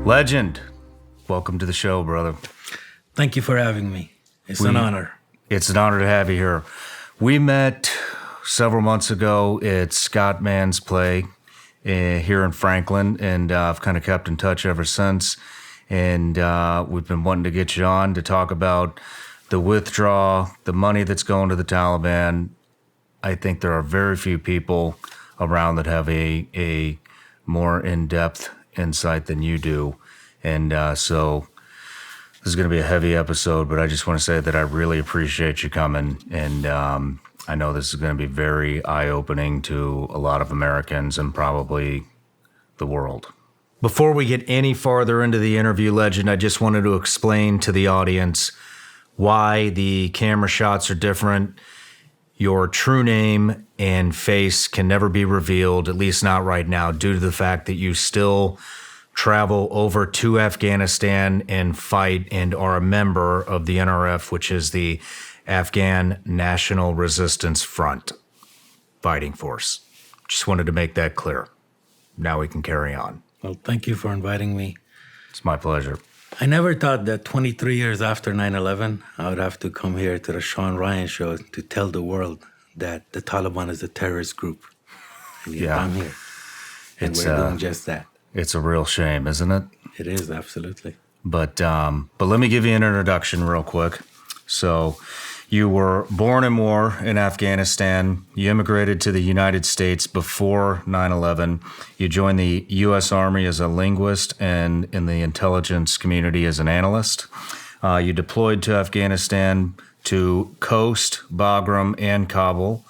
Legend, welcome to the show, brother. Thank you for having me. It's an honor. It's an honor to have you here. We met several months ago at Scott Mann's play here in Franklin, and I've kind of kept in touch ever since. And we've been wanting to get you on to talk about the withdrawal, the money that's going to the Taliban. I think there are very few people around that have a more in-depth insight than you do. And so this is going to be a heavy episode, but I just want to say that I really appreciate you coming. And I know this is going to be very eye-opening to a lot of Americans and probably the world. Before we get any farther into the interview, Legend, I just wanted to explain to the audience why the camera shots are different. Your true name and face can never be revealed, at least not right now, due to the fact that you still travel over to Afghanistan and fight and are a member of the NRF, which is the Afghan National Resistance Front fighting force. Just wanted to make that clear. Now we can carry on. Well, thank you for inviting me. It's my pleasure. I never thought that 23 years after 9/11, I would have to come here to the Shawn Ryan show to tell the world that the Taliban is a terrorist group. And yet I'm here. And we're doing just that. It's a real shame, isn't it? It is, absolutely. But let me give you an introduction real quick. So you were born in war in Afghanistan. You immigrated to the United States before 9/11. You joined the US Army as a linguist and in the intelligence community as an analyst. You deployed to Afghanistan to Khost, Bagram, and Kabul.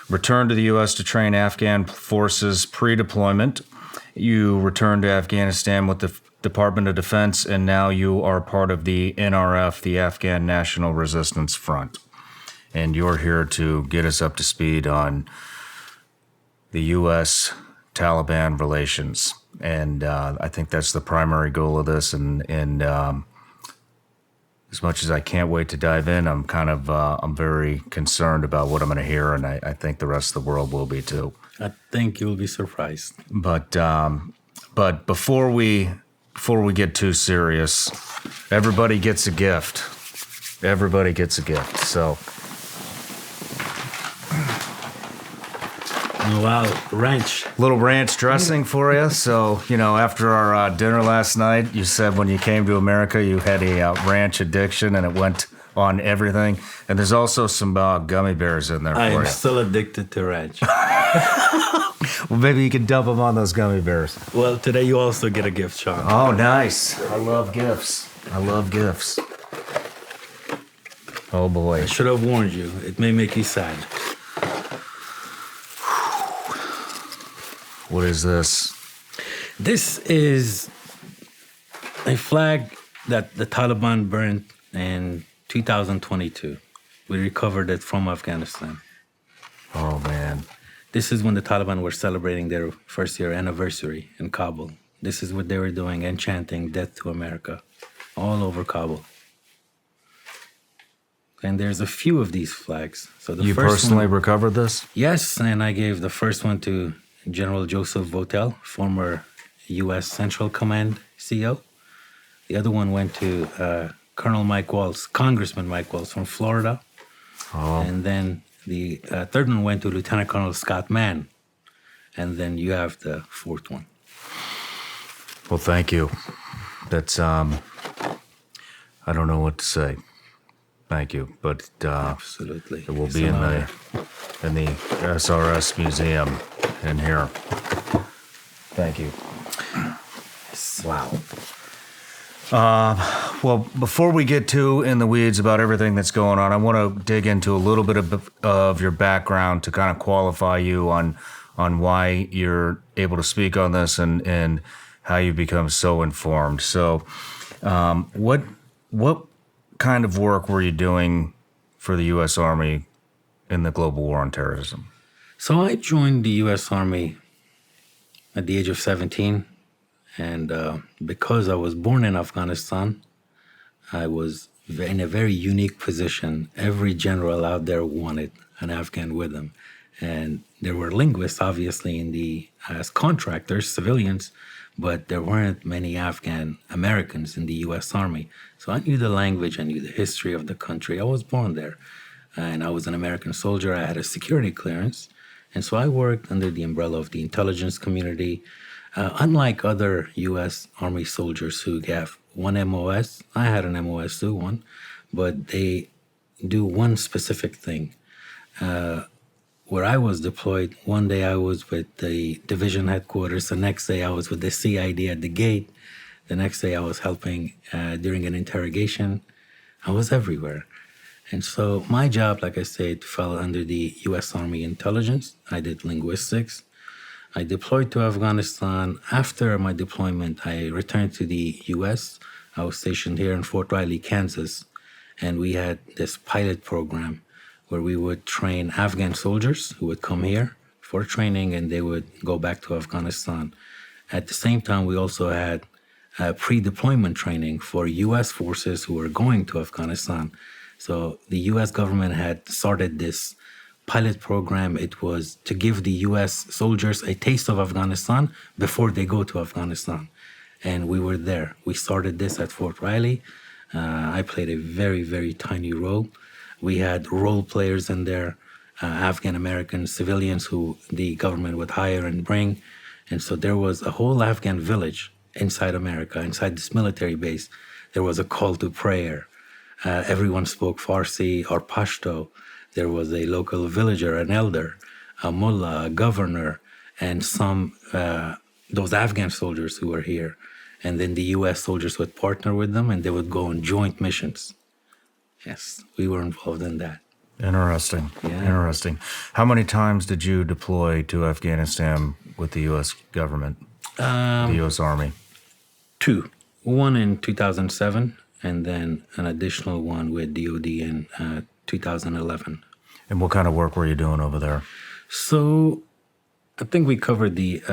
Returned to the U.S. to train Afghan forces pre-deployment. You returned to Afghanistan with the Department of Defense, and now you are part of the NRF, the Afghan National Resistance Front. And you're here to get us up to speed on the U.S. Taliban relations. And I think that's the primary goal of this. And as much as I can't wait to dive in, I'm very concerned about what I'm going to hear, and I think the rest of the world will be too. I think you'll be surprised. But before we get too serious, everybody gets a gift. Everybody gets a gift. So, wow, ranch. Little ranch dressing for you. So, after our dinner last night, you said when you came to America, you had a ranch addiction and it went on everything. And there's also some gummy bears in there for you. I am still addicted to ranch. Well, maybe you can dump them on those gummy bears. Well, today you also get a gift, Shawn. Oh, nice. I love gifts. Oh, boy. I should have warned you. It may make you sad. What is this? This is a flag that the Taliban burned in 2022. We recovered it from Afghanistan. Oh, man. This is when the Taliban were celebrating their first-year anniversary in Kabul. This is what they were doing and chanting "Death to America" all over Kabul. And there's a few of these flags. So you personally recovered this? Yes, and I gave the first one to General Joseph Votel, former U.S. Central Command CO. The other one went to Colonel Mike Waltz, Congressman Mike Waltz from Florida. Oh. And then the third one went to Lieutenant Colonel Scott Mann. And then you have the fourth one. Well, thank you. That's, I don't know what to say. Thank you, but absolutely, it will be in the SRS museum in here. Thank you. Wow. Well, before we get too in the weeds about everything that's going on, I want to dig into a little bit of your background to kind of qualify you on why you're able to speak on this and how you become so informed. So, what kind of work were you doing for the U.S. Army in the global war on terrorism? So I joined the U.S. Army at the age of 17. And because I was born in Afghanistan, I was in a very unique position. Every general out there wanted an Afghan with him. And there were linguists, obviously, as contractors, civilians, but there weren't many Afghan Americans in the U.S. Army. So I knew the language, I knew the history of the country. I was born there, and I was an American soldier. I had a security clearance, and so I worked under the umbrella of the intelligence community. Unlike other U.S. Army soldiers who have one MOS, I had an MOS too, one, but they do one specific thing. Where I was deployed, one day I was with the division headquarters, the next day I was with the CID at the gate, the next day I was helping during an interrogation. I was everywhere. And so my job, like I said, fell under the US Army Intelligence. I did linguistics. I deployed to Afghanistan. After my deployment, I returned to the US. I was stationed here in Fort Riley, Kansas, and we had this pilot program where we would train Afghan soldiers who would come here for training and they would go back to Afghanistan. At the same time, we also had pre-deployment training for U.S. forces who were going to Afghanistan. So the U.S. government had started this pilot program. It was to give the U.S. soldiers a taste of Afghanistan before they go to Afghanistan. And we were there. We started this at Fort Riley. I played a very, very tiny role. We had role players in there, Afghan-American civilians who the government would hire and bring. And so there was a whole Afghan village inside America, inside this military base. There was a call to prayer. Everyone spoke Farsi or Pashto. There was a local villager, an elder, a mullah, a governor, and those Afghan soldiers who were here. And then the U.S. soldiers would partner with them and they would go on joint missions. Yes, we were involved in that. Interesting. Yeah. Interesting. How many times did you deploy to Afghanistan with the U.S. government, the U.S. Army? 2. One in 2007, and then an additional one with DOD in 2011. And what kind of work were you doing over there? So I think we covered the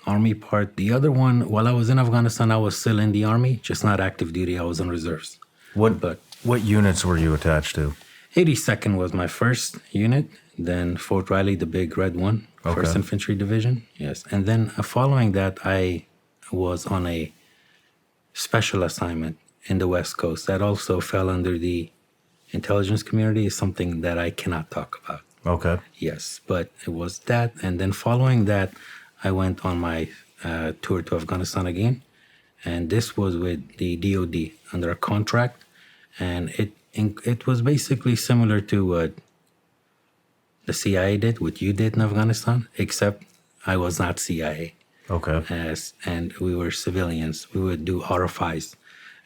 Army part. The other one, while I was in Afghanistan, I was still in the Army, just not active duty. I was on reserves. What units were you attached to? 82nd was my first unit, then Fort Riley, the big red one, Okay. 1st Infantry Division, yes. And then following that, I was on a special assignment in the West Coast that also fell under the intelligence community. Is something that I cannot talk about. Okay. Yes, but it was that. And then following that, I went on my tour to Afghanistan again. And this was with the DOD under a contract. And it was basically similar to what the CIA did, what you did in Afghanistan, except I was not CIA. Okay. And we were civilians. We would do RFIs.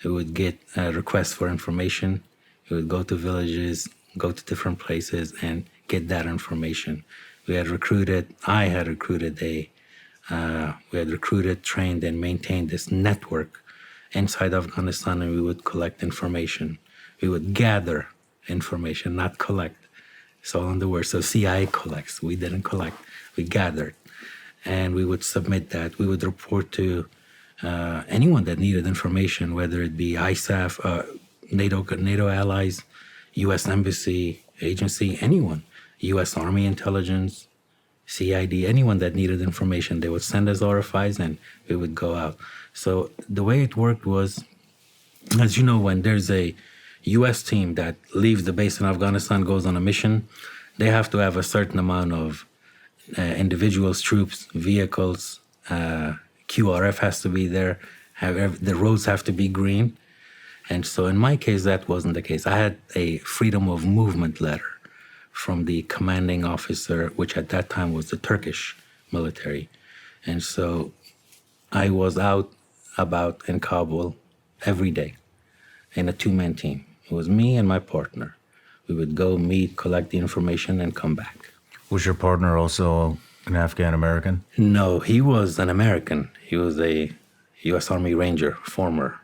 We would get requests for information. We would go to villages, go to different places, and get that information. I had recruited, trained, and maintained this network inside Afghanistan, and we would collect information. We would gather information, not collect. It's all in the word. So CIA collects. We didn't collect. We gathered. And we would submit that. We would report to anyone that needed information, whether it be ISAF, NATO allies, U.S. Embassy, agency, anyone, US Army Intelligence, CID, anyone that needed information, they would send us RFIs and we would go out. So the way it worked was, as you know, when there's a US team that leaves the base in Afghanistan, goes on a mission, they have to have a certain amount of individuals, troops, vehicles, QRF has to be there, the roads have to be green. And so in my case, that wasn't the case. I had a freedom of movement letter from the commanding officer, which at that time was the Turkish military. And so I was out about in Kabul every day in a two-man team. It was me and my partner. We would go meet, collect the information, and come back. Was your partner also an Afghan American? No, he was an American. He was a U.S. Army Ranger, former,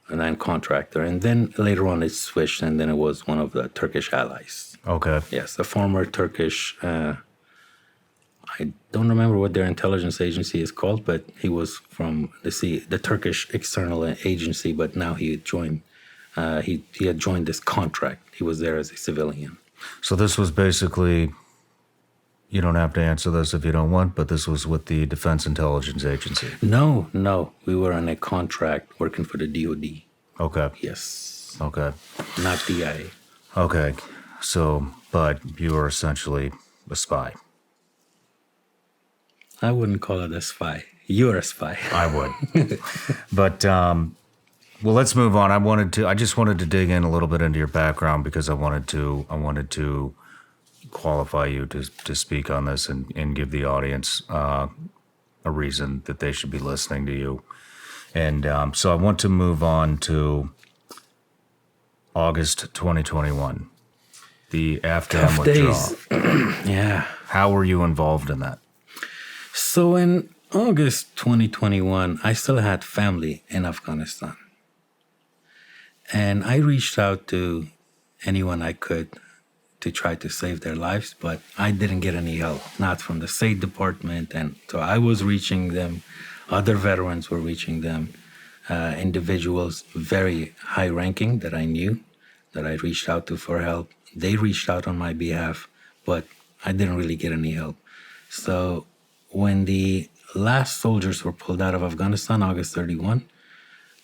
and then contractor. And then later on it switched, and then it was one of the Turkish allies. Okay. Yes, a former Turkish, I don't remember what their intelligence agency is called, but he was from the Turkish external agency, but now he had joined, he had joined this contract. He was there as a civilian. So this was basically You don't have to answer this if you don't want, but this was with the Defense Intelligence Agency. No. We were on a contract working for the DOD. Okay. Yes. Okay. Not DIA. Okay. So, but you were essentially a spy. I wouldn't call it a spy. You're a spy. I would. But, well, let's move on. I just wanted to dig in a little bit into your background because I wanted to qualify you to speak on this and give the audience a reason that they should be listening to you. And so I want to move on to August 2021, the Afghan Tough Withdraw. days. Yeah. How were you involved in that? So in August 2021, I still had family in Afghanistan. And I reached out to anyone I could to try to save their lives, but I didn't get any help, not from the State Department. And so I was reaching them, other veterans were reaching them, individuals very high ranking that I knew, that I reached out to for help. They reached out on my behalf, but I didn't really get any help. So when the last soldiers were pulled out of Afghanistan, August 31,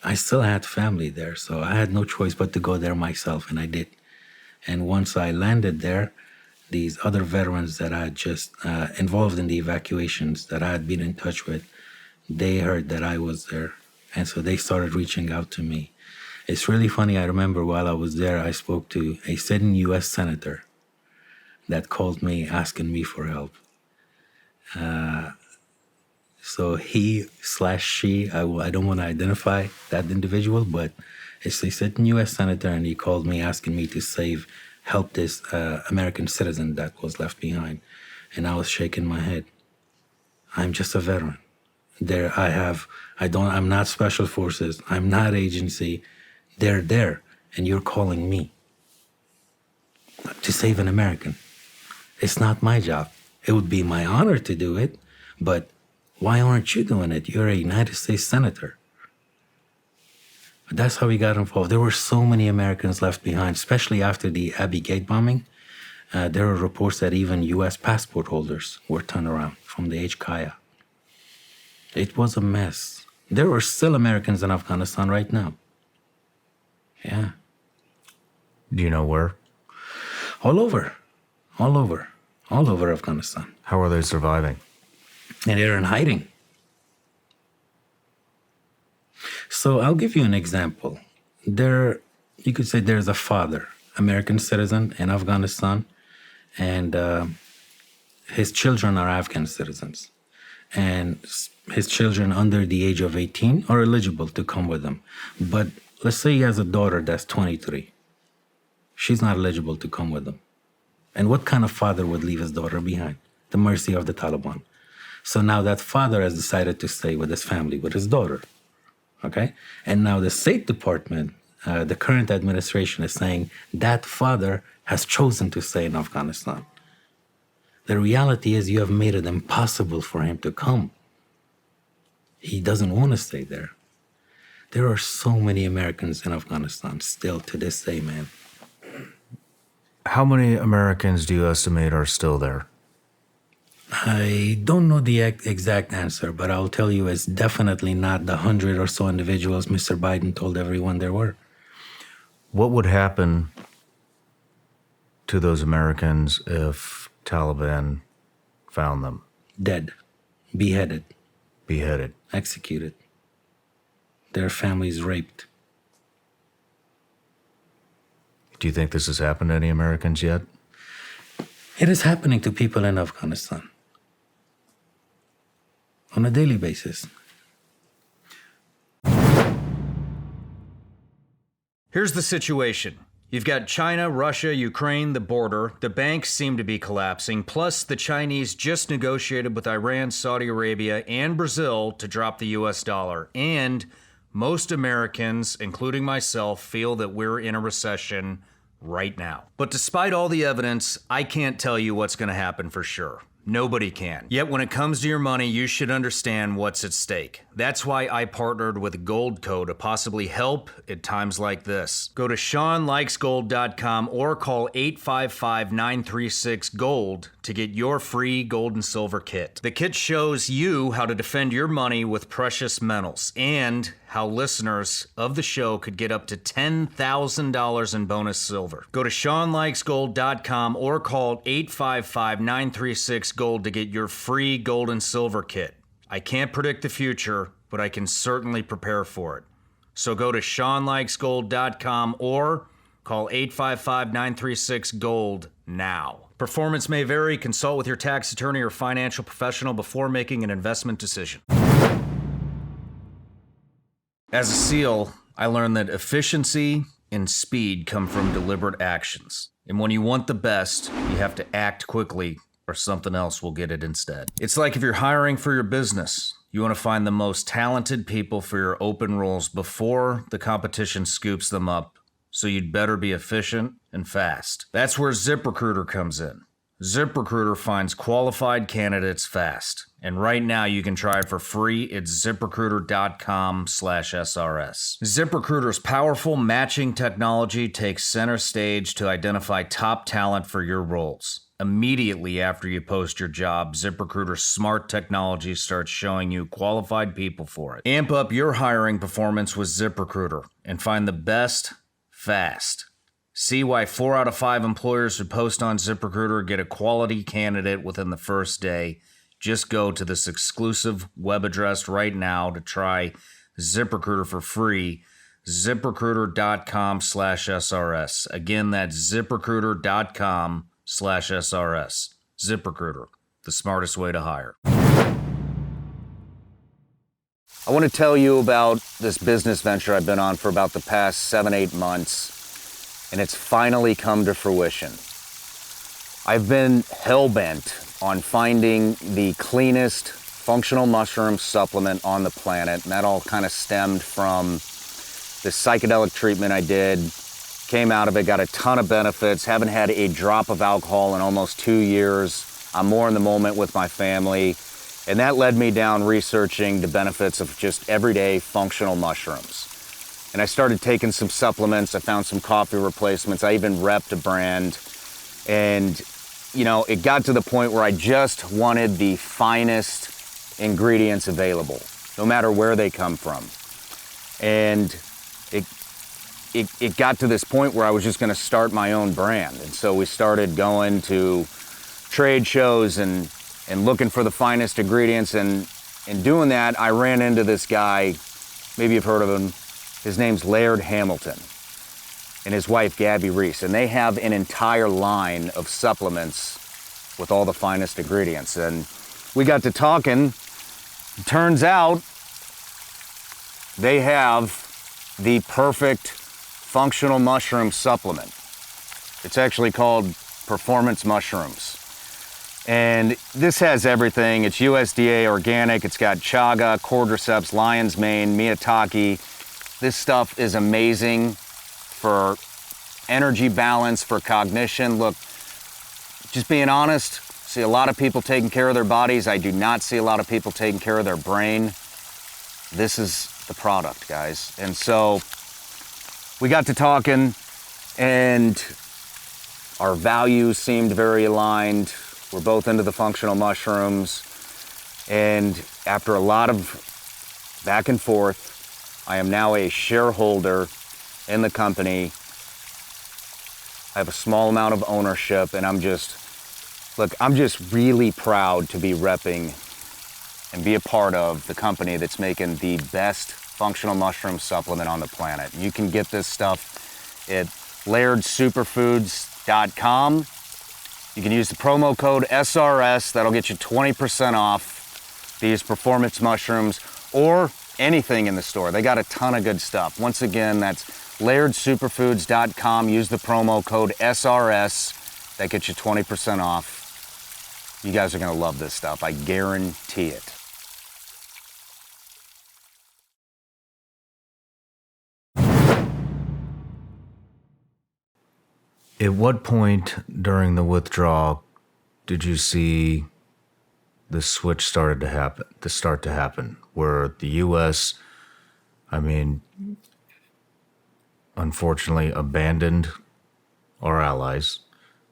I still had family there, so I had no choice but to go there myself, and I did. And once I landed there, these other veterans that I had just involved in the evacuations that I had been in touch with, they heard that I was there, and so they started reaching out to me. It's really funny, I remember while I was there, I spoke to a sitting U.S. senator that called me asking me for help. So he/she, I don't want to identify that individual, but it's a certain U.S. senator, and he called me asking me to help this American citizen that was left behind. And I was shaking my head. I'm just a veteran. I'm not special forces. I'm not agency. They're there, and you're calling me to save an American. It's not my job. It would be my honor to do it, but why aren't you doing it? You're a United States senator. But that's how we got involved. There were so many Americans left behind, especially after the Abbey Gate bombing. There were reports that even U.S. passport holders were turned around from the HKIA. It was a mess. There are still Americans in Afghanistan right now. Yeah. Do you know where? All over Afghanistan. How are they surviving? And they're in hiding. So I'll give you an example. You could say there's a father, American citizen in Afghanistan, and his children are Afghan citizens. And his children under the age of 18 are eligible to come with him. But let's say he has a daughter that's 23. She's not eligible to come with him. And what kind of father would leave his daughter behind? The mercy of the Taliban. So now that father has decided to stay with his family, with his daughter. Okay? And now the State Department, the current administration is saying that father has chosen to stay in Afghanistan. The reality is you have made it impossible for him to come. He doesn't want to stay there. There are so many Americans in Afghanistan still to this day, man. How many Americans do you estimate are still there? I don't know the exact answer, but I'll tell you it's definitely not the 100 or so individuals Mr. Biden told everyone there were. What would happen to those Americans if Taliban found them? Dead, beheaded, executed, their families raped. Do you think this has happened to any Americans yet? It is happening to people in Afghanistan on a daily basis. Here's the situation. You've got China, Russia, Ukraine, the border. The banks seem to be collapsing. Plus, the Chinese just negotiated with Iran, Saudi Arabia, and Brazil to drop the US dollar. And most Americans, including myself, feel that we're in a recession right now. But despite all the evidence, I can't tell you what's going to happen for sure. Nobody can. Yet when it comes to your money, you should understand what's at stake. That's why I partnered with Goldco to possibly help at times like this. Go to ShawnLikesGold.com or call 855-936-GOLD to get your free gold and silver kit. The kit shows you how to defend your money with precious metals and how listeners of the show could get up to $10,000 in bonus silver. Go to ShawnLikesGold.com or call 855-936-GOLD to get your free gold and silver kit. I can't predict the future, but I can certainly prepare for it. So go to ShawnLikesGold.com or call 855-936-GOLD now. Performance may vary. Consult with your tax attorney or financial professional before making an investment decision. As a SEAL, I learned that efficiency and speed come from deliberate actions. And when you want the best, you have to act quickly or something else will get it instead. It's like if you're hiring for your business, you want to find the most talented people for your open roles before the competition scoops them up. So you'd better be efficient and fast. That's where ZipRecruiter comes in. ZipRecruiter finds qualified candidates fast. And right now you can try it for free. It's ZipRecruiter.com/SRS. ZipRecruiter's powerful matching technology takes center stage to identify top talent for your roles. Immediately after you post your job, ZipRecruiter's smart technology starts showing you qualified people for it. Amp up your hiring performance with ZipRecruiter and find the best fast. See why 4 out of 5 employers who post on ZipRecruiter get a quality candidate within the first day. Just go to this exclusive web address right now to try ZipRecruiter for free. ZipRecruiter.com/SRS. Again, that's ZipRecruiter.com/SRS. ZipRecruiter, the smartest way to hire. I want to tell you about this business venture I've been on for about the past 7-8 months, and it's finally come to fruition. I've been hell-bent on finding the cleanest functional mushroom supplement on the planet, and that all kind of stemmed from the psychedelic treatment I did. Came out of it, got a ton of benefits, haven't had a drop of alcohol in almost 2 years. I'm more in the moment with my family. And that led me down researching the benefits of just everyday functional mushrooms. And I started taking some supplements. I found some coffee replacements. I even repped a brand. And, you know, it got to the point where I just wanted the finest ingredients available, no matter where they come from. And it got to this point where I was just going to start my own brand. And so we started going to trade shows and looking for the finest ingredients, and in doing that, I ran into this guy, maybe you've heard of him, his name's Laird Hamilton, and his wife, Gabby Reese, and they have an entire line of supplements with all the finest ingredients. And we got to talking, turns out they have the perfect functional mushroom supplement. It's actually called Performance Mushrooms. And this has everything. It's USDA organic. It's got chaga, cordyceps, lion's mane, maitake. This stuff is amazing for energy balance, for cognition. Look, just being honest, see a lot of people taking care of their bodies. I do not see a lot of people taking care of their brain. This is the product, guys. And so we got to talking, and our values seemed very aligned. We're both into the functional mushrooms, and after a lot of back and forth, I am now a shareholder in the company. I have a small amount of ownership, and I'm just really proud to be repping and be a part of the company that's making the best functional mushroom supplement on the planet. You can get this stuff at lairdsuperfoods.com. You can use the promo code SRS. That'll get you 20% off these performance mushrooms or anything in the store. They got a ton of good stuff. Once again, that's lairdsuperfoods.com. Use the promo code SRS. That gets you 20% off. You guys are going to love this stuff. I guarantee it. At what point during the withdrawal did you see the switch start to happen, where the U.S., unfortunately abandoned our allies,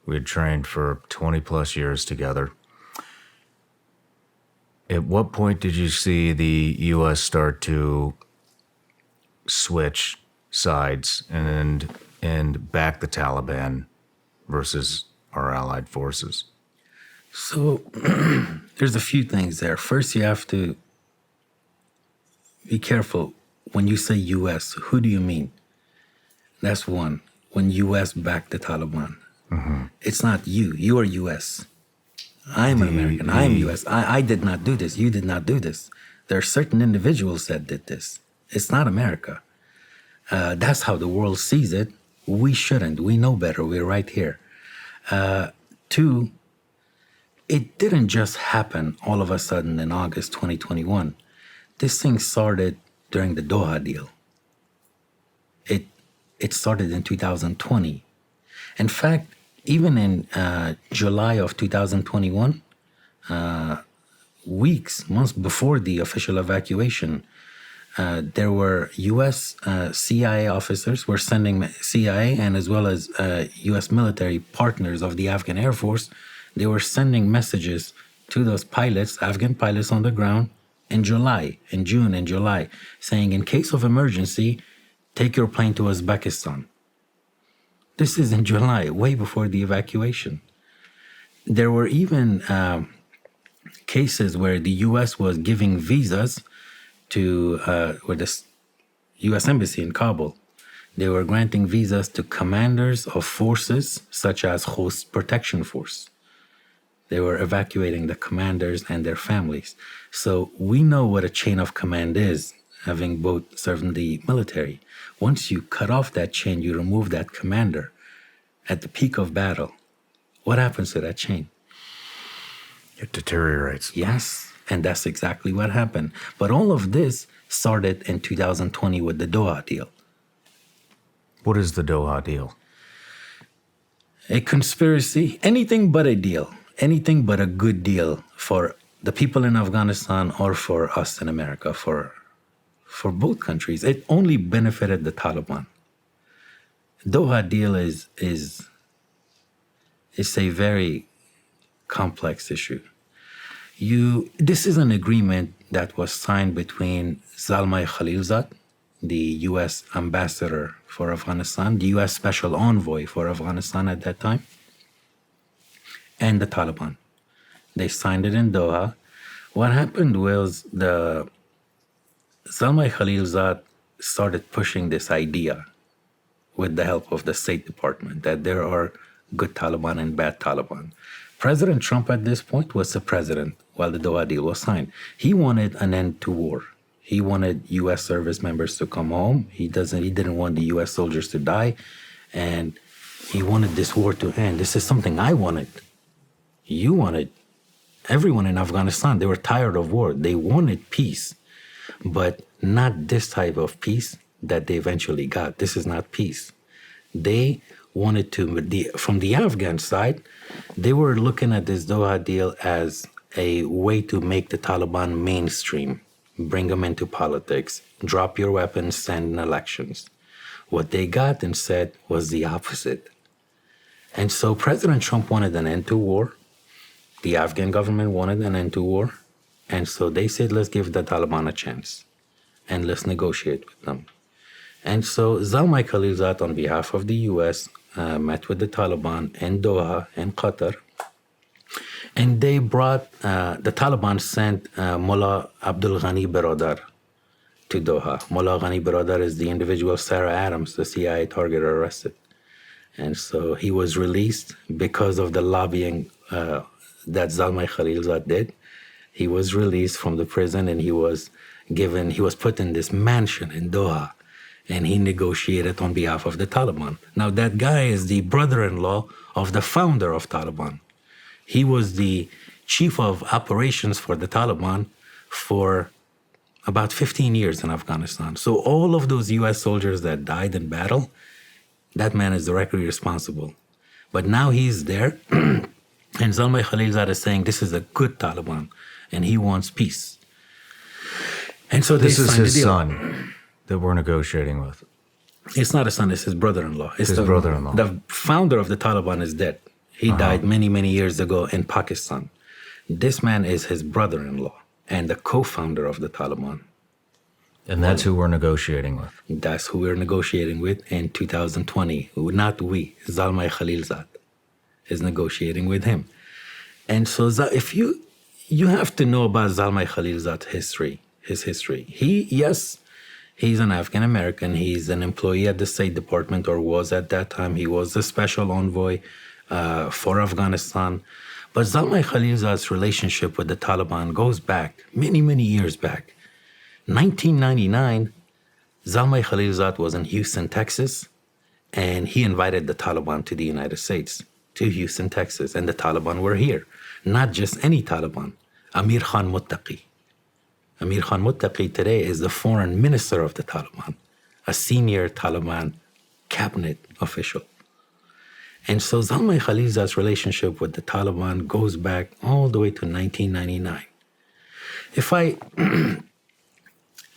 We had trained for 20 plus years together. At what point did you see the U.S. start to switch sides and back the Taliban versus our allied forces? So there's a few things there. First, you have to be careful. When you say U.S., who do you mean? That's one. When U.S. backed the Taliban. Mm-hmm. It's not you. You are U.S. I'm an American. I am U.S. I did not do this. You did not do this. There are certain individuals that did this. It's not America. That's how the world sees it. We shouldn't. We know better. We're right here. Two, it didn't just happen all of a sudden in August 2021. This thing started during the DOHA deal. It started in 2020. In fact, even in July of 2021, months before the official evacuation, there were U.S. CIA officers were sending CIA and as well as U.S. military partners of the Afghan Air Force. They were sending messages to those pilots, Afghan pilots on the ground, in June and July, saying, in case of emergency, take your plane to Uzbekistan. This is in July, way before the evacuation. There were even cases where the U.S. was giving visas to the U.S. Embassy in Kabul. They were granting visas to commanders of forces such as Host Protection Force. They were evacuating the commanders and their families. So we know what a chain of command is, having both served in the military. Once you cut off that chain, you remove that commander at the peak of battle. What happens to that chain? It deteriorates. Yes, and that's exactly what happened. But all of this started in 2020 with the DOHA deal. What is the DOHA deal? A conspiracy, anything but a deal, anything but a good deal for the people in Afghanistan or for us in America, for both countries. It only benefited the Taliban. DOHA deal is a very complex issue. This is an agreement that was signed between Zalmay Khalilzad, the U.S. ambassador for Afghanistan, the U.S. special envoy for Afghanistan at that time, and the Taliban. They signed it in Doha. What happened was Zalmay Khalilzad started pushing this idea with the help of the State Department that there are good Taliban and bad Taliban. President Trump at this point was the president while the Doha deal was signed. He wanted an end to war. He wanted U.S. service members to come home. He didn't want the U.S. soldiers to die, and he wanted this war to end. This is something I wanted. You wanted. Everyone in Afghanistan, they were tired of war. They wanted peace, but not this type of peace that they eventually got. This is not peace. They wanted to, from the Afghan side, they were looking at this Doha deal as a way to make the Taliban mainstream, bring them into politics, drop your weapons, send in elections. What they got instead was the opposite. And so President Trump wanted an end to war. The Afghan government wanted an end to war. And so they said, let's give the Taliban a chance and let's negotiate with them. And so Zalmay Khalilzad, on behalf of the U.S., met with the Taliban in Doha and Qatar. And they brought, the Taliban sent Mullah Abdul Ghani Baradar to Doha. Mullah Ghani Baradar is the individual Sarah Adams, the CIA target, arrested. And so he was released because of the lobbying that Zalmay Khalilzad did. He was released from the prison and he was put in this mansion in Doha, and he negotiated on behalf of the Taliban. Now that guy is the brother-in-law of the founder of Taliban. He was the chief of operations for the Taliban for about 15 years in Afghanistan. So all of those U.S. soldiers that died in battle, that man is directly responsible. But now he's there, and Zalmay Khalilzad is saying this is a good Taliban, and he wants peace. And so this is his son that we're negotiating with. It's not a son, it's his brother-in-law. It's his brother-in-law. The founder of the Taliban is dead. He died many, many years ago in Pakistan. This man is his brother-in-law and the co-founder of the Taliban. And that's who we're negotiating with. That's who we're negotiating with in 2020. Not we, Zalmay Khalilzad is negotiating with him. And so if you have to know about Zalmay Khalilzad's history, his history. He's an Afghan American. He's an employee at the State Department, or was at that time. He was the special envoy for Afghanistan. But Zalmay Khalilzad's relationship with the Taliban goes back many, many years back. 1999, Zalmay Khalilzad was in Houston, Texas, and he invited the Taliban to the United States, to Houston, Texas, and the Taliban were here. Not just any Taliban, Amir Khan Muttaqi. Amir Khan Muttaqi today is the foreign minister of the Taliban, a senior Taliban cabinet official. And so Zalmay Khalilzad's relationship with the Taliban goes back all the way to 1999.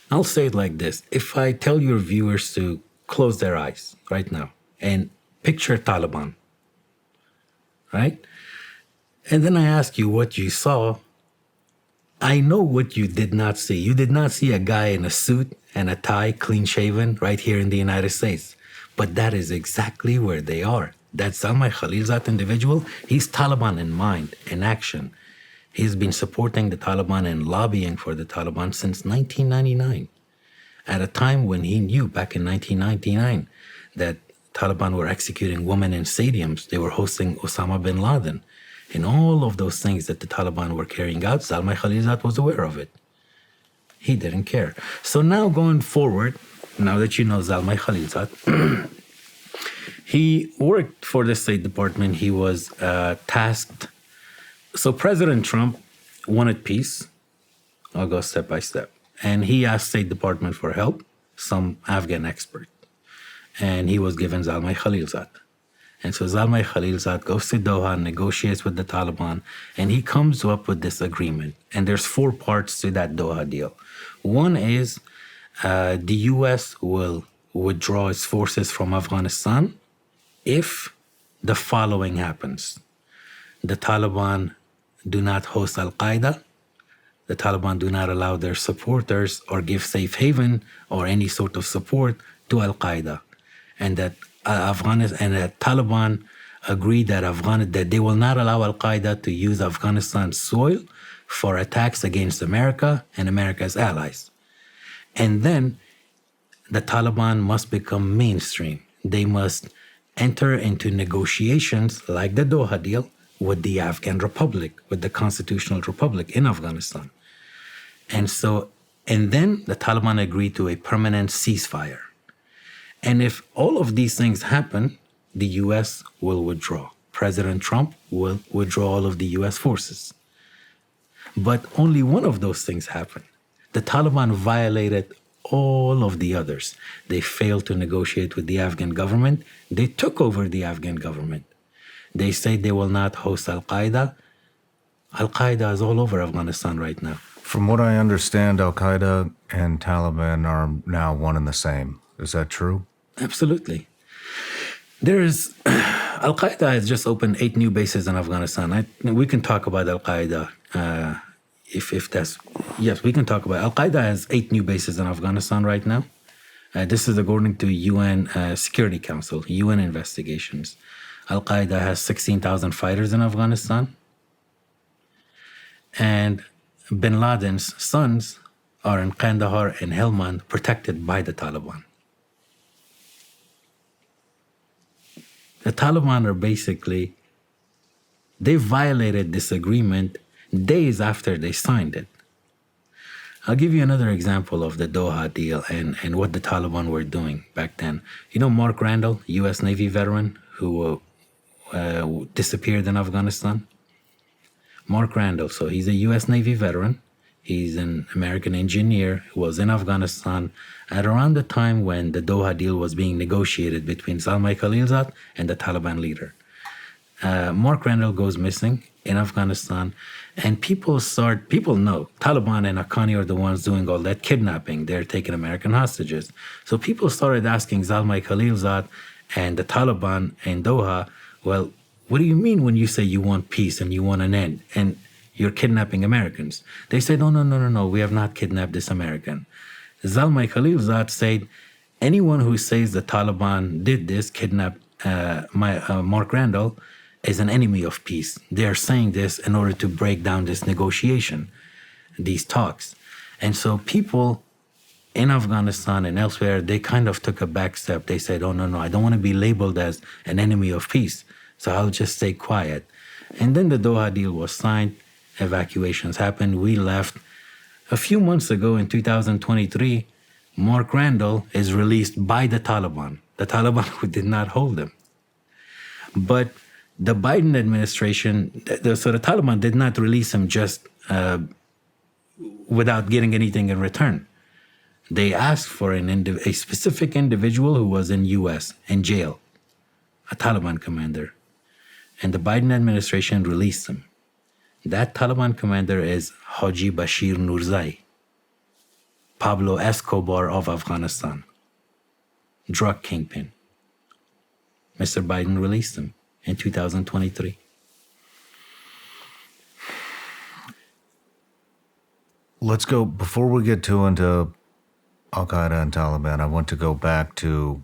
I'll say it like this. If I tell your viewers to close their eyes right now and picture Taliban, right? And then I ask you what you saw, I know what you did not see. You did not see a guy in a suit and a tie, clean-shaven, right here in the United States. But that is exactly where they are. That Zalmay Khalilzad individual, he's Taliban in mind, in action. He's been supporting the Taliban and lobbying for the Taliban since 1999, at a time when he knew back in 1999 that Taliban were executing women in stadiums. They were hosting Osama bin Laden. And all of those things that the Taliban were carrying out, Zalmay Khalilzad was aware of it. He didn't care. So now going forward, now that you know Zalmay Khalilzad, he worked for the State Department. He was tasked. So President Trump wanted peace. I'll go step by step. And he asked State Department for help, some Afghan expert. And he was given Zalmay Khalilzad. And so Zalmay Khalilzad goes to Doha, negotiates with the Taliban, and he comes up with this agreement. And there's 4 parts to that Doha deal. One is the U.S. will withdraw its forces from Afghanistan if the following happens. The Taliban do not host Al-Qaeda. The Taliban do not allow their supporters or give safe haven or any sort of support to Al-Qaeda. And that Taliban agree that they will not allow Al-Qaeda to use Afghanistan's soil for attacks against America and America's allies. And then the Taliban must become mainstream. They must enter into negotiations like the Doha deal with the Afghan Republic, with the Constitutional Republic in Afghanistan. And then the Taliban agreed to a permanent ceasefire. And if all of these things happen, the U.S. will withdraw. President Trump will withdraw all of the U.S. forces. But only one of those things happened. The Taliban violated all of the others. They failed to negotiate with the Afghan government. They took over the Afghan government. They say they will not host Al-Qaeda. Al-Qaeda is all over Afghanistan right now. From what I understand, Al-Qaeda and Taliban are now one and the same. Is that true? Absolutely. Al-Qaeda has just opened 8 new bases in Afghanistan. We can talk about Al-Qaeda if that's... Yes, we can talk about it. Al-Qaeda has 8 new bases in Afghanistan right now. This is according to UN Security Council, UN investigations. Al-Qaeda has 16,000 fighters in Afghanistan. And bin Laden's sons are in Kandahar and Helmand, protected by the Taliban. The Taliban are basically, they violated this agreement days after they signed it. I'll give you another example of the Doha deal and what the Taliban were doing back then. You know Mark Randall, U.S. Navy veteran who disappeared in Afghanistan? Mark Randall, so he's a U.S. Navy veteran. He's an American engineer who was in Afghanistan at around the time when the Doha deal was being negotiated between Zalmay Khalilzad and the Taliban leader. Mark Randall goes missing in Afghanistan, and people know Taliban and Haqqani are the ones doing all that kidnapping. They're taking American hostages. So people started asking Zalmay Khalilzad and the Taliban in Doha, well, what do you mean when you say you want peace and you want an end and you're kidnapping Americans? They said, oh, no, we have not kidnapped this American. Zalmay Khalilzad said, anyone who says the Taliban did this, kidnapped Mark Randall, is an enemy of peace. They are saying this in order to break down this negotiation, these talks. And so people in Afghanistan and elsewhere, they kind of took a back step. They said, oh, no, I don't want to be labeled as an enemy of peace, so I'll just stay quiet. And then the Doha deal was signed, evacuations happened, we left. A few months ago in 2023, Mark Randall is released by the Taliban who did not hold him. But the Biden administration, so the Taliban did not release him just without getting anything in return. They asked for a specific individual who was in U.S. in jail, a Taliban commander. And the Biden administration released him. That Taliban commander is Haji Bashir Nurzai, Pablo Escobar of Afghanistan, drug kingpin. Mr. Biden released him in 2023. Let's go, before we get into Al-Qaeda and Taliban, I want to go back to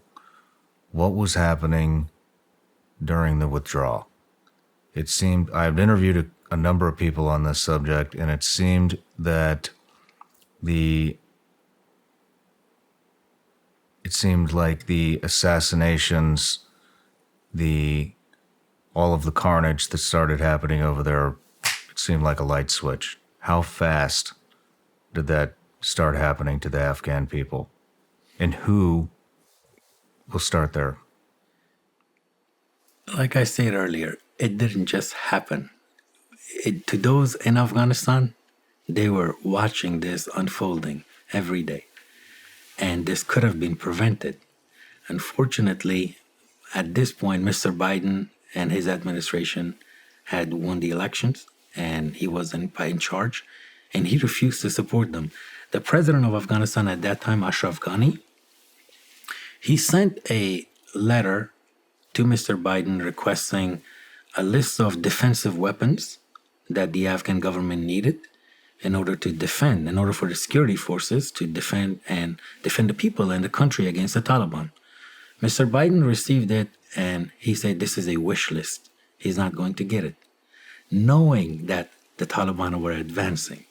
what was happening during the withdrawal. It seemed, I've interviewed a number of people on this subject, and it seemed that like the assassinations, all of the carnage that started happening over there, it seemed like a light switch. How fast did that start happening to the Afghan people? And who will start there? Like I said earlier, it didn't just happen. To those in Afghanistan, they were watching this unfolding every day. And this could have been prevented. Unfortunately, at this point, Mr. Biden and his administration had won the elections, and he was in charge, and he refused to support them. The president of Afghanistan at that time, Ashraf Ghani, he sent a letter to Mr. Biden requesting a list of defensive weapons that the Afghan government needed in order to defend, in order for the security forces to defend the people and the country against the Taliban. Mr. Biden received it, and he said this is a wish list. He's not going to get it, knowing that the Taliban were advancing.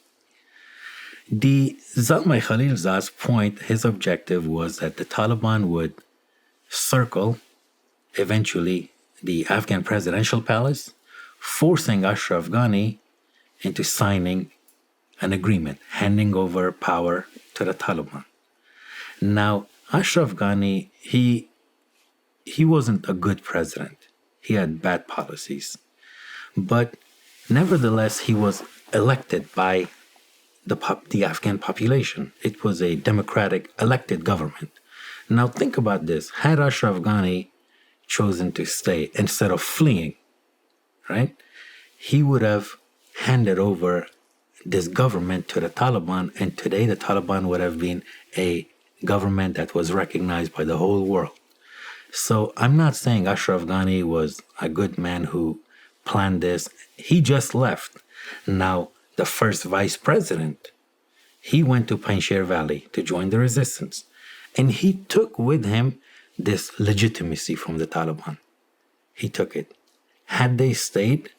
The Zalmay Khalilzad's point, his objective was that the Taliban would circle eventually the Afghan presidential palace, forcing Ashraf Ghani into signing an agreement, handing over power to the Taliban. Now, Ashraf Ghani, he wasn't a good president. He had bad policies. But nevertheless, he was elected by the Afghan population. It was a democratic elected government. Now think about this. Had Ashraf Ghani chosen to stay instead of fleeing, right? He would have handed over this government to the Taliban, and today the Taliban would have been a government that was recognized by the whole world. So I'm not saying Ashraf Ghani was a good man who planned this. He just left. Now, the first vice president, he went to Panjshir Valley to join the resistance. And he took with him this legitimacy from the Taliban. He took it. Had they stayed,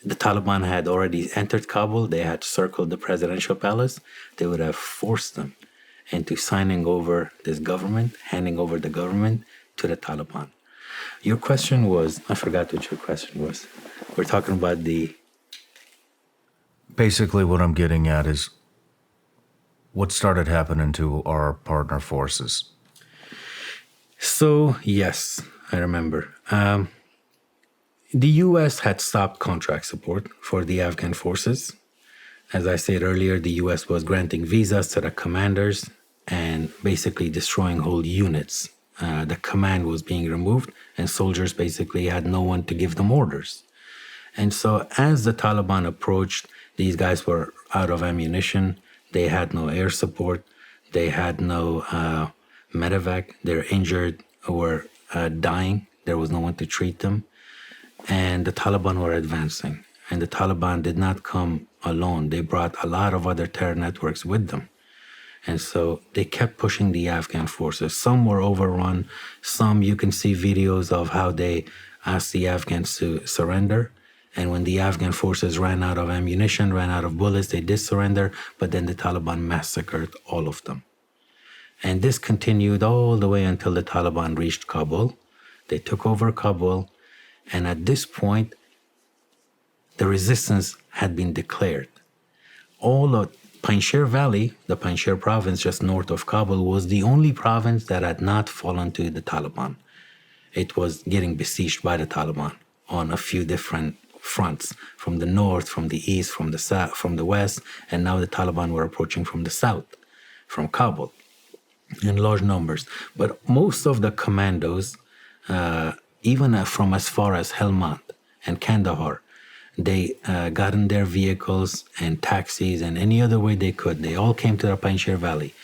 the Taliban had already entered Kabul. They had circled the presidential palace. They would have forced them into signing over this government, handing over the government to the Taliban. Your question was, I forgot what your question was. We're talking about Basically, what I'm getting at is what started happening to our partner forces. So, yes, I remember. The U.S. had stopped contract support for the Afghan forces. As I said earlier, the U.S. was granting visas to the commanders and basically destroying whole units. The command was being removed, and soldiers basically had no one to give them orders. And so as the Taliban approached, these guys were out of ammunition. They had no air support. They had no medevac. They're injured or dying. There was no one to treat them. And the Taliban were advancing. And the Taliban did not come alone. They brought a lot of other terror networks with them. And so they kept pushing the Afghan forces. Some were overrun. Some, you can see videos of how they asked the Afghans to surrender. And when the Afghan forces ran out of ammunition, ran out of bullets, they did surrender. But then the Taliban massacred all of them. And this continued all the way until the Taliban reached Kabul. They took over Kabul. And at this point, the resistance had been declared. All of Panjshir Valley, the Panjshir province just north of Kabul, was the only province that had not fallen to the Taliban. It was getting besieged by the Taliban on a few different fronts, from the north, from the east, from the south, from the west, and now the Taliban were approaching from the south, from Kabul, in large numbers. But most of the commandos, even from as far as Helmand and Kandahar, they got in their vehicles and taxis and any other way they could. They all came to the Panjshir Valley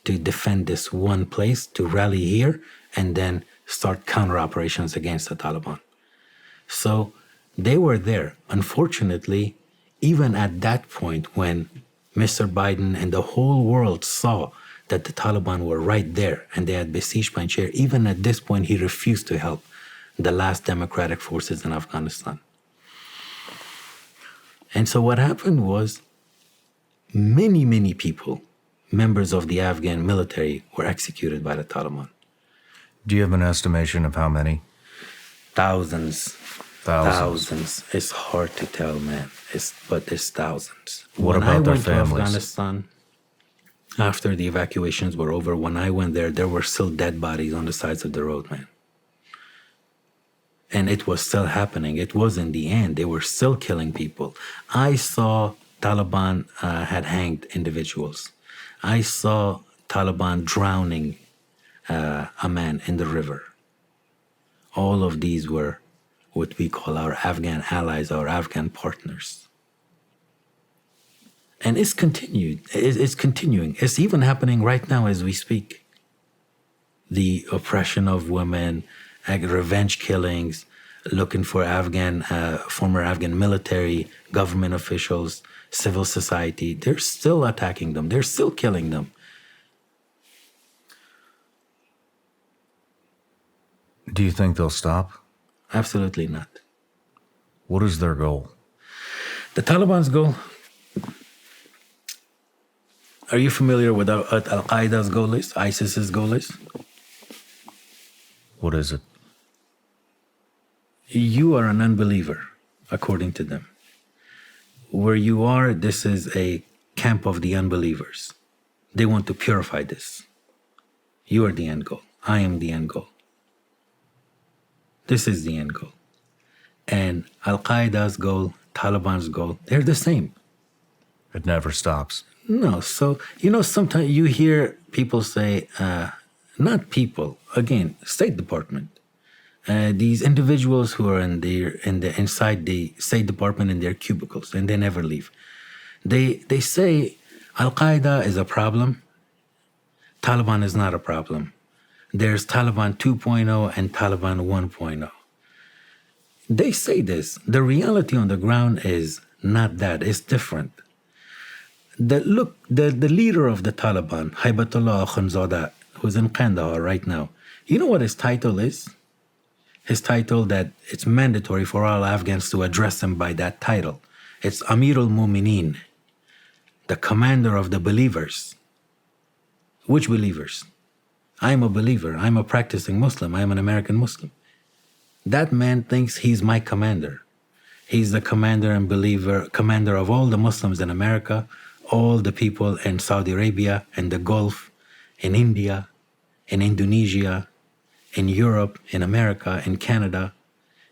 to defend this one place, to rally here, and then start counter operations against the Taliban. So they were there. Unfortunately, even at that point when Mr. Biden and the whole world saw that the Taliban were right there and they had besieged Panjshir, even at this point, he refused to help the last democratic forces in Afghanistan. And so what happened was many, many people, members of the Afghan military, were executed by the Taliban. Do you have an estimation of how many? Thousands. Thousands. It's hard to tell, man. But it's thousands. What When about I their went families? to Afghanistan, after the evacuations were over, when I went there were still dead bodies on the sides of the road, man. And it was still happening. It was in the end. They were still killing people. I saw Taliban had hanged individuals. I saw Taliban drowning a man in the river. All of these were what we call our Afghan allies, our Afghan partners. And it's continued. It's continuing. It's even happening right now as we speak. The oppression of women, revenge killings, looking for former Afghan military, government officials, civil society. They're still attacking them. They're still killing them. Do you think they'll stop? Absolutely not. What is their goal? The Taliban's goal. Are you familiar with what Al-Qaeda's goal is? ISIS's goal is? What is it? You are an unbeliever, according to them. Where you are, this is a camp of the unbelievers. They want to purify this. You are the end goal. I am the end goal. This is the end goal. And Al-Qaeda's goal, Taliban's goal, they're the same. It never stops. No. So, sometimes you hear people say, not people, again, State Department. These individuals who are inside the State Department in their cubicles, and they never leave. They say Al-Qaeda is a problem. Taliban is not a problem. There's Taliban 2.0 and Taliban 1.0. They say this. The reality on the ground is not that. It's different. The leader of the Taliban, Haibatullah Akhundzada, who's in Kandahar right now, you know what his title is? His title that it's mandatory for all Afghans to address him by that title. It's Amirul Mu'mineen, the commander of the believers. Which believers? I'm a believer. I'm a practicing Muslim. I'm an American Muslim. That man thinks he's my commander. He's the commander and commander of all the Muslims in America, all the people in Saudi Arabia, in the Gulf, in India, in Indonesia, in Europe, in America, in Canada.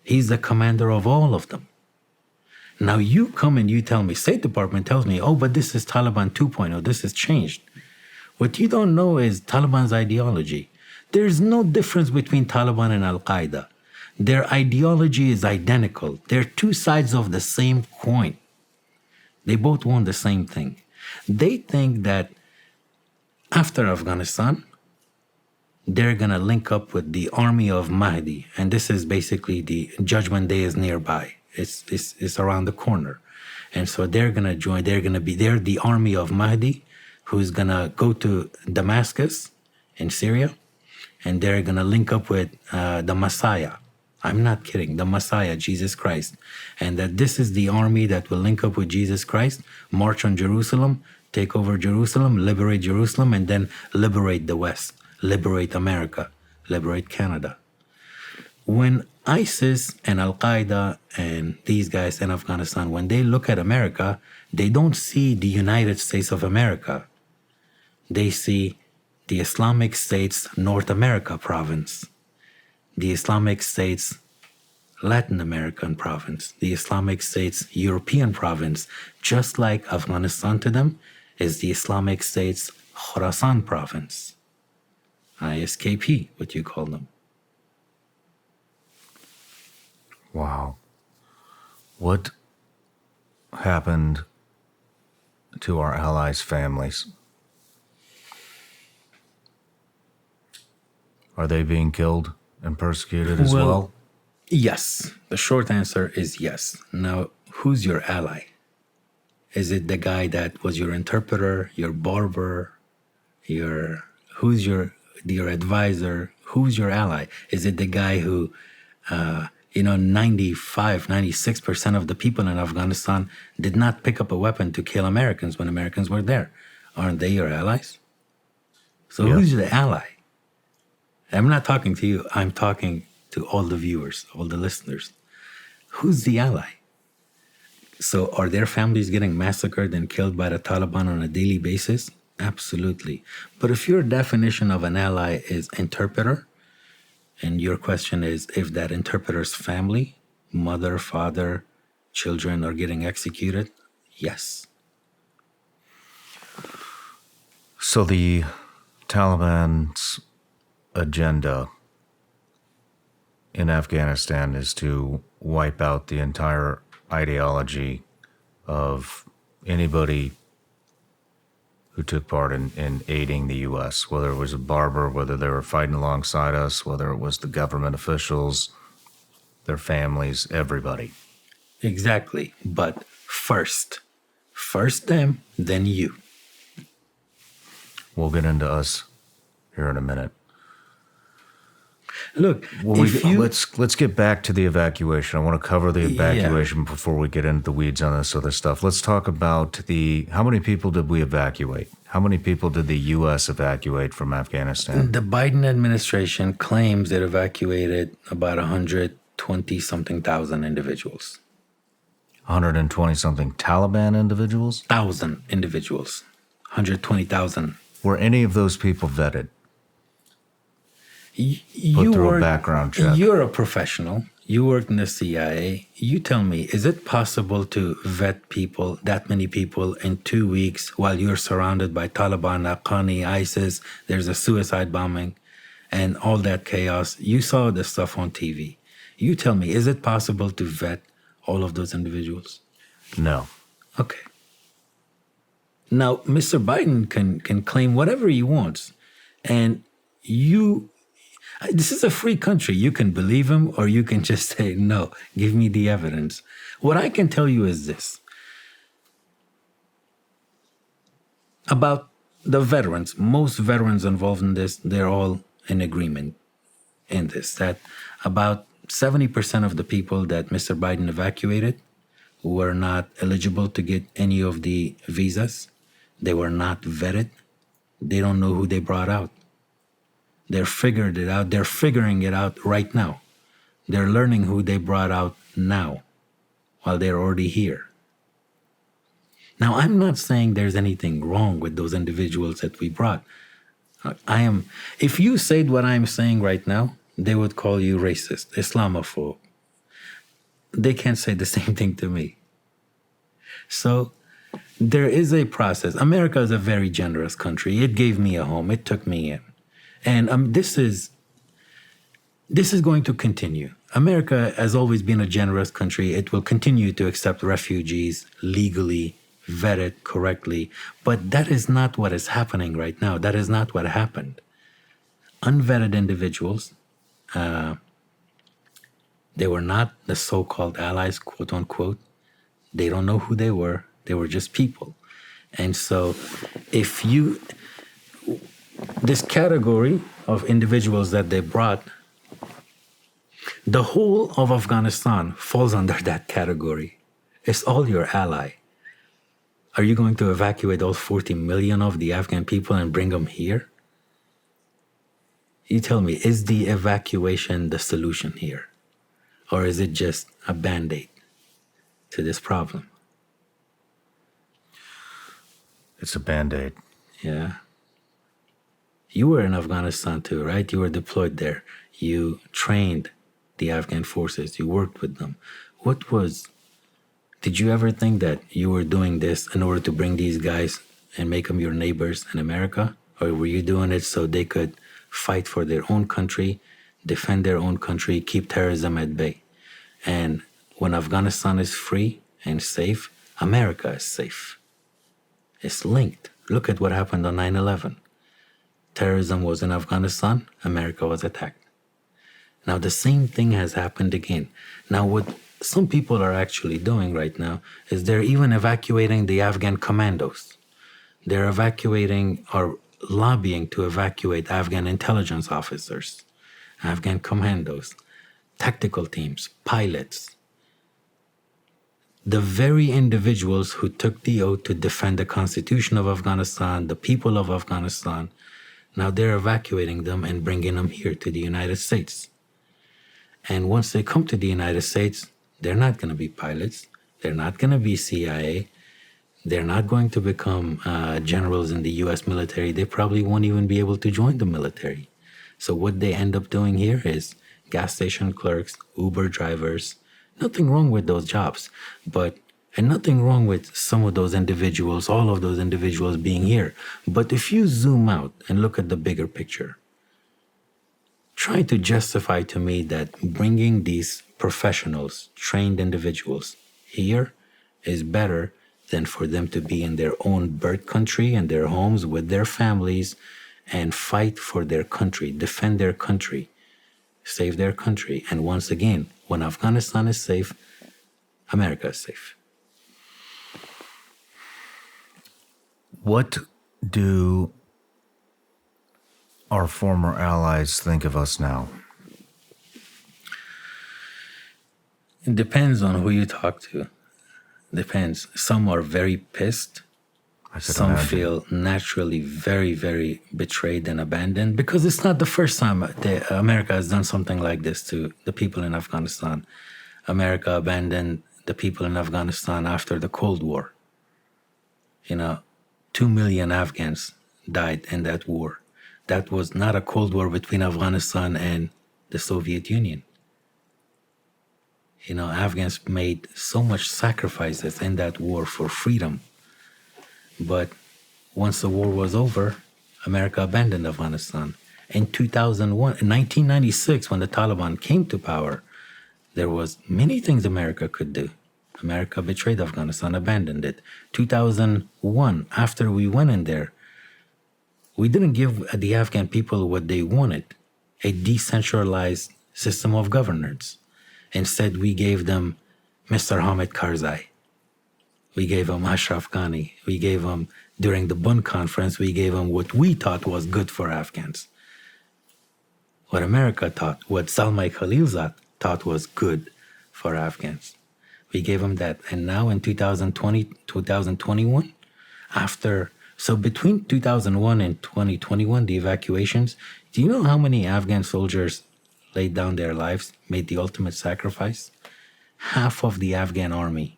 He's the commander of all of them. Now you come and you tell me, State Department tells me, oh, but this is Taliban 2.0, this has changed. What you don't know is Taliban's ideology. There's no difference between Taliban and Al-Qaeda. Their ideology is identical. They're two sides of the same coin. They both want the same thing. They think that after Afghanistan, they're going to link up with the army of Mahdi. And this is basically the judgment day is nearby. It's around the corner. And so they're going to join, they're the army of Mahdi who's going to go to Damascus in Syria, and they're going to link up with the Messiah. I'm not kidding, the Messiah, Jesus Christ. And that this is the army that will link up with Jesus Christ, march on Jerusalem, take over Jerusalem, liberate Jerusalem, and then liberate the West, liberate America, liberate Canada. When ISIS and Al-Qaeda and these guys in Afghanistan, when they look at America, they don't see the United States of America. They see the Islamic States North America province, the Islamic States Latin American province, the Islamic States European province, just like Afghanistan to them is the Islamic States Khorasan province, ISKP, what you call them. Wow. What happened to our allies' families? Are they being killed and persecuted as well? Yes. The short answer is yes. Now, who's your ally? Is it the guy that was your interpreter, your barber, who's your advisor? Who's your ally? Is it the guy who, 96% of the people in Afghanistan did not pick up a weapon to kill Americans when Americans were there? Aren't they your allies? So who's the ally? I'm not talking to you. I'm talking to all the viewers, all the listeners. Who's the ally? So are their families getting massacred and killed by the Taliban on a daily basis? Absolutely. But if your definition of an ally is interpreter, and your question is if that interpreter's family, mother, father, children are getting executed, yes. So the Taliban's agenda in Afghanistan is to wipe out the entire ideology of anybody who took part in aiding the U.S., whether it was a barber, whether they were fighting alongside us, whether it was the government officials, their families, everybody. Exactly. But first them, then you. We'll get into us here in a minute. Look, let's get back to the evacuation. I want to cover the evacuation before we get into the weeds on this other stuff. Let's talk about how many people did we evacuate? How many people did the U.S. evacuate from Afghanistan? The Biden administration claims it evacuated about 120-something thousand individuals. 120-something Taliban individuals? 1,000 individuals. 120,000. Were any of those people vetted? You through a background check. You're a professional. You worked in the CIA. You tell me, is it possible to vet people, that many people, in 2 weeks while you're surrounded by Taliban, Afghani, ISIS, there's a suicide bombing, and all that chaos? You saw the stuff on TV. You tell me, is it possible to vet all of those individuals? No. Okay. Now, Mr. Biden can claim whatever he wants, and this is a free country. You can believe him or you can just say, no, give me the evidence. What I can tell you is this. About the veterans, most veterans involved in this, they're all in agreement in this, that about 70% of the people that Mr. Biden evacuated were not eligible to get any of the visas. They were not vetted. They don't know who they brought out. They're figuring it out right now. They're learning who they brought out now while they're already here. Now, I'm not saying there's anything wrong with those individuals that we brought. If you said what I'm saying right now, they would call you racist, Islamophobe. They can't say the same thing to me. So there is a process. America is a very generous country. It gave me a home. It took me in. And this is going to continue. America has always been a generous country. It will continue to accept refugees legally, vetted correctly. But that is not what is happening right now. That is not what happened. unvetted individuals. They were not the so-called allies, quote unquote. They don't know who they were. They were just people. And so this category of individuals that they brought, the whole of Afghanistan falls under that category. It's all your ally. Are you going to evacuate all 40 million of the Afghan people and bring them here? You tell me, is the evacuation the solution here? Or is it just a Band-Aid to this problem? It's a Band-Aid. Yeah. You were in Afghanistan too, right? You were deployed there. You trained the Afghan forces. You worked with them. Did you ever think that you were doing this in order to bring these guys and make them your neighbors in America? Or were you doing it so they could fight for their own country, defend their own country, keep terrorism at bay? And when Afghanistan is free and safe, America is safe. It's linked. Look at what happened on 9/11. Terrorism was in Afghanistan, America was attacked. Now the same thing has happened again. Now what some people are actually doing right now is they're even evacuating the Afghan commandos. They're evacuating or lobbying to evacuate Afghan intelligence officers, Afghan commandos, tactical teams, pilots. The very individuals who took the oath to defend the Constitution of Afghanistan, the people of Afghanistan, now they're evacuating them and bringing them here to the United States. And once they come to the United States, they're not going to be pilots. They're not going to be CIA. They're not going to become generals in the U.S. military. They probably won't even be able to join the military. So what they end up doing here is gas station clerks, Uber drivers. Nothing wrong with those jobs, and nothing wrong with some of those individuals, all of those individuals being here. But if you zoom out and look at the bigger picture, try to justify to me that bringing these professionals, trained individuals here is better than for them to be in their own birth country and their homes with their families and fight for their country, defend their country, save their country. And once again, when Afghanistan is safe, America is safe. What do our former allies think of us now? It depends on who you talk to. Depends. Some are very pissed. Some feel naturally very, very betrayed and abandoned, because it's not the first time America has done something like this to the people in Afghanistan. America abandoned the people in Afghanistan after the Cold War. 2 million Afghans died in that war. That was not a Cold War between Afghanistan and the Soviet Union. Afghans made so much sacrifices in that war for freedom. But once the war was over, America abandoned Afghanistan. In 1996, when the Taliban came to power, there was many things America could do. America betrayed Afghanistan, abandoned it. 2001, after we went in there, we didn't give the Afghan people what they wanted, a decentralized system of governance. Instead, we gave them Mr. Hamid Karzai. We gave them Ashraf Ghani. We gave them, during the Bonn conference, we gave them what we thought was good for Afghans. What America thought, what Zalmay Khalilzad thought was good for Afghans. We gave them that. And now in 2020, 2021, so between 2001 and 2021, the evacuations, do you know how many Afghan soldiers laid down their lives, made the ultimate sacrifice? Half of the Afghan army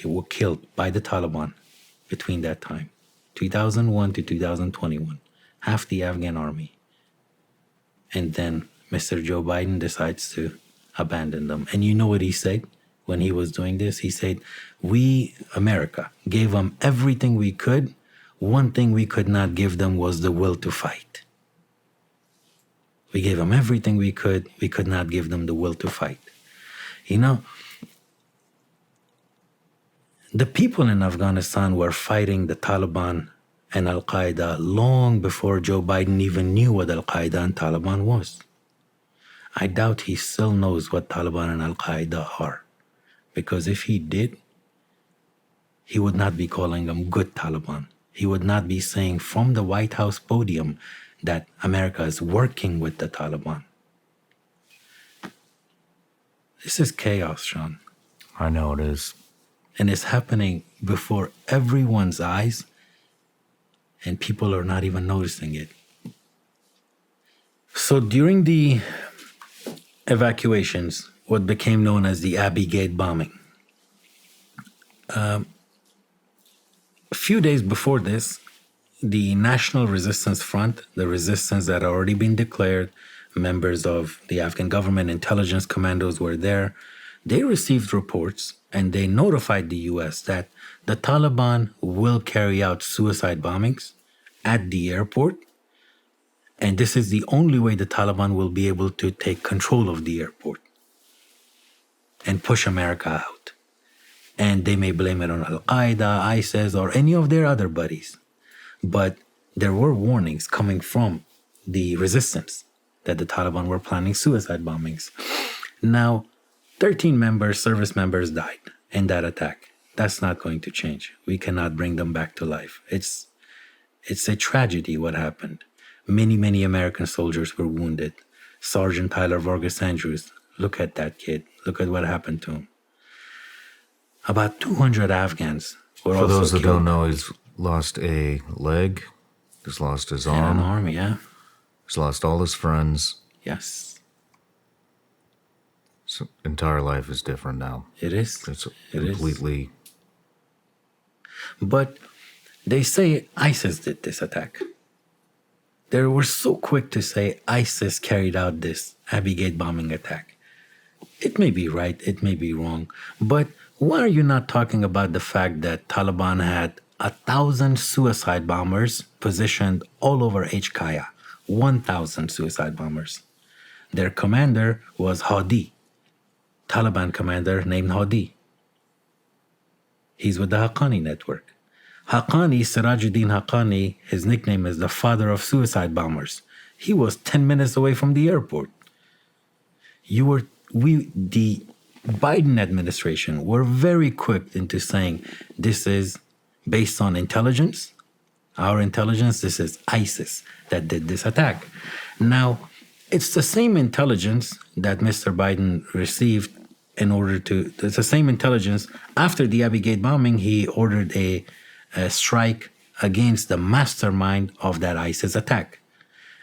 were killed by the Taliban between that time, 2001 to 2021. Half the Afghan army. And then Mr. Joe Biden decides to abandon them. And you know what he said when he was doing this? He said, we, America, gave them everything we could. One thing we could not give them was the will to fight. We gave them everything we could. We could not give them the will to fight. The people in Afghanistan were fighting the Taliban and Al-Qaeda long before Joe Biden even knew what Al-Qaeda and Taliban was. I doubt he still knows what Taliban and Al-Qaeda are, because if he did, he would not be calling them good Taliban. He would not be saying from the White House podium that America is working with the Taliban. This is chaos, Shawn. I know it is. And it's happening before everyone's eyes, and people are not even noticing it. So during the evacuations, what became known as the Abbey Gate bombing, a few days before this, the National Resistance Front, the resistance that had already been declared, members of the Afghan government intelligence commandos were there. They received reports and they notified the US that the Taliban will carry out suicide bombings at the airport. And this is the only way the Taliban will be able to take control of the airport and push America out. And they may blame it on Al-Qaeda, ISIS, or any of their other buddies. But there were warnings coming from the resistance that the Taliban were planning suicide bombings. Now, 13 service members died in that attack. That's not going to change. We cannot bring them back to life. It's a tragedy what happened. Many American soldiers were wounded. Sergeant Tyler Vargas Andrews, look at that kid. Look at what happened to him. About 200 Afghans were also killed. For those that don't know, he's lost a leg, he's lost his arm. And an arm, yeah. He's lost all his friends. Yes. His entire life is different now. It is. It's It is. completely... But they say ISIS did this attack. They were so quick to say ISIS carried out this Abbey Gate bombing attack. It may be right, it may be wrong, but why are you not talking about the fact that Taliban had 1,000 suicide bombers positioned all over HKaya? 1,000 suicide bombers. Their commander was Hadi, Taliban commander named Hadi. He's with the Haqqani network. Haqqani, Sirajuddin Haqqani, his nickname is the father of suicide bombers. He was 10 minutes away from the airport. The Biden administration were very quick into saying this is based on intelligence. Our intelligence, this is ISIS that did this attack. Now, it's the same intelligence that Mr. Biden received it's the same intelligence. After the Abbey Gate bombing, he ordered a strike against the mastermind of that ISIS attack.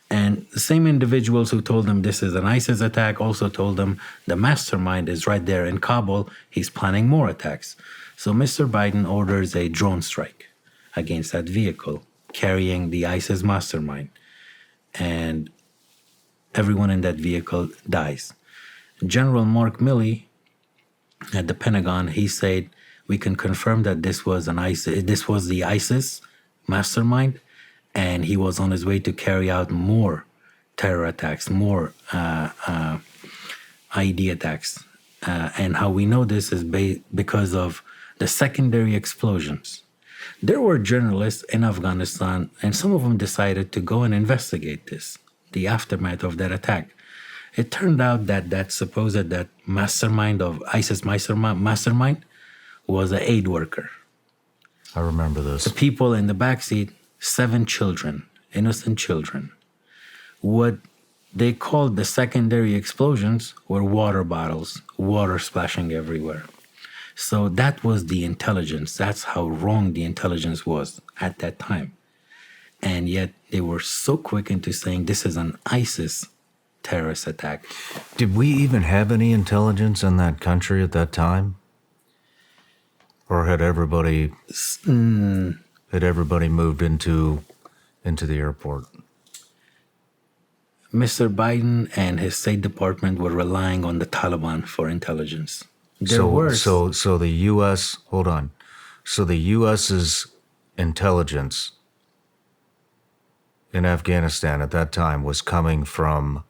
And the same individuals who told him this is an ISIS attack also told him the mastermind is right there in Kabul. He's planning more attacks. So Mr. Biden orders a drone strike against that vehicle carrying the ISIS mastermind. And everyone in that vehicle dies. General Mark Milley at the Pentagon, he said, we can confirm that this was the ISIS mastermind, and he was on his way to carry out more terror attacks, more IED attacks. And how we know this is because of the secondary explosions. There were journalists in Afghanistan, and some of them decided to go and investigate this, the aftermath of that attack. It turned out that that mastermind of ISIS mastermind was an aid worker. I remember this. The people in the backseat, 7 children, innocent children. What they called the secondary explosions were water bottles, water splashing everywhere. So that was the intelligence. That's how wrong the intelligence was at that time. And yet they were so quick into saying this is an ISIS terrorist attack. Did we even have any intelligence in that country at that time? Or had everybody moved into the airport? Mr. Biden and his State Department were relying on the Taliban for intelligence. So the U.S. Hold on. So the U.S.'s intelligence in Afghanistan at that time was coming from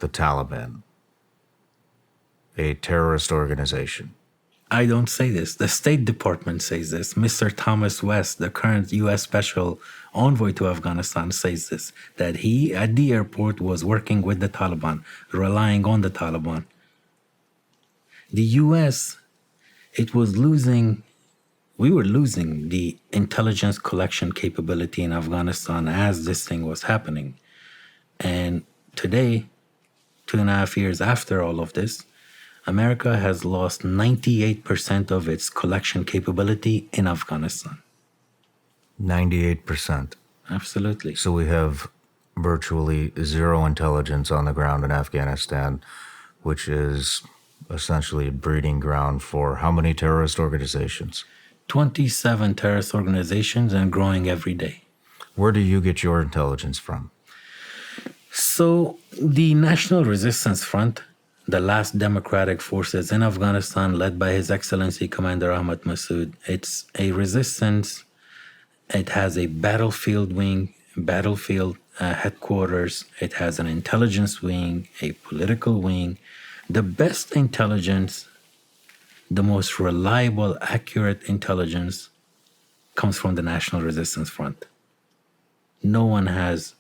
the Taliban, a terrorist organization. I don't say this. The State Department says this. Mr. Thomas West, the current U.S. Special Envoy to Afghanistan, says this, that he, at the airport, was working with the Taliban, relying on the Taliban. The U.S., we were losing the intelligence collection capability in Afghanistan as this thing was happening. And today, 2.5 years after all of this, America has lost 98% of its collection capability in Afghanistan. 98%. Absolutely. So we have virtually zero intelligence on the ground in Afghanistan, which is essentially a breeding ground for how many terrorist organizations? 27 terrorist organizations and growing every day. Where do you get your intelligence from? So the National Resistance Front, the last democratic forces in Afghanistan, led by His Excellency Commander Ahmad Massoud, it's a resistance. It has a battlefield wing, headquarters. It has an intelligence wing, a political wing. The best intelligence, the most reliable, accurate intelligence comes from the National Resistance Front. No one has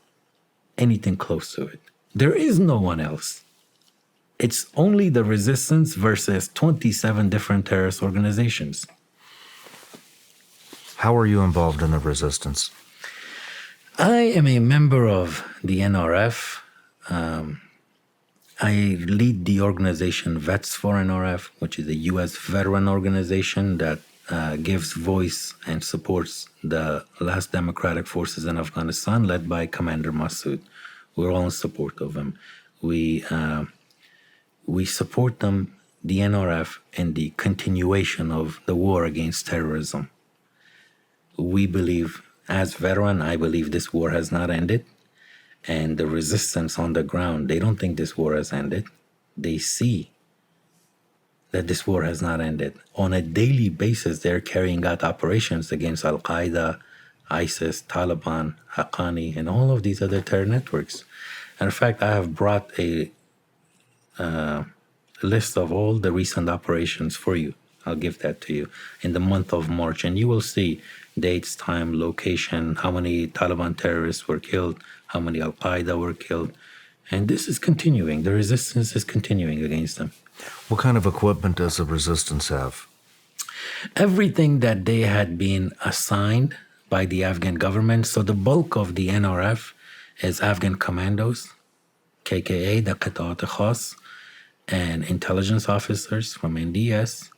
anything close to it. There is no one else. It's only the resistance versus 27 different terrorist organizations. How are you involved in the resistance? I am a member of the NRF. I lead the organization Vets for NRF, which is a U.S. veteran organization that gives voice and supports the last democratic forces in Afghanistan, led by Commander Massoud. We're all in support of him. We support them, the NRF, in the continuation of the war against terrorism. We believe, as veteran, I believe this war has not ended. And the resistance on the ground, they don't think this war has ended. They see that this war has not ended. On a daily basis, they're carrying out operations against Al-Qaeda, ISIS, Taliban, Haqqani, and all of these other terror networks. And in fact, I have brought a list of all the recent operations for you. I'll give that to you in the month of March, and you will see dates, time, location, how many Taliban terrorists were killed, how many Al-Qaeda were killed. And this is continuing. The resistance is continuing against them. What kind of equipment does the resistance have? Everything that they had been assigned by the Afghan government. So the bulk of the NRF is Afghan commandos, KKA, the Qata'at Khas, and intelligence officers from NDS,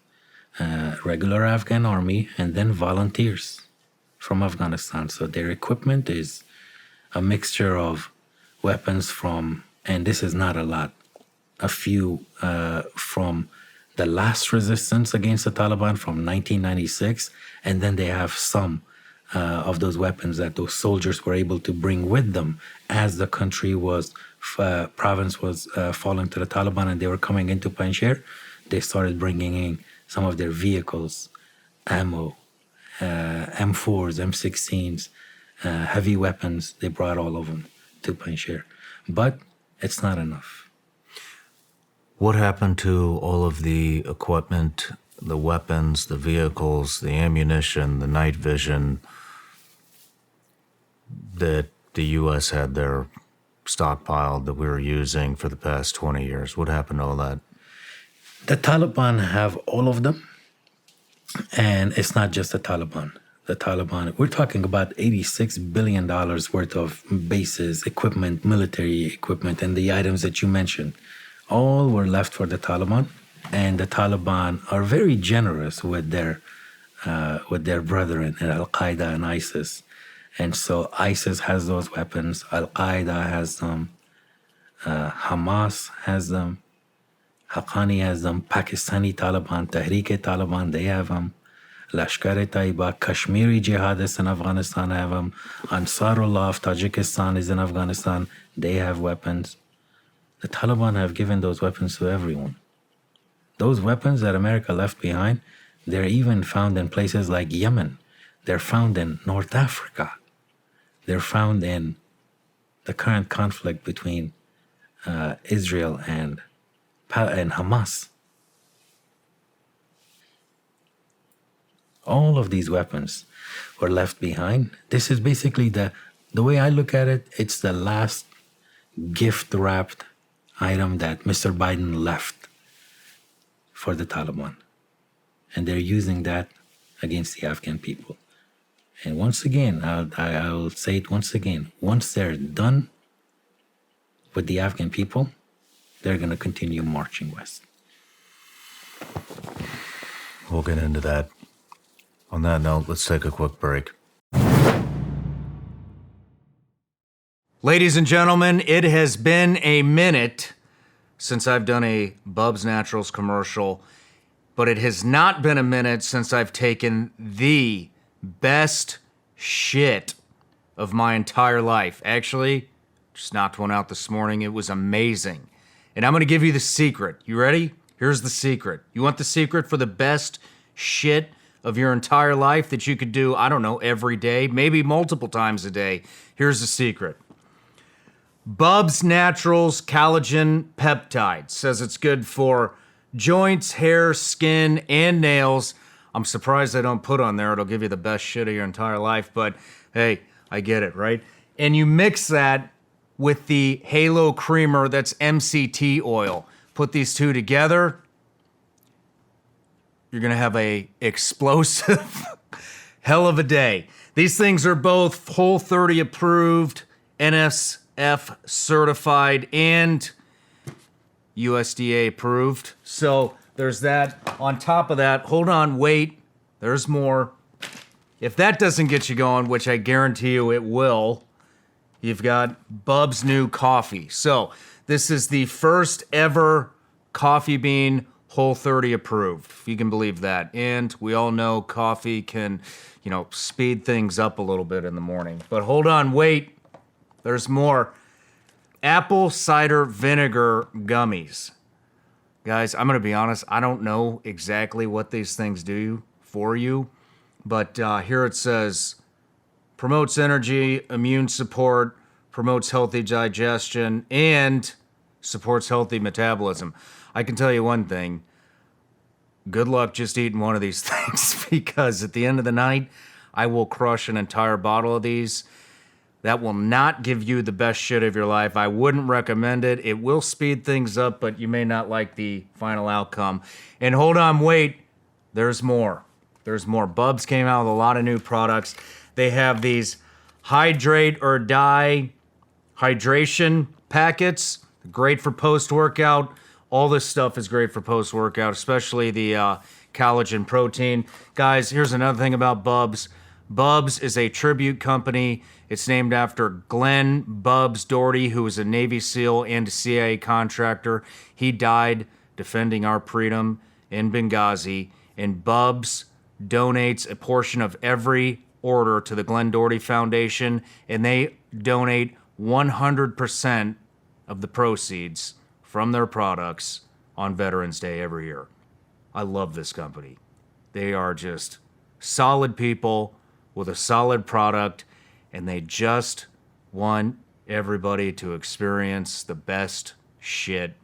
regular Afghan army, and then volunteers from Afghanistan. So their equipment is a mixture of weapons from, and this is not a lot, a few from the last resistance against the Taliban from 1996, and then they have some of those weapons that those soldiers were able to bring with them as the country was, province was falling to the Taliban and they were coming into Panjshir. They started bringing in some of their vehicles, ammo, M4s, M16s, heavy weapons. They brought all of them to Panjshir. But it's not enough. What happened to all of the equipment, the weapons, the vehicles, the ammunition, the night vision that the U.S. had there stockpiled that we were using for the past 20 years? What happened to all that? The Taliban have all of them. And it's not just the Taliban. The Taliban, we're talking about $86 billion worth of bases, equipment, military equipment, and the items that you mentioned. All were left for the Taliban. And the Taliban are very generous with their brethren in Al-Qaeda and ISIS. And so ISIS has those weapons, Al-Qaeda has them, Hamas has them, Haqqani has them, Pakistani Taliban, Tehreek-e-Taliban, they have them, Lashkar-e-Taiba, Kashmiri jihadists in Afghanistan have them, Ansarullah of Tajikistan is in Afghanistan, they have weapons. The Taliban have given those weapons to everyone. Those weapons that America left behind, they're even found in places like Yemen. They're found in North Africa. They're found in the current conflict between Israel and Hamas. All of these weapons were left behind. This is basically the way I look at it, it's the last gift-wrapped item that Mr. Biden left for the Taliban. And they're using that against the Afghan people. And once again, I'll say it once again, once they're done with the Afghan people, they're going to continue marching west. We'll get into that. On that note, let's take a quick break. Ladies and gentlemen, it has been a minute since I've done a Bubs Naturals commercial, but it has not been a minute since I've taken the best shit of my entire life. Actually, just knocked one out this morning. It was amazing. And I'm going to give you the secret. You ready? Here's the secret. You want the secret for the best shit of your entire life that you could do, I don't know, every day, maybe multiple times a day? Here's the secret. Bubs Naturals Collagen Peptide says it's good for joints, hair, skin, and nails. I'm surprised they don't put on there, it'll give you the best shit of your entire life, but hey, I get it, right? And you mix that with the Halo Creamer, that's MCT oil. Put these two together, you're gonna have a explosive hell of a day. These things are both Whole30 approved, NSF certified, and USDA approved. So there's that. On top of that, hold on, wait, there's more. If that doesn't get you going, which I guarantee you it will, you've got Bub's new coffee. So this is the first ever coffee bean Whole30 approved, if you can believe that. And we all know coffee can, speed things up a little bit in the morning. But hold on, wait, there's more. Apple cider vinegar gummies. Guys, I'm going to be honest, I don't know exactly what these things do for you, but here it says, promotes energy, immune support, promotes healthy digestion, and supports healthy metabolism. I can tell you one thing, good luck just eating one of these things, because at the end of the night, I will crush an entire bottle of these. That will not give you the best shit of your life. I wouldn't recommend it. It will speed things up, but you may not like the final outcome. And hold on, wait, there's more. There's more. Bubs came out with a lot of new products. They have these hydrate or die hydration packets, great for post-workout. All this stuff is great for post-workout, especially the collagen protein. Guys, here's another thing about Bubs. Bubs is a tribute company. It's named after Glenn Bubs Doherty, who was a Navy SEAL and a CIA contractor. He died defending our freedom in Benghazi, and Bubs donates a portion of every order to the Glenn Doherty Foundation, and they donate 100% of the proceeds from their products on Veterans Day every year. I love this company. They are just solid people with a solid product, and they just want everybody to experience the best shit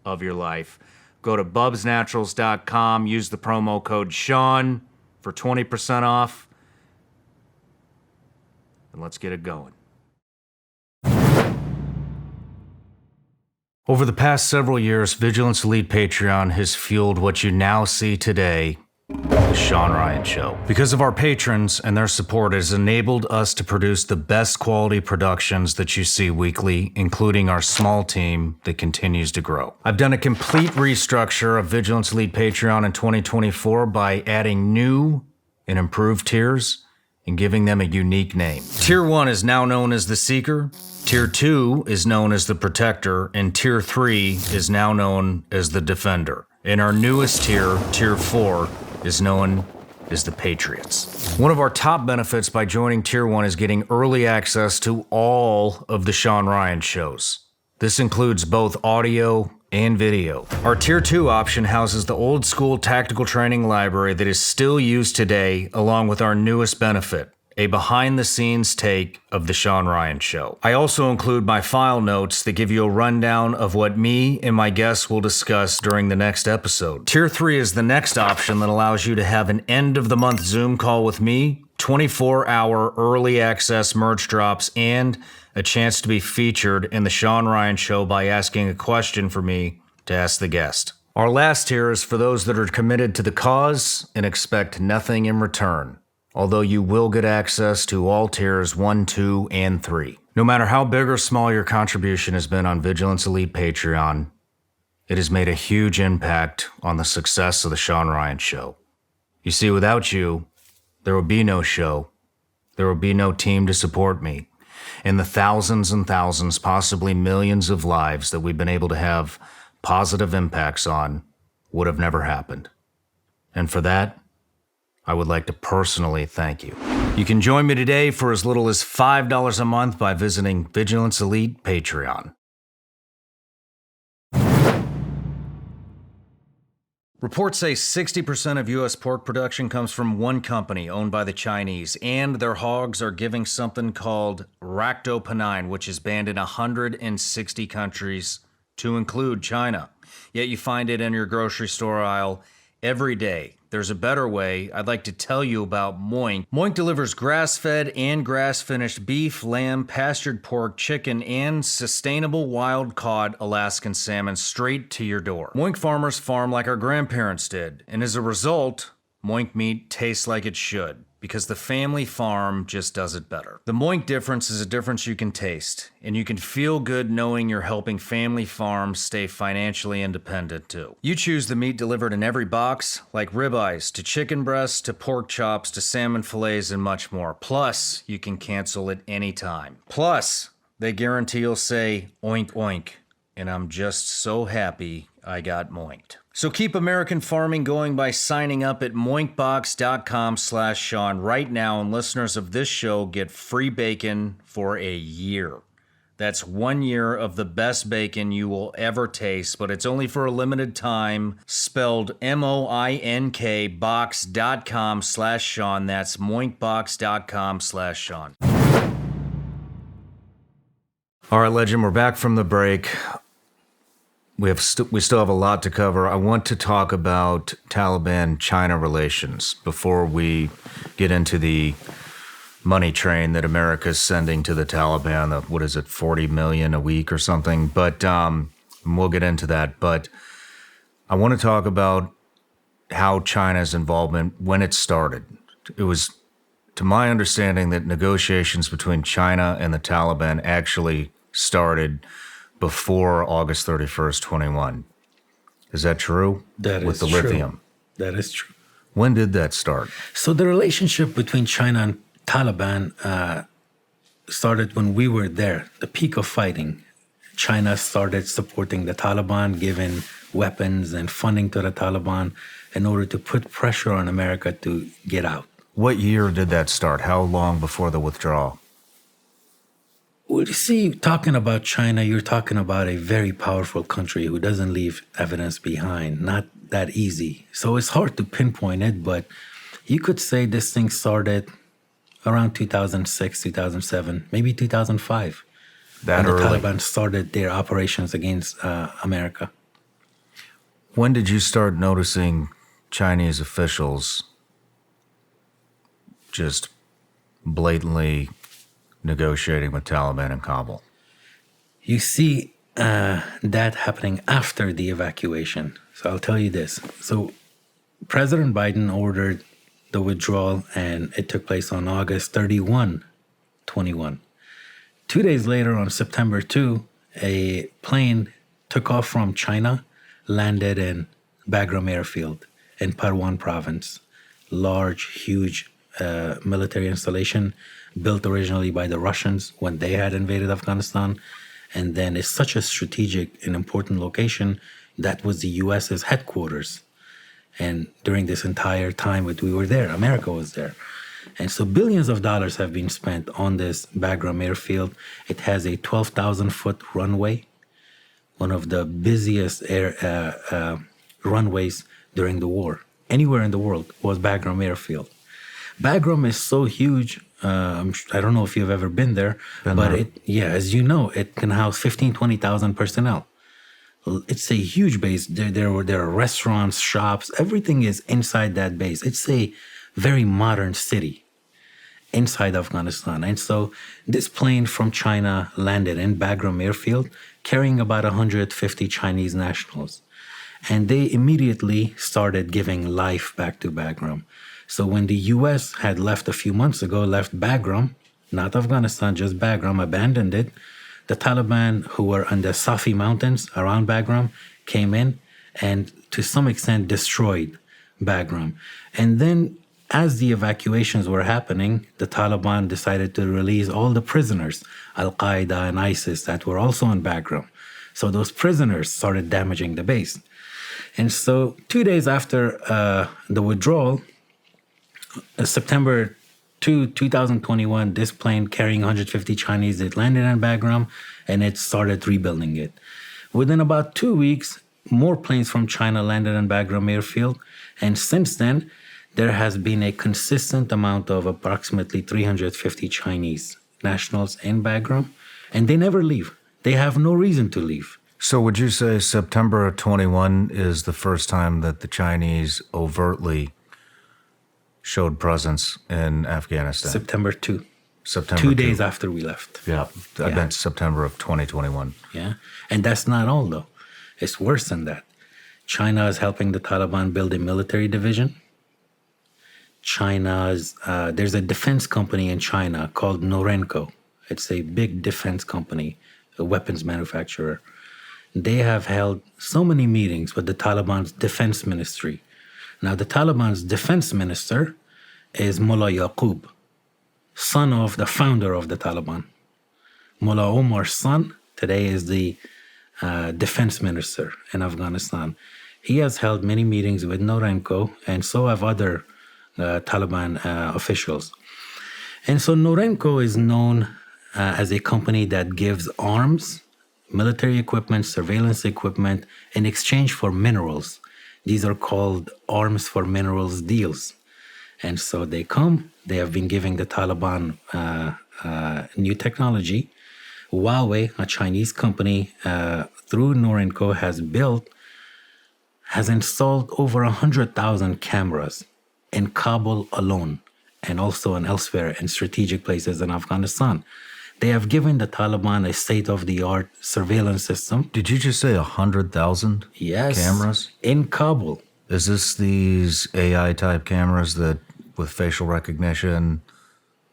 of your life. Go to bubsnaturals.com, use the promo code Shawn for 20% off, and let's get it going. Over the past several years, Vigilance Elite Patreon has fueled what you now see today, The Shawn Ryan Show. Because of our patrons and their support, it has enabled us to produce the best quality productions that you see weekly, including our small team that continues to grow. I've done a complete restructure of Vigilance Elite Patreon in 2024 by adding new and improved tiers and giving them a unique name. Tier 1 is now known as the Seeker, Tier 2 is known as the Protector, and Tier 3 is now known as the Defender. And our newest tier, Tier 4, is known as the Patriots. One of our top benefits by joining Tier 1 is getting early access to all of the Shawn Ryan shows. This includes both audio and video. Our Tier 2 option houses the old school tactical training library that is still used today, along with our newest benefit, a behind-the-scenes take of The Shawn Ryan Show. I also include my file notes that give you a rundown of what me and my guests will discuss during the next episode. Tier 3 is the next option that allows you to have an end-of-the-month Zoom call with me, 24-hour early access merch drops, and a chance to be featured in The Shawn Ryan Show by asking a question for me to ask the guest. Our last tier is for those that are committed to the cause and expect nothing in return, although you will get access to all tiers 1, 2, and 3. No matter how big or small your contribution has been on Vigilance Elite Patreon, it has made a huge impact on the success of The Shawn Ryan Show. You see, without you, there would be no show, there would be no team to support me, and the thousands and thousands, possibly millions of lives that we've been able to have positive impacts on would have never happened. And for that, I would like to personally thank you. You can join me today for as little as $5 a month by visiting Vigilance Elite Patreon. Reports say 60% of U.S. pork production comes from one company owned by the Chinese, and their hogs are giving something called ractopamine, which is banned in 160 countries, to include China. Yet you find it in your grocery store aisle every day. There's a better way. I'd like to tell you about Moink. Moink delivers grass-fed and grass-finished beef, lamb, pastured pork, chicken, and sustainable wild-caught Alaskan salmon straight to your door. Moink farmers farm like our grandparents did, and as a result, Moink meat tastes like it should, because the family farm just does it better. The Moink difference is a difference you can taste, and you can feel good knowing you're helping family farms stay financially independent too. You choose the meat delivered in every box, like ribeyes, to chicken breasts, to pork chops, to salmon fillets, and much more. Plus, you can cancel at any time. Plus, they guarantee you'll say, oink oink, and I'm just so happy I got moinked. So keep American farming going by signing up at moinkbox.com/Shawn right now, and listeners of this show get free bacon for a year. That's 1 year of the best bacon you will ever taste, but it's only for a limited time. Spelled MOINK box.com/Shawn. That's moinkbox.com/Shawn. All right, Legend, we're back from the break. We still have a lot to cover. I want to talk about Taliban-China relations before we get into the money train that America is sending to the Taliban. What is it, 40 million a week or something? But we'll get into that. But I want to talk about how China's involvement, when it started. It was, to my understanding, that negotiations between China and the Taliban actually started before August 31st, 21. Is that true? That with is the true. lithium. That is true. When did that start? So the relationship between China and Taliban started when we were there, the peak of fighting. China started supporting the Taliban, giving weapons and funding to the Taliban in order to put pressure on America to get out. What year did that start? How long before the withdrawal? Well, you see, talking about China, you're talking about a very powerful country who doesn't leave evidence behind. Not that easy. So it's hard to pinpoint it, but you could say this thing started around 2006, 2007, maybe 2005. That when early? the Taliban started their operations against America. When did you start noticing Chinese officials just blatantly negotiating with Taliban in Kabul? You see that happening after the evacuation. So I'll tell you this. So President Biden ordered the withdrawal, and it took place on August 31, 21. 2 days later, on September 2, a plane took off from China, landed in Bagram Airfield in Parwan province. Large, huge military installation built originally by the Russians when they had invaded Afghanistan. And then it's such a strategic and important location that was the US's headquarters. And during this entire time that we were there, America was there. And so billions of dollars have been spent on this Bagram airfield. It has a 12,000-foot runway, one of the busiest runways during the war. Anywhere in the world was Bagram airfield. Bagram is so huge, I don't know if you've ever been there, as you know, it can house 20,000 personnel. It's a huge base. There are restaurants, shops, everything is inside that base. It's a very modern city inside Afghanistan. And so this plane from China landed in Bagram airfield carrying about 150 Chinese nationals. And they immediately started giving life back to Bagram. So when the US had left a few months ago, left Bagram, not Afghanistan, just Bagram, abandoned it, the Taliban, who were in the Safi mountains around Bagram, came in and to some extent destroyed Bagram. And then as the evacuations were happening, the Taliban decided to release all the prisoners, Al-Qaeda and ISIS, that were also in Bagram. So those prisoners started damaging the base. And so 2 days after the withdrawal, September 2, 2021, this plane carrying 150 Chinese, it landed in Bagram and it started rebuilding it. Within about 2 weeks, more planes from China landed in Bagram airfield. And since then, there has been a consistent amount of approximately 350 Chinese nationals in Bagram, and they never leave. They have no reason to leave. So would you say September of 21 is the first time that the Chinese overtly showed presence in Afghanistan? September 2. September 2 days after we left. Yeah, I meant September of 2021. Yeah, and that's not all, though. It's worse than that. China is helping the Taliban build a military division. There's a defense company in China called Norenco. It's a big defense company, a weapons manufacturer. They have held so many meetings with the Taliban's defense ministry. Now, the Taliban's defense minister is Mullah Yaqub, son of the founder of the Taliban. Mullah Omar's son today is the defense minister in Afghanistan. He has held many meetings with Norenco, and so have other Taliban officials. And so Norenco is known as a company that gives arms, military equipment, surveillance equipment in exchange for minerals. These are called arms for minerals deals. And so they have been giving the Taliban new technology. Huawei, a Chinese company, through Norenco has installed over 100,000 cameras in Kabul alone, and also in elsewhere in strategic places in Afghanistan. They have given the Taliban a state-of-the-art surveillance system. Did you just say 100,000 cameras? In Kabul. Is this these AI-type cameras that with facial recognition?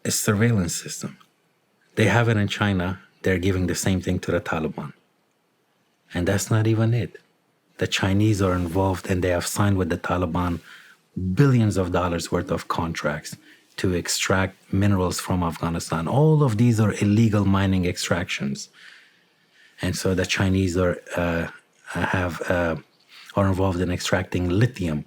A surveillance system. They have it in China. They're giving the same thing to the Taliban. And that's not even it. The Chinese are involved and they have signed with the Taliban billions of dollars worth of contracts to extract minerals from Afghanistan. All of these are illegal mining extractions. And so the Chinese are involved in extracting lithium.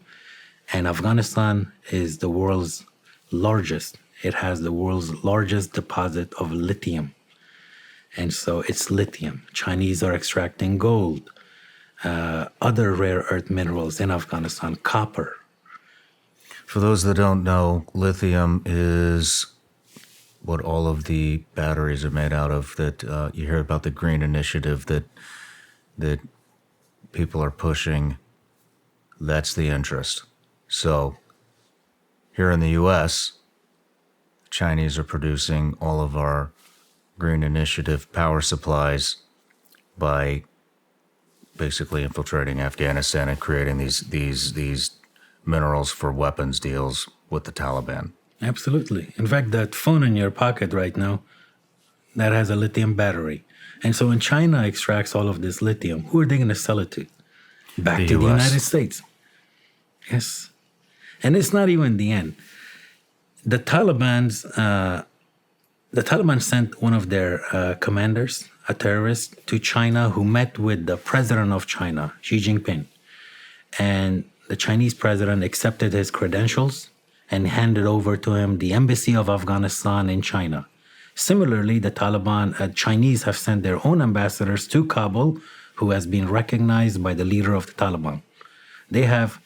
And Afghanistan is the world's largest. It has the world's largest deposit of lithium. And so it's lithium. Chinese are extracting gold, other rare earth minerals in Afghanistan, copper. For those that don't know, lithium is what all of the batteries are made out of. That you hear about the green initiative that people are pushing. That's the interest. So here in the U.S., Chinese are producing all of our green initiative power supplies by basically infiltrating Afghanistan and creating these minerals for weapons deals with the Taliban. Absolutely. In fact, that phone in your pocket right now, that has a lithium battery. And so when China extracts all of this lithium, who are they going to sell it to? Back to the United States. Yes. And it's not even the end. The Taliban sent one of their commanders, a terrorist, to China who met with the president of China, Xi Jinping. And the Chinese president accepted his credentials and handed over to him the embassy of Afghanistan in China. Similarly, the Chinese have sent their own ambassadors to Kabul, who has been recognized by the leader of the Taliban. They have,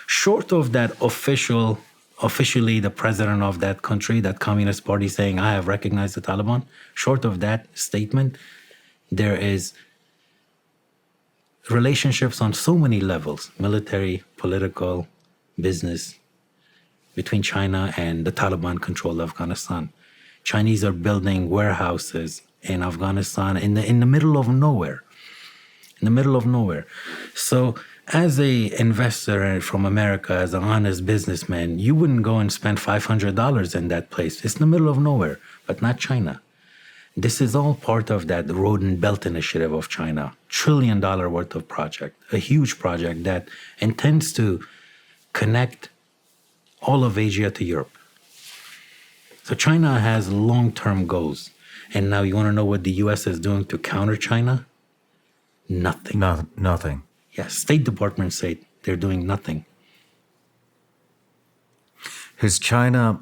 short of that official officially the president of that country, that communist party, saying, I have recognized the Taliban. Short of that statement, there is relationships on so many levels, military, political, business, between China and the Taliban-controlled Afghanistan. Chinese are building warehouses in Afghanistan in the middle of nowhere. In the middle of nowhere. So as a investor from America, as an honest businessman, you wouldn't go and spend $500 in that place. It's in the middle of nowhere, but not China. This is all part of that Road and Belt Initiative of China, $1 trillion worth of project, a huge project that intends to connect all of Asia to Europe. So China has long-term goals. And now you want to know what the U.S. is doing to counter China? Nothing. Nothing. Yes, State Department said they're doing nothing. Is China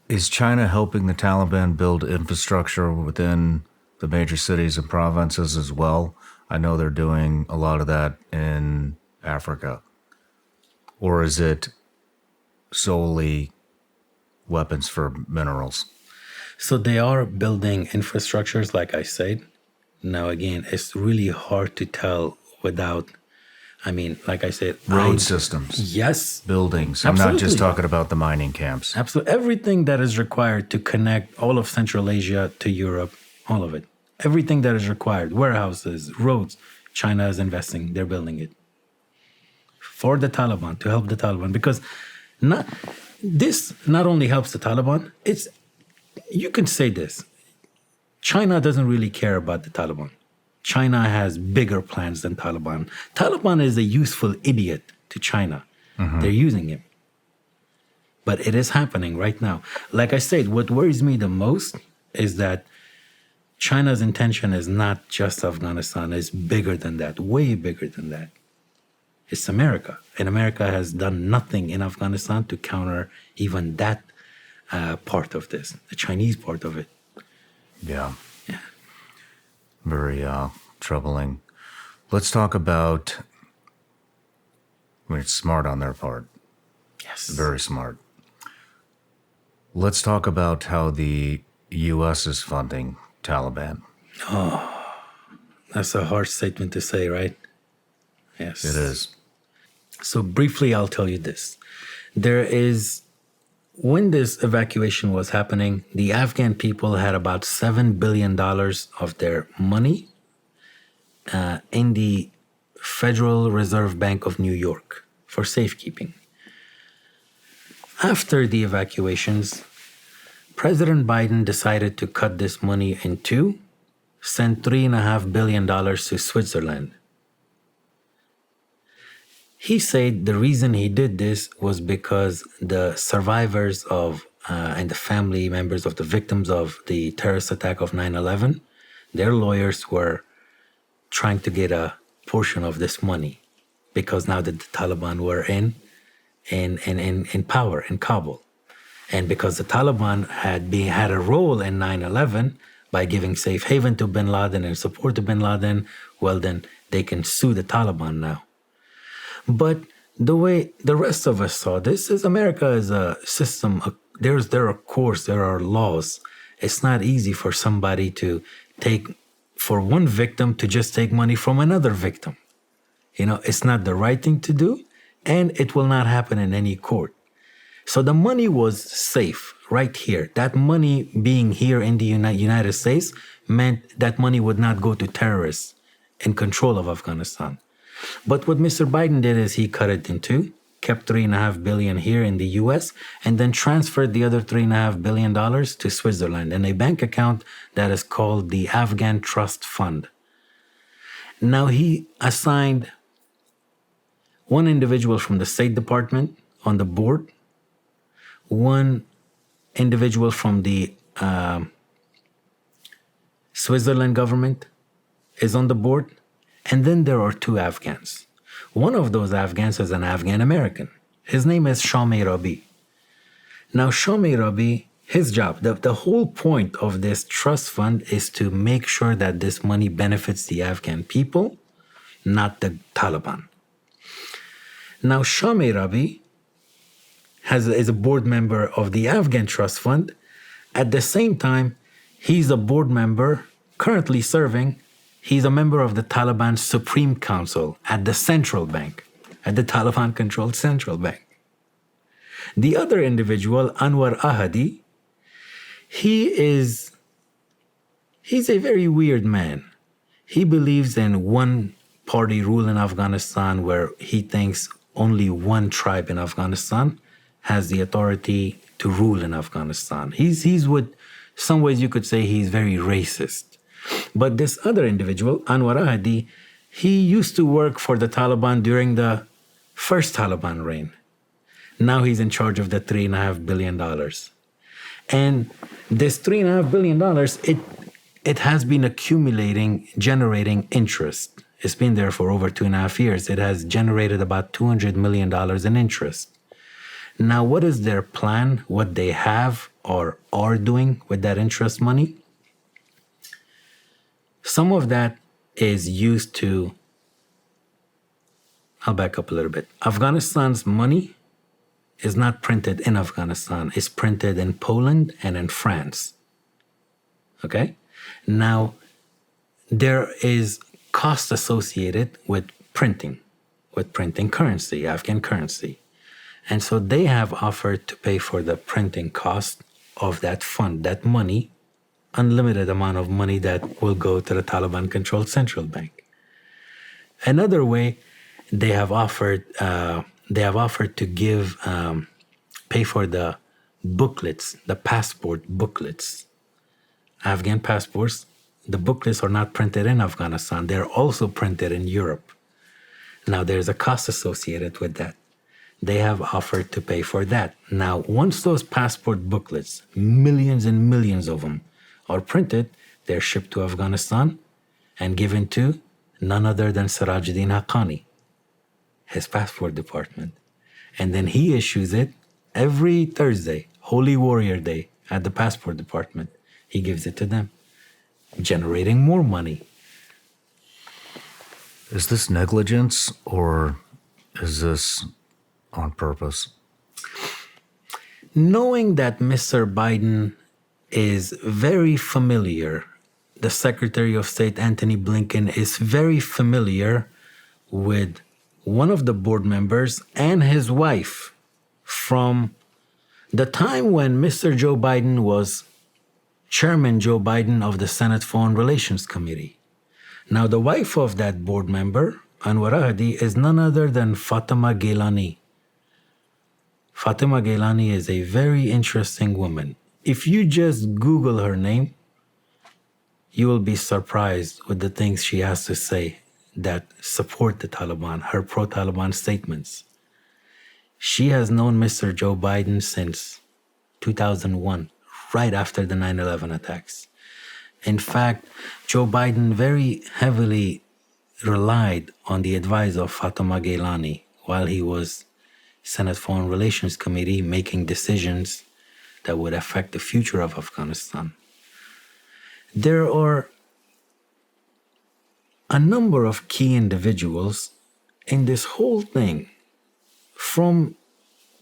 helping the Taliban build infrastructure within the major cities and provinces as well? I know they're doing a lot of that in Africa. Or is it solely weapons for minerals? So they are building infrastructures, like I said. Now, again, it's really hard to tell without, like I said, Road systems. Yes. Buildings. Absolutely. I'm not just talking about the mining camps. Absolutely. Everything that is required to connect all of Central Asia to Europe, all of it. Everything that is required, warehouses, roads, China is investing. They're building it for the Taliban, to help the Taliban. Because this not only helps the Taliban, you can say this. China doesn't really care about the Taliban. China has bigger plans than Taliban. Taliban is a useful idiot to China. Mm-hmm. They're using him. But it is happening right now. Like I said, what worries me the most is that China's intention is not just Afghanistan. It's bigger than that, way bigger than that. It's America. And America has done nothing in Afghanistan to counter even that part of this, the Chinese part of it. Yeah. Very troubling. Let's talk about, it's smart on their part. Yes. Very smart. Let's talk about how the U.S. is funding Taliban. Oh, that's a hard statement to say, right? Yes. It is. So briefly, I'll tell you this. When this evacuation was happening, the Afghan people had about $7 billion of their money in the Federal Reserve Bank of New York for safekeeping. After the evacuations, President Biden decided to cut this money in two, send $3.5 billion to Switzerland. He said the reason he did this was because the survivors of and the family members of the victims of the terrorist attack of 9/11, their lawyers were trying to get a portion of this money because now that the Taliban were in power in Kabul. And because the Taliban had a role in 9/11 by giving safe haven to bin Laden and support to bin Laden, well, then they can sue the Taliban now. But the way the rest of us saw this is America is a system. There are courts, there are laws. It's not easy for somebody to for one victim to just take money from another victim. It's not the right thing to do, and it will not happen in any court. So the money was safe right here. That money being here in the United States meant that money would not go to terrorists in control of Afghanistan. But what Mr. Biden did is he cut it in two, kept $3.5 billion here in the U.S., and then transferred the other $3.5 billion to Switzerland in a bank account that is called the Afghan Trust Fund. Now he assigned one individual from the State Department on the board, one individual from the Switzerland government is on the board, and then there are two Afghans. One of those Afghans is an Afghan American. His name is Shawn Rabi. Now, Shawn Rabi, his job, the whole point of this trust fund is to make sure that this money benefits the Afghan people, not the Taliban. Now, Shawn Rabi is a board member of the Afghan Trust Fund. At the same time, he's a board member currently serving. He's a member of the Taliban Supreme Council at the central bank, at the Taliban-controlled central bank. The other individual, Anwar Ahadi, he's a very weird man. He believes in one-party rule in Afghanistan, where he thinks only one tribe in Afghanistan has the authority to rule in Afghanistan. He's what, some ways you could say he's very racist. But this other individual, Anwar Ahadi, he used to work for the Taliban during the first Taliban reign. Now he's in charge of the $3.5 billion. And this $3.5 billion, it has been accumulating, generating interest. It's been there for over 2.5 years. It has generated about $200 million in interest. Now, what is their plan, what they have or are doing with that interest money? Some of that is used to, I'll back up a little bit. Afghanistan's money is not printed in Afghanistan. It's printed in Poland and in France. Okay? Now, there is cost associated with printing currency, Afghan currency. And so they have offered to pay for the printing cost of that fund, that money, unlimited amount of money that will go to the Taliban-controlled central bank. Another way, they have offered to give, pay for the booklets, the passport booklets. Afghan passports, the booklets are not printed in Afghanistan. They're also printed in Europe. Now, there's a cost associated with that. They have offered to pay for that. Now, once those passport booklets, millions and millions of them, are printed, they're shipped to Afghanistan and given to none other than Sirajuddin Haqqani, his passport department. And then he issues it every Thursday, Holy Warrior Day, at the passport department. He gives it to them, generating more money. Is this negligence or is this on purpose? Knowing that Mr. Biden is very familiar, the Secretary of State Antony Blinken is very familiar with one of the board members and his wife from the time when Mr. Joe Biden was Chairman Joe Biden of the Senate Foreign Relations Committee. Now, the wife of that board member, Anwar Ahadi, is none other than Fatima Gailani. Fatima Gailani is a very interesting woman. If you just Google her name, you will be surprised with the things she has to say that support the Taliban, her pro-Taliban statements. She has known Mr. Joe Biden since 2001, right after the 9/11 attacks. In fact, Joe Biden very heavily relied on the advice of Fatima Gailani while he was Senate Foreign Relations Committee making decisions that would affect the future of Afghanistan. There are a number of key individuals in this whole thing, from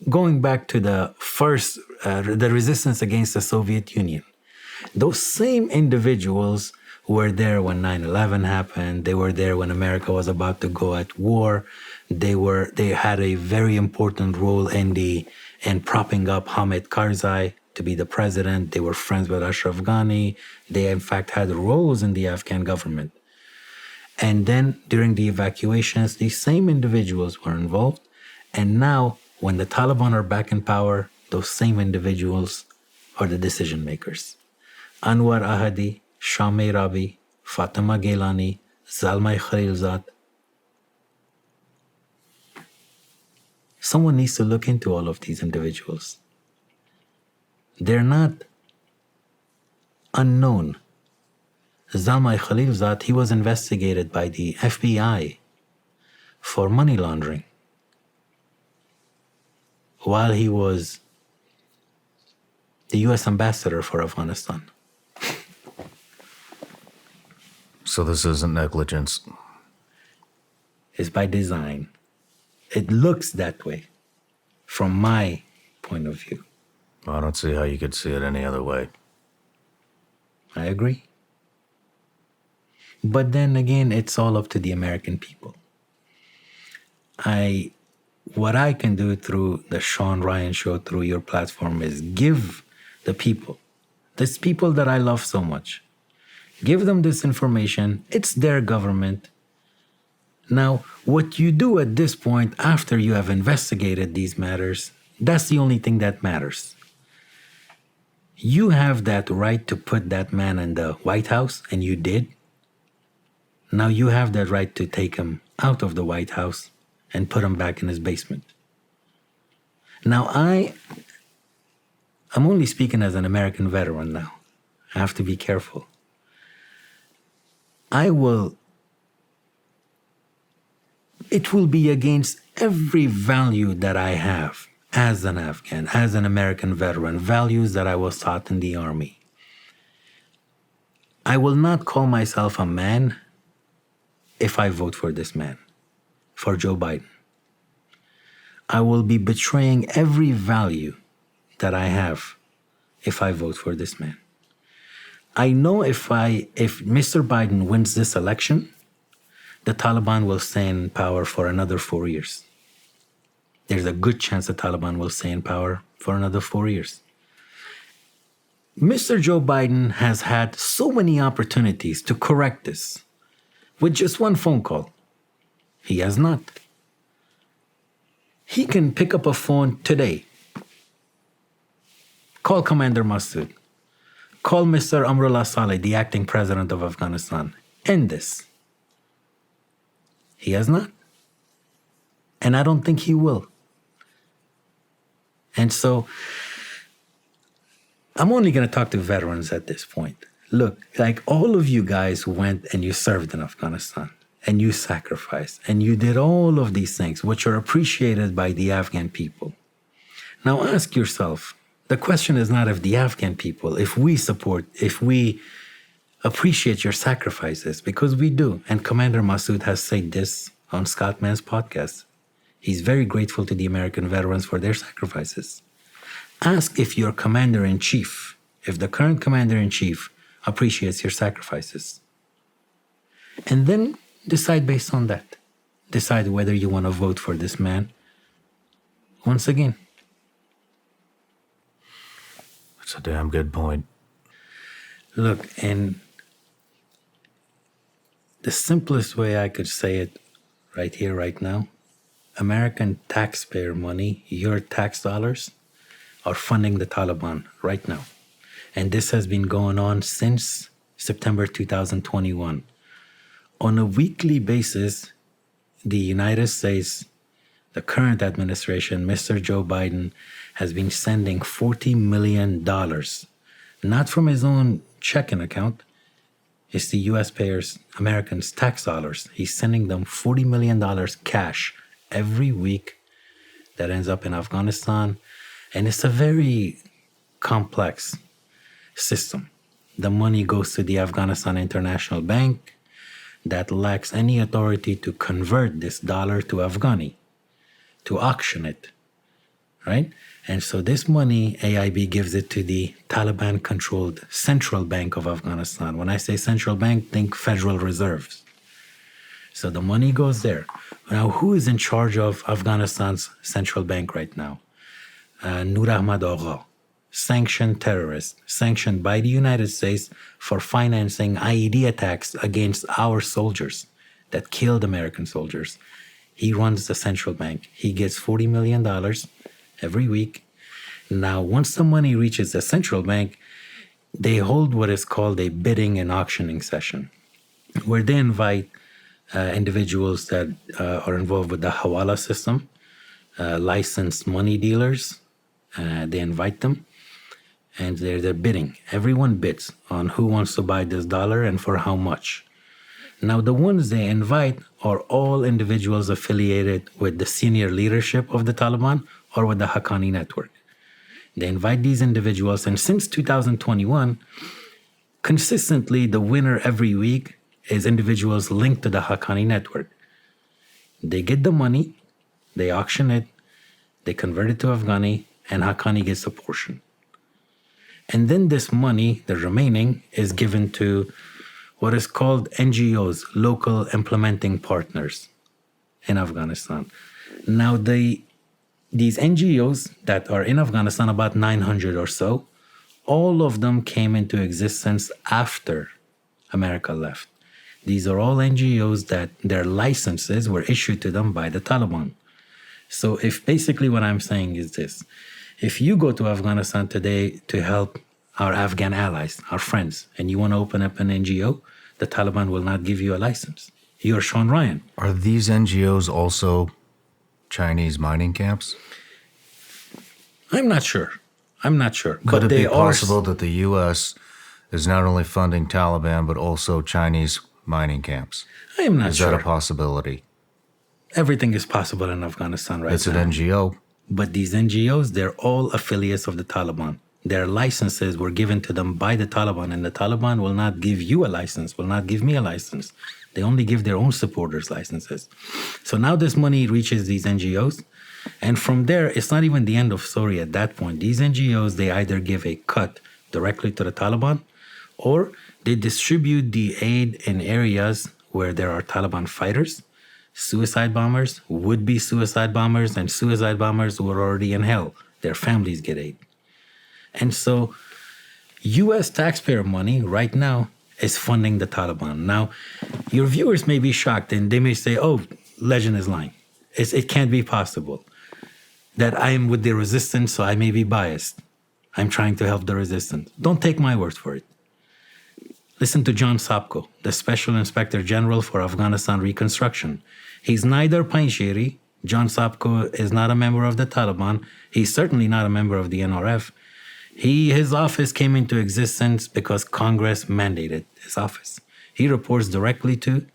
going back to the first, the resistance against the Soviet Union. Those same individuals were there when 9/11 happened. They were there when America was about to go at war. They had a very important role in propping up Hamid Karzai to be the president. They were friends with Ashraf Ghani. They, in fact, had roles in the Afghan government. And then during the evacuations, these same individuals were involved. And now, when the Taliban are back in power, those same individuals are the decision makers. Anwar Ahadi, Shawn Rabi, Fatima Gailani, Zalmay Khalilzad. Someone needs to look into all of these individuals. They're not unknown. Zalmay Khalilzad, he was investigated by the FBI for money laundering while he was the US ambassador for Afghanistan. So this isn't negligence. It's by design. It looks that way from my point of view. I don't see how you could see it any other way. I agree. But then again, it's all up to the American people. What I can do through the Shawn Ryan Show, through your platform, is give the people, these people that I love so much, give them this information. It's their government. Now, what you do at this point, after you have investigated these matters, that's the only thing that matters. You have that right to put that man in the White House, and you did. Now you have that right to take him out of the White House and put him back in his basement. Now I'm only speaking as an American veteran now. I have to be careful. It will be against every value that I have as an Afghan, as an American veteran, values that I was taught in the Army. I will not call myself a man if I vote for this man, for Joe Biden. I will be betraying every value that I have if I vote for this man. I know if Mr. Biden wins this election, the Taliban will stay in power for another 4 years. There's a good chance the Taliban will stay in power for another 4 years. Mr. Joe Biden has had so many opportunities to correct this with just one phone call. He has not. He can pick up a phone today, call Commander Massoud, call Mr. Amrullah Saleh, the acting president of Afghanistan, end this. He has not. And I don't think he will. And so I'm only going to talk to veterans at this point. Look, like all of you guys went and you served in Afghanistan and you sacrificed and you did all of these things, which are appreciated by the Afghan people. Now ask yourself, the question is not if the Afghan people, if we appreciate your sacrifices, because we do. And Commander Massoud has said this on Scott Mann's podcast. He's very grateful to the American veterans for their sacrifices. Ask if your commander-in-chief, if the current commander-in-chief appreciates your sacrifices. And then decide based on that. Decide whether you want to vote for this man. Once again. That's a damn good point. Look, and the simplest way I could say it right here, right now, American taxpayer money, your tax dollars, are funding the Taliban right now. And this has been going on since September 2021. On a weekly basis, the United States, the current administration, Mr. Joe Biden, has been sending $40 million, not from his own checking account. It's the US payers, Americans' tax dollars. He's sending them $40 million cash every week that ends up in Afghanistan. And it's a very complex system. The money goes to the Afghanistan International Bank that lacks any authority to convert this dollar to Afghani, to auction it, right? And so this money, AIB gives it to the Taliban-controlled Central Bank of Afghanistan. When I say Central Bank, think Federal Reserves. So the money goes there. Now, who is in charge of Afghanistan's central bank right now? Nur Ahmad Agha, sanctioned terrorist, sanctioned by the United States for financing IED attacks against our soldiers that killed American soldiers. He runs the central bank. He gets $40 million every week. Now, once the money reaches the central bank, they hold what is called a bidding and auctioning session, where they invite individuals that are involved with the Hawala system, licensed money dealers. They invite them, and they're bidding. Everyone bids on who wants to buy this dollar and for how much. Now, the ones they invite are all individuals affiliated with the senior leadership of the Taliban or with the Haqqani network. They invite these individuals, and since 2021, consistently the winner every week is individuals linked to the Haqqani network. They get the money, they auction it, they convert it to Afghani, and Haqqani gets a portion. And then this money, the remaining, is given to what is called NGOs, local implementing partners in Afghanistan. Now, these NGOs that are in Afghanistan, about 900 or so, all of them came into existence after America left. These are all NGOs that their licenses were issued to them by the Taliban. So if basically what I'm saying is this, if you go to Afghanistan today to help our Afghan allies, our friends, and you want to open up an NGO, the Taliban will not give you a license. You're Shawn Ryan. Are these NGOs also Chinese mining camps? I'm not sure. Could But it they be possible that the U.S. is not only funding Taliban, but also Chinese mining camps? I am not Is sure. that a possibility? Everything is possible in Afghanistan right It's now. an NGO. But these NGOs, they're all affiliates of the Taliban. Their licenses were given to them by the Taliban, and the Taliban will not give you a license, will not give me a license. They only give their own supporters licenses. So now this money reaches these NGOs, and from there, it's not even the end of story at that point. These NGOs, they either give a cut directly to the Taliban, or they distribute the aid in areas where there are Taliban fighters, suicide bombers, would-be suicide bombers, and suicide bombers who are already in hell. Their families get aid. And so U.S. taxpayer money right now is funding the Taliban. Now, your viewers may be shocked and they may say, oh, legend is lying. It can't be possible that I am with the resistance, so I may be biased. I'm trying to help the resistance. Don't take my word for it. Listen to John Sopko, the Special Inspector General for Afghanistan Reconstruction. He's neither Panjshiri. John Sopko is not a member of the Taliban. He's certainly not a member of the NRF. His office came into existence because Congress mandated his office. He reports directly to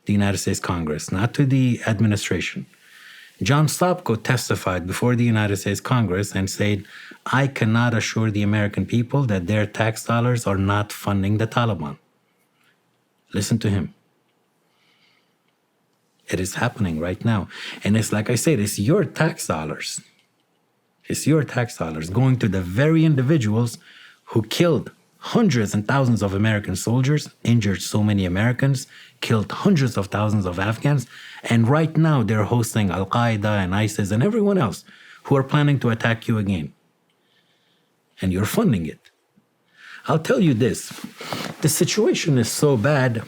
the United States Congress, not to the administration. John Sopko testified before the United States Congress and said, I cannot assure the American people that their tax dollars are not funding the Taliban. Listen to him. It is happening right now. And it's like I said, it's your tax dollars. It's your tax dollars going to the very individuals who killed hundreds and thousands of American soldiers, injured so many Americans, killed hundreds of thousands of Afghans, and right now they're hosting Al-Qaeda and ISIS and everyone else who are planning to attack you again. And you're funding it. I'll tell you this, the situation is so bad.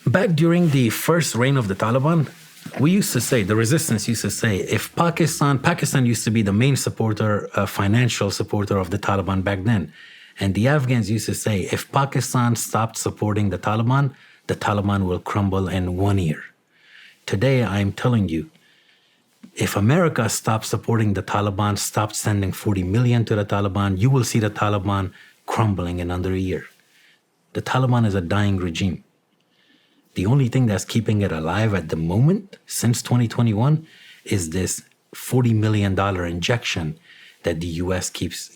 Back during the first reign of the Taliban, we used to say, the resistance used to say, if Pakistan used to be the main supporter, financial supporter of the Taliban back then. And the Afghans used to say, if Pakistan stopped supporting the Taliban will crumble in 1 year. Today, I'm telling you, if America stopped supporting the Taliban, stopped sending 40 million to the Taliban, you will see the Taliban crumbling in under a year. The Taliban is a dying regime. The only thing that's keeping it alive at the moment, since 2021, is this $40 million injection that the US keeps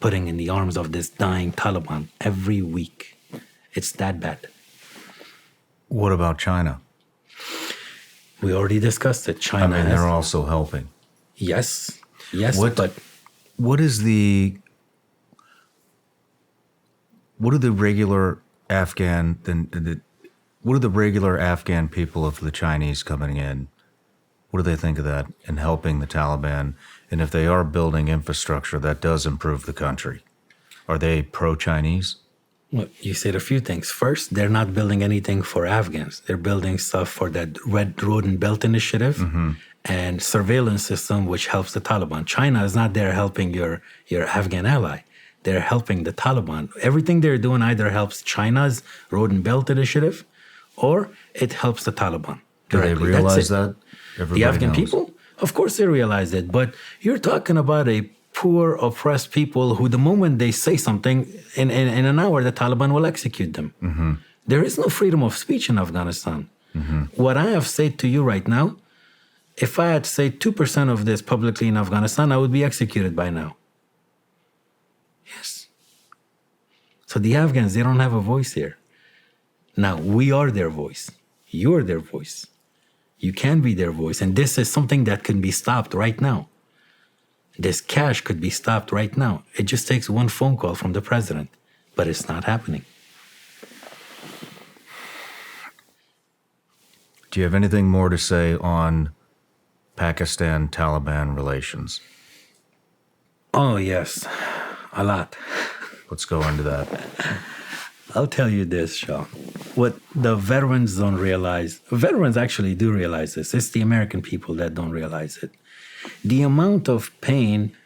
putting in the arms of this dying Taliban every week. It's that bad. What about China? We already discussed it. China I mean, they're also helping. Yes, What do the regular Afghan people of the Chinese coming in, what do they think of that and helping the Taliban? And if they are building infrastructure that does improve the country, are they pro-Chinese? Well, you said a few things. First, they're not building anything for Afghans. They're building stuff for that Red Road and Belt Initiative and surveillance system, which helps the Taliban. China is not there helping your Afghan ally. They're helping the Taliban. Everything they're doing either helps China's Road and Belt Initiative or it helps the Taliban. Do they directly. realize that? The Afghan people? Of course they realize it. But you're talking about a poor, oppressed people who the moment they say something, in an hour, the Taliban will execute them. Mm-hmm. There is no freedom of speech in Afghanistan. Mm-hmm. What I have said to you right now, if I had said 2% of this publicly in Afghanistan, I would be executed by now. Yes. So the Afghans, they don't have a voice here. Now, we are their voice. You're their voice. You can be their voice. And this is something that can be stopped right now. This cash could be stopped right now. It just takes one phone call from the president, but it's not happening. Do you have anything more to say on Pakistan-Taliban relations? Oh, yes, a lot. Let's go into that. I'll tell you this, Shawn. What the veterans don't realize, veterans actually do realize this. It's the American people that don't realize it. The amount of pain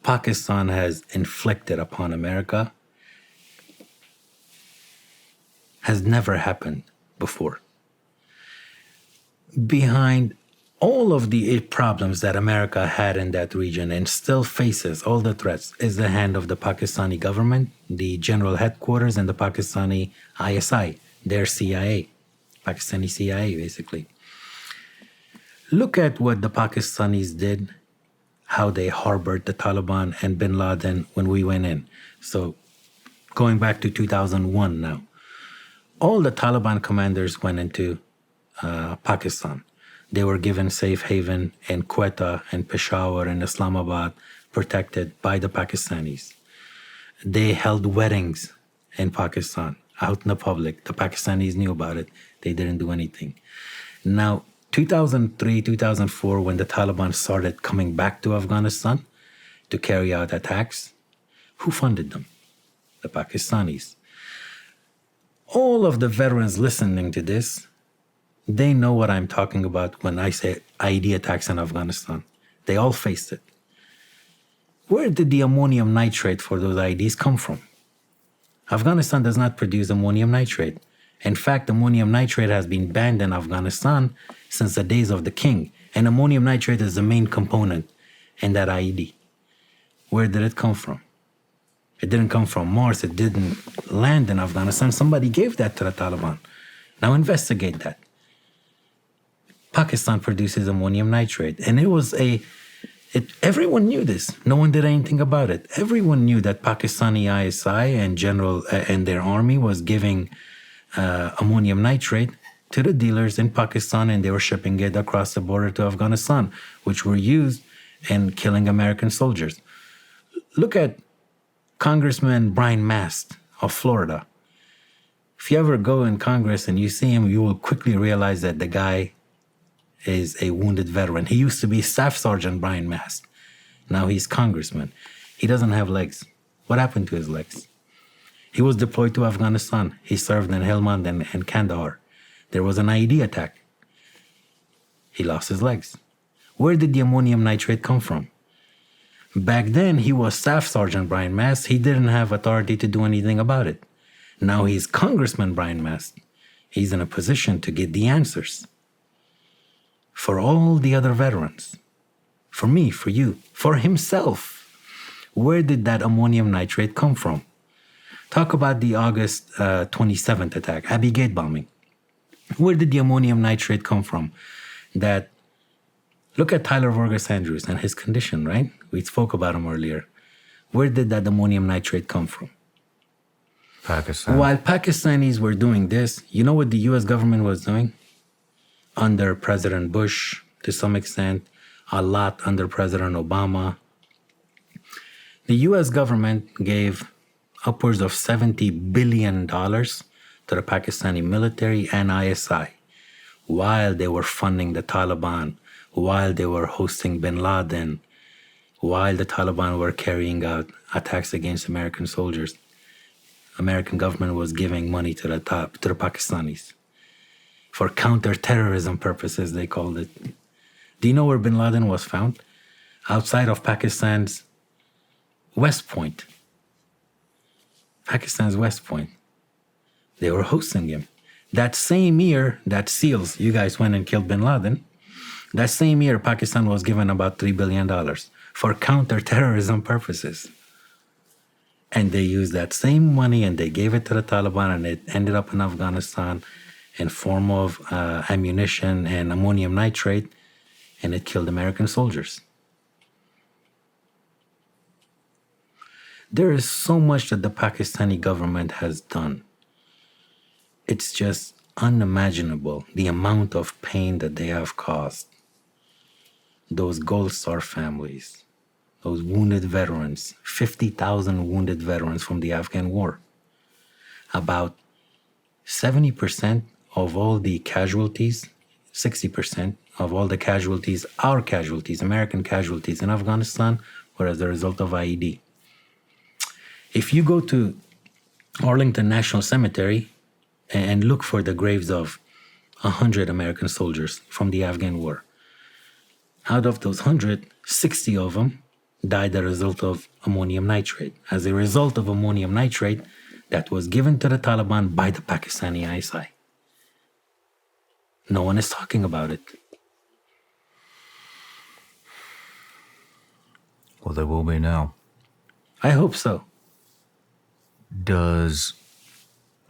Pakistan has inflicted upon America has never happened before. Behind all of the problems that America had in that region and still faces all the threats is the hand of the Pakistani government, the general headquarters, and the Pakistani ISI, their CIA, Pakistani CIA, basically. Look at what the Pakistanis did, how they harbored the Taliban and bin Laden when we went in. So going back to 2001 now, all the Taliban commanders went into Pakistan. They were given safe haven in Quetta and Peshawar and Islamabad, protected by the Pakistanis. They held weddings in Pakistan, out in the public. The Pakistanis knew about it. They didn't do anything. Now, 2003, 2004, when the Taliban started coming back to Afghanistan to carry out attacks, who funded them? The Pakistanis. All of the veterans listening to this, they know what I'm talking about when I say IED attacks in Afghanistan. They all faced it. Where did the ammonium nitrate for those IEDs come from? Afghanistan does not produce ammonium nitrate. In fact, ammonium nitrate has been banned in Afghanistan since the days of the king, and ammonium nitrate is the main component in that IED. Where did it come from? It didn't come from Mars. It didn't land in Afghanistan. Somebody gave that to the Taliban. Now investigate that. Pakistan produces ammonium nitrate, and everyone knew this. No one did anything about it. Everyone knew that Pakistani ISI and their army was giving ammonium nitrate to the dealers in Pakistan, and they were shipping it across the border to Afghanistan, which were used in killing American soldiers. Look at Congressman Brian Mast of Florida. If you ever go in Congress and you see him, you will quickly realize that the guy is a wounded veteran. He used to be Staff Sergeant Brian Mast. Now he's congressman. He doesn't have legs. What happened to his legs? He was deployed to Afghanistan. He served in Helmand and Kandahar. There was an IED attack. He lost his legs. Where did the ammonium nitrate come from? Back then, he was Staff Sergeant Brian Mast. He didn't have authority to do anything about it. Now he's Congressman Brian Mast. He's in a position to get the answers. For all the other veterans, for me, for you, for himself, where did that ammonium nitrate come from? Talk about the August 27th attack, Abbey Gate bombing. Where did the ammonium nitrate come from? Look at Tyler Vargas Andrews and his condition, right? We spoke about him earlier. Where did that ammonium nitrate come from? Pakistan. While Pakistanis were doing this, you know what the U.S. government was doing? Under President Bush, to some extent, a lot under President Obama. The U.S. government gave upwards of $70 billion to the Pakistani military and ISI while they were funding the Taliban, while they were hosting bin Laden, while the Taliban were carrying out attacks against American soldiers. American government was giving money to the Pakistanis. For counter-terrorism purposes, they called it. Do you know where bin Laden was found? Outside of Pakistan's West Point. Pakistan's West Point. They were hosting him. That same year that SEALs, you guys went and killed bin Laden, that same year Pakistan was given about $3 billion for counter-terrorism purposes. And they used that same money and they gave it to the Taliban, and it ended up in Afghanistan in form of ammunition and ammonium nitrate, and it killed American soldiers. There is so much that the Pakistani government has done. It's just unimaginable, the amount of pain that they have caused. Those Gold Star families, those wounded veterans, 50,000 wounded veterans from the Afghan war. About 70% of all the casualties, 60% of all the casualties, our casualties, American casualties in Afghanistan, were as a result of IED. If you go to Arlington National Cemetery and look for the graves of 100 American soldiers from the Afghan war, out of those 100, 60 of them died as a result of ammonium nitrate. As a result of ammonium nitrate that was given to the Taliban by the Pakistani ISI. No one is talking about it. Well, there will be now. I hope so. Does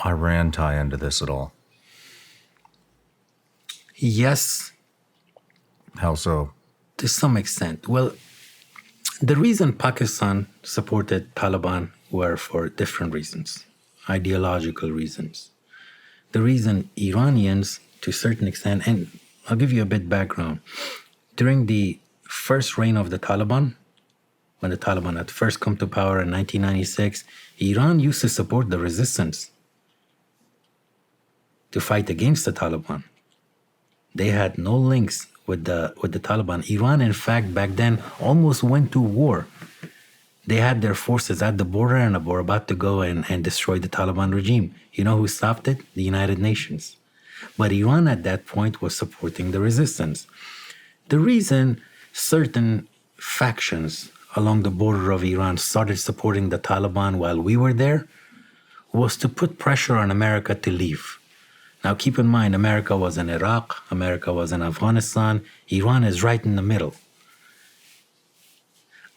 Iran tie into this at all? Yes, How so? to some extent. Well, the reason Pakistan supported Taliban were for different reasons, ideological reasons. The reason Iranians, to a certain extent, and I'll give you a bit background. During the first reign of the Taliban, when the Taliban had first come to power in 1996, Iran used to support the resistance to fight against the Taliban. They had no links with the Taliban. Iran, in fact, back then almost went to war. They had their forces at the border and were about to go and destroy the Taliban regime. You know who stopped it? The United Nations. But Iran at that point was supporting the resistance. The reason certain factions along the border of Iran started supporting the Taliban while we were there was to put pressure on America to leave. Now keep in mind, America was in Iraq, America was in Afghanistan, Iran is right in the middle.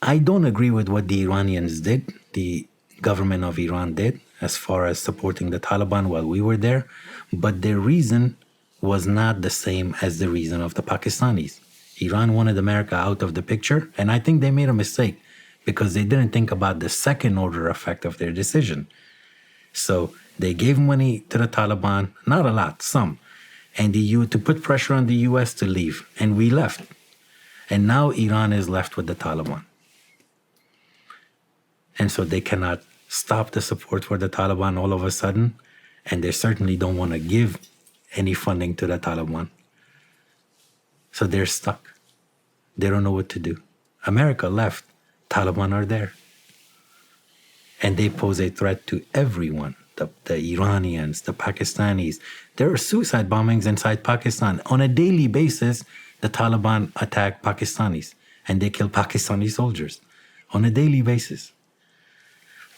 I don't agree with what the Iranians did, the government of Iran did, as far as supporting the Taliban while we were there, but their reason was not the same as the reason of the Pakistanis. Iran wanted America out of the picture, and I think they made a mistake because they didn't think about the second order effect of their decision. So they gave money to the Taliban, not a lot, some, and to put pressure on the US to leave, and we left. And now Iran is left with the Taliban. And so they cannot stop the support for the Taliban all of a sudden, and they certainly don't want to give any funding to the Taliban. So they're stuck. They don't know what to do. America left. Taliban are there. And they pose a threat to everyone, the Iranians, the Pakistanis. There are suicide bombings inside Pakistan. On a daily basis, the Taliban attack Pakistanis, and they kill Pakistani soldiers on a daily basis.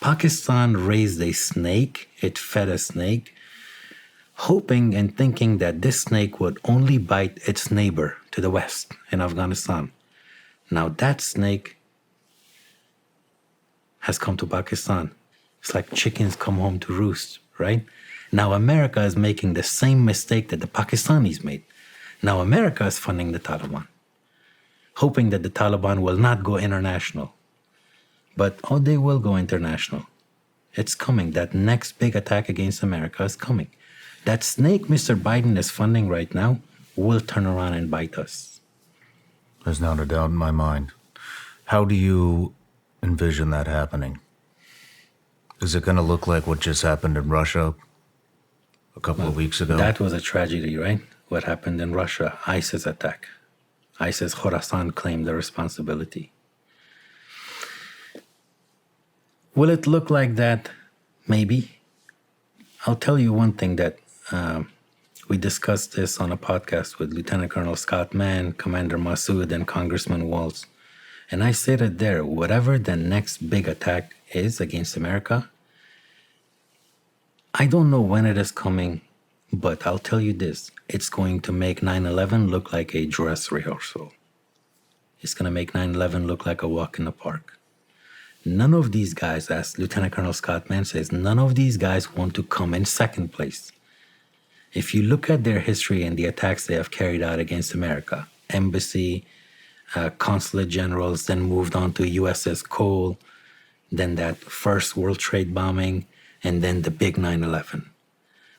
Pakistan raised a snake, it fed a snake, hoping and thinking that this snake would only bite its neighbor to the west in Afghanistan. Now that snake has come to Pakistan. It's like chickens come home to roost, right? Now America is making the same mistake that the Pakistanis made. Now America is funding the Taliban, hoping that the Taliban will not go international. But, they will go international. It's coming. That next big attack against America is coming. That snake Mr. Biden is funding right now will turn around and bite us. There's not a doubt in my mind. How do you envision that happening? Is it going to look like what just happened in Russia a couple of weeks ago? That was a tragedy, right? What happened in Russia, ISIS attack. ISIS Khorasan claimed the responsibility. Will it look like that? Maybe. I'll tell you one thing that we discussed this on a podcast with Lieutenant Colonel Scott Mann, Commander Massoud, and Congressman Waltz. And I stated there, whatever the next big attack is against America, I don't know when it is coming, but I'll tell you this. It's going to make 9/11 look like a dress rehearsal. It's going to make 9/11 look like a walk in the park. None of these guys, as Lieutenant Colonel Scott Mann says, none of these guys want to come in second place. If you look at their history and the attacks they have carried out against America, embassy, consulate generals, then moved on to USS Cole, then that first World Trade bombing, and then the big 9/11.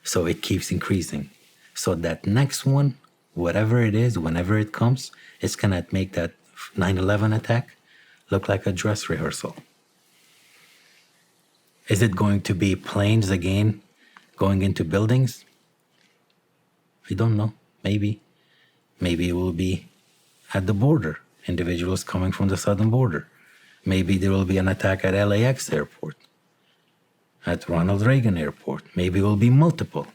So it keeps increasing. So that next one, whatever it is, whenever it comes, it's going to make that 9/11 attack look like a dress rehearsal. Is it going to be planes again going into buildings? I don't know. Maybe. Maybe it will be at the border, individuals coming from the southern border. Maybe there will be an attack at LAX airport, at Ronald Reagan airport. Maybe it will be multiple.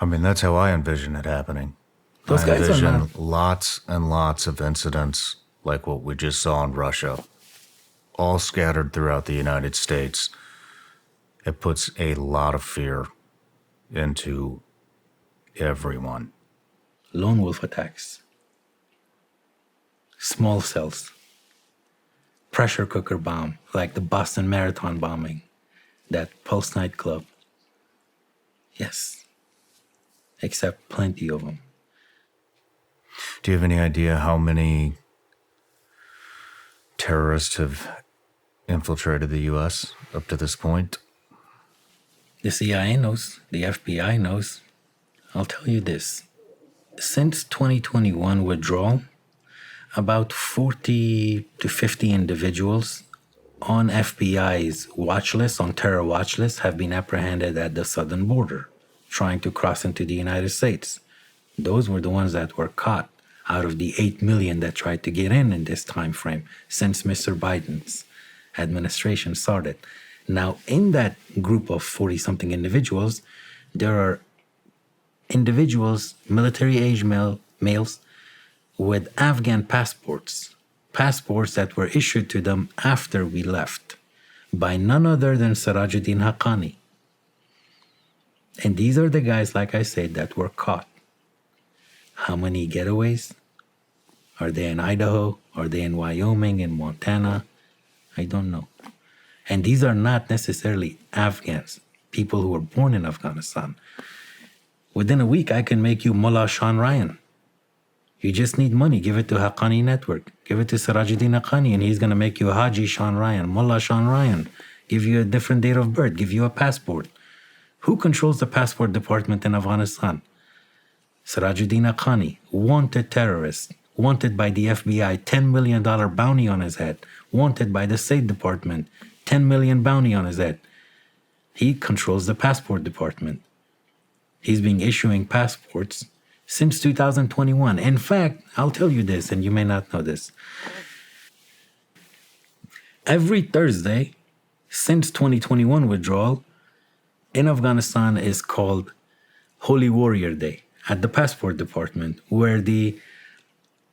I mean, that's how I envision it happening. Those I guys are envision not. lots and lots of incidents like what we just saw in Russia, all scattered throughout the United States. It puts a lot of fear into everyone. Lone wolf attacks, small cells, pressure cooker bomb, like the Boston Marathon bombing, that Pulse nightclub. Yes, except plenty of them. Do you have any idea how many terrorists have infiltrated the U.S. up to this point? The CIA knows, the FBI knows. I'll tell you this. Since 2021 withdrawal, about 40 to 50 individuals on FBI's watch list, on terror watch list, have been apprehended at the southern border, trying to cross into the United States. Those were the ones that were caught out of the 8 million that tried to get in this time frame since Mr. Biden's administration started. Now, in that group of 40-something individuals, there are individuals, military-age males, with Afghan passports that were issued to them after we left by none other than Sirajuddin Haqqani. And these are the guys, like I said, that were caught. How many getaways? Are they in Idaho? Are they in Wyoming, in Montana? I don't know. And these are not necessarily Afghans, people who were born in Afghanistan. Within a week, I can make you Mullah Shawn Ryan. You just need money. Give it to Haqqani Network. Give it to Sirajuddin Haqqani, and he's going to make you Haji Shawn Ryan, Mullah Shawn Ryan. Give you a different date of birth. Give you a passport. Who controls the passport department in Afghanistan? Sirajuddin Haqqani, wanted terrorist, wanted by the FBI, $10 million bounty on his head, wanted by the State Department, $10 million bounty on his head. He controls the passport department. He's been issuing passports since 2021. In fact, I'll tell you this, and you may not know this. Every Thursday since 2021 withdrawal in Afghanistan is called Holy Warrior Day at the passport department, where the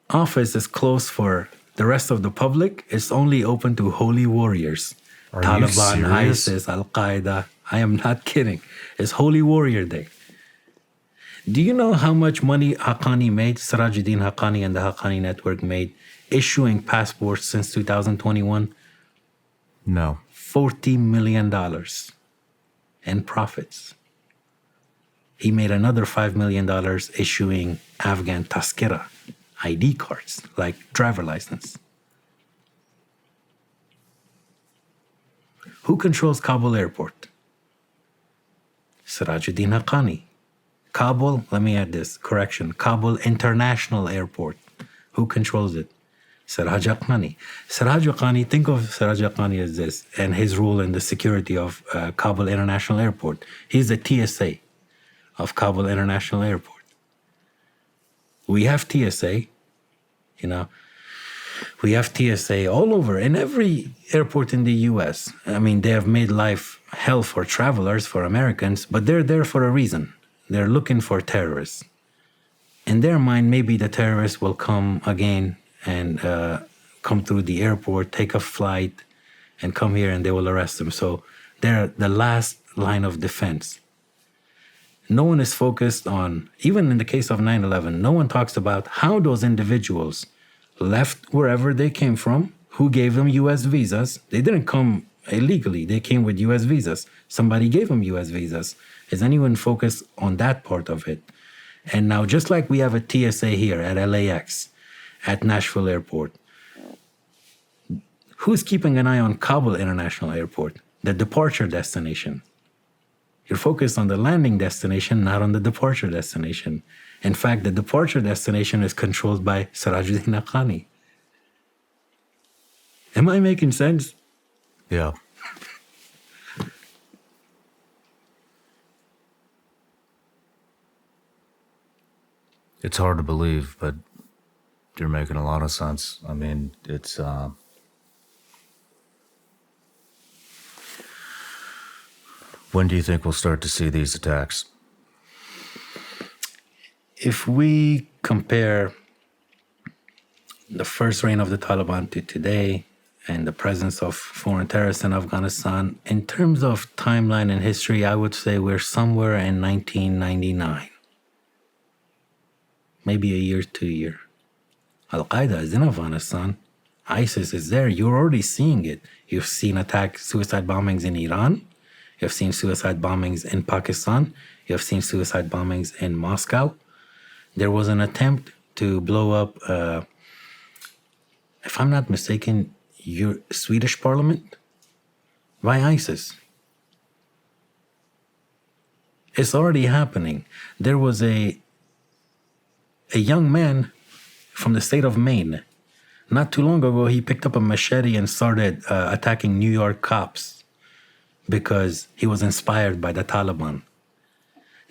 office is closed for the rest of the public. It's only open to holy warriors. Are Taliban, you serious? ISIS, Al-Qaeda. I am not kidding. It's Holy Warrior Day. Do you know how much money Haqqani made, Sirajuddin Haqqani and the Haqqani Network made, issuing passports since 2021? No. $40 million in profits. He made another $5 million issuing Afghan Tazkira, ID cards, like driver license. Who controls Kabul airport? Sirajuddin Haqqani. Kabul, let me add this, correction, Kabul International Airport. Who controls it? Siraj Haqqani. Siraj Haqqani, think of Siraj Haqqani as this, and his role in the security of Kabul International Airport. He's the TSA of Kabul International Airport. We have TSA, we have TSA all over, in every airport in the US. I mean, they have made life hell for travelers, for Americans, but they're there for a reason. They're looking for terrorists. In their mind, maybe the terrorists will come again and come through the airport, take a flight, and come here and they will arrest them. So they're the last line of defense. No one is focused on, even in the case of 9/11, no one talks about how those individuals left wherever they came from, who gave them U.S. visas. They didn't come illegally. They came with U.S. visas. Somebody gave them U.S. visas. Is anyone focused on that part of it? And now, just like we have a TSA here at LAX, at Nashville Airport, who's keeping an eye on Kabul International Airport, the departure destination? You're focused on the landing destination, not on the departure destination. In fact, the departure destination is controlled by Sirajuddin Haqqani. Am I making sense? Yeah. It's hard to believe, but you're making a lot of sense. I mean, it's when do you think we'll start to see these attacks? If we compare the first reign of the Taliban to today and the presence of foreign terrorists in Afghanistan, in terms of timeline and history, I would say we're somewhere in 1999. Maybe a year, 2 years. Al-Qaeda is in Afghanistan. ISIS is there. You're already seeing it. You've seen suicide bombings in Iran. You've seen suicide bombings in Pakistan. You've seen suicide bombings in Moscow. There was an attempt to blow up, if I'm not mistaken, your Swedish parliament by ISIS. It's already happening. There was a young man from the state of Maine. Not too long ago, he picked up a machete and started attacking New York cops because he was inspired by the Taliban.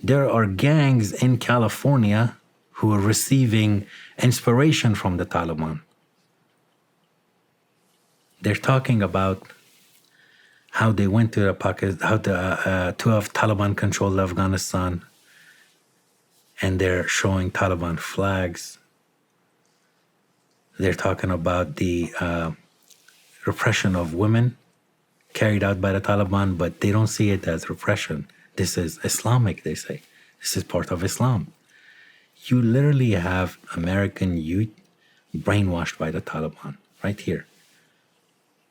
There are gangs in California who are receiving inspiration from the Taliban. They're talking about how they went to Taliban-controlled Afghanistan, and they're showing Taliban flags. They're talking about the repression of women carried out by the Taliban, but they don't see it as repression. This is Islamic, they say. This is part of Islam. You literally have American youth brainwashed by the Taliban right here.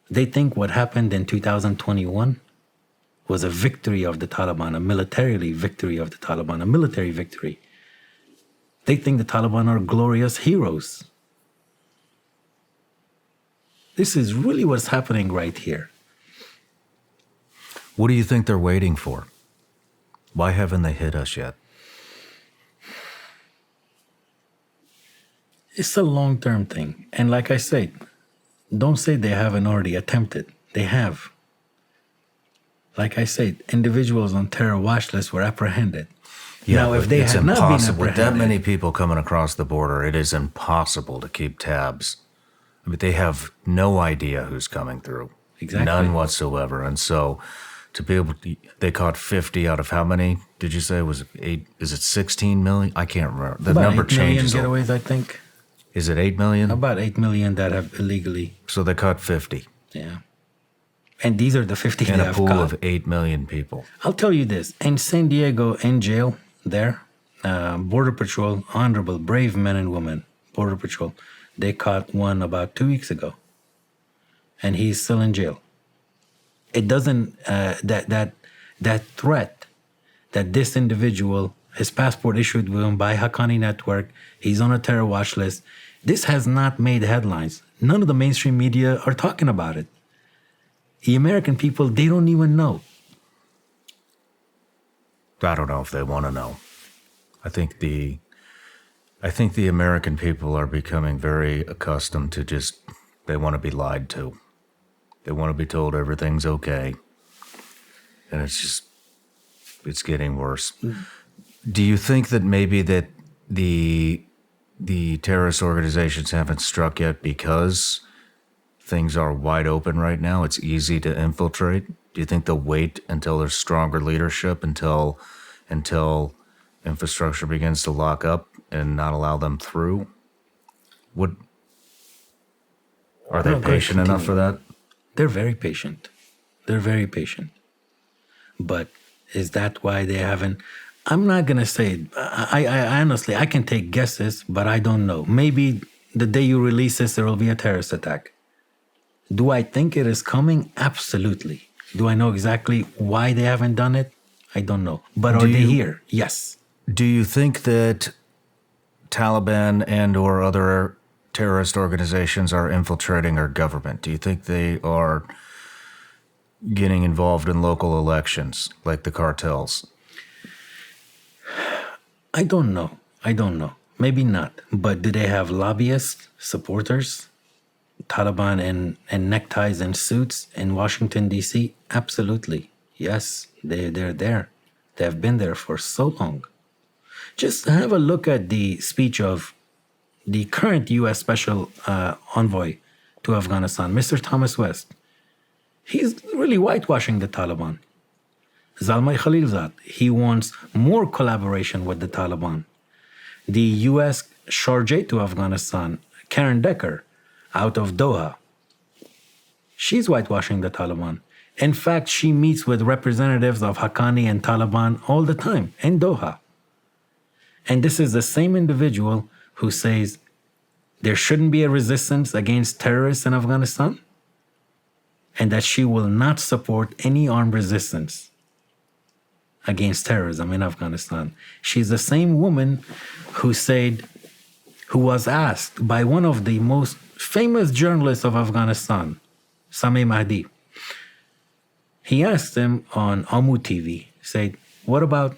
They think what happened in 2021 was a victory of the Taliban, a military victory of the Taliban, a military victory. They think the Taliban are glorious heroes. This is really what's happening right here. What do you think they're waiting for? Why haven't they hit us yet? It's a long-term thing. And like I said, don't say they haven't already attempted. They have. Like I said, individuals on terror watch lists were apprehended. Yeah, now, if they had not been apprehended, with that many people coming across the border, it is impossible to keep tabs. I mean, they have no idea who's coming through. Exactly. None whatsoever. And so to be able to, they caught 50 out of how many did you say? Was it 8? Is it 16 million? I can't remember. The about number 8 million changes. getaways, I think. Is it 8 million? About 8 million that have illegally. So they caught 50. Yeah. And these are the 50 In they a have pool caught. of 8 million people. I'll tell you this. In San Diego, in jail, there, Border Patrol, honorable, brave men and women, Border Patrol, they caught one about 2 weeks ago. And he's still in jail. It doesn't, that threat that this individual, his passport issued with him by Haqqani Network, he's on a terror watch list, this has not made headlines. None of the mainstream media are talking about it. The American people, they don't even know. I don't know if they want to know. I think the American people are becoming very accustomed to just, they want to be lied to. They want to be told everything's okay. And it's getting worse. Do you think that maybe that the terrorist organizations haven't struck yet because things are wide open right now? It's easy to infiltrate. Do you think they'll wait until there's stronger leadership, until infrastructure begins to lock up and not allow them through? Are they patient enough for that? They're very patient. They're very patient. But is that why they haven't? I'm not going to say it. I honestly, I can take guesses, but I don't know. Maybe the day you release this, there will be a terrorist attack. Do I think it is coming? Absolutely. Do I know exactly why they haven't done it? I don't know. But are they here? Yes. Do you think that Taliban and or other terrorist organizations are infiltrating our government? Do you think they are getting involved in local elections like the cartels? I don't know. Maybe not. But do they have lobbyists, supporters? Taliban in neckties and suits in Washington, D.C.? Absolutely. Yes, they're there. They have been there for so long. Just have a look at the speech of the current U.S. Special Envoy to Afghanistan, Mr. Thomas West. He's really whitewashing the Taliban. Zalmay Khalilzad, he wants more collaboration with the Taliban. The U.S. Chargé to Afghanistan, Karen Decker, out of Doha, she's whitewashing the Taliban. In fact, she meets with representatives of Haqqani and Taliban all the time in Doha. And this is the same individual who says there shouldn't be a resistance against terrorists in Afghanistan and that she will not support any armed resistance against terrorism in Afghanistan. She's the same woman who was asked by one of the most famous journalists of Afghanistan, Sami Mahdi. He asked him on Amu TV, said, what about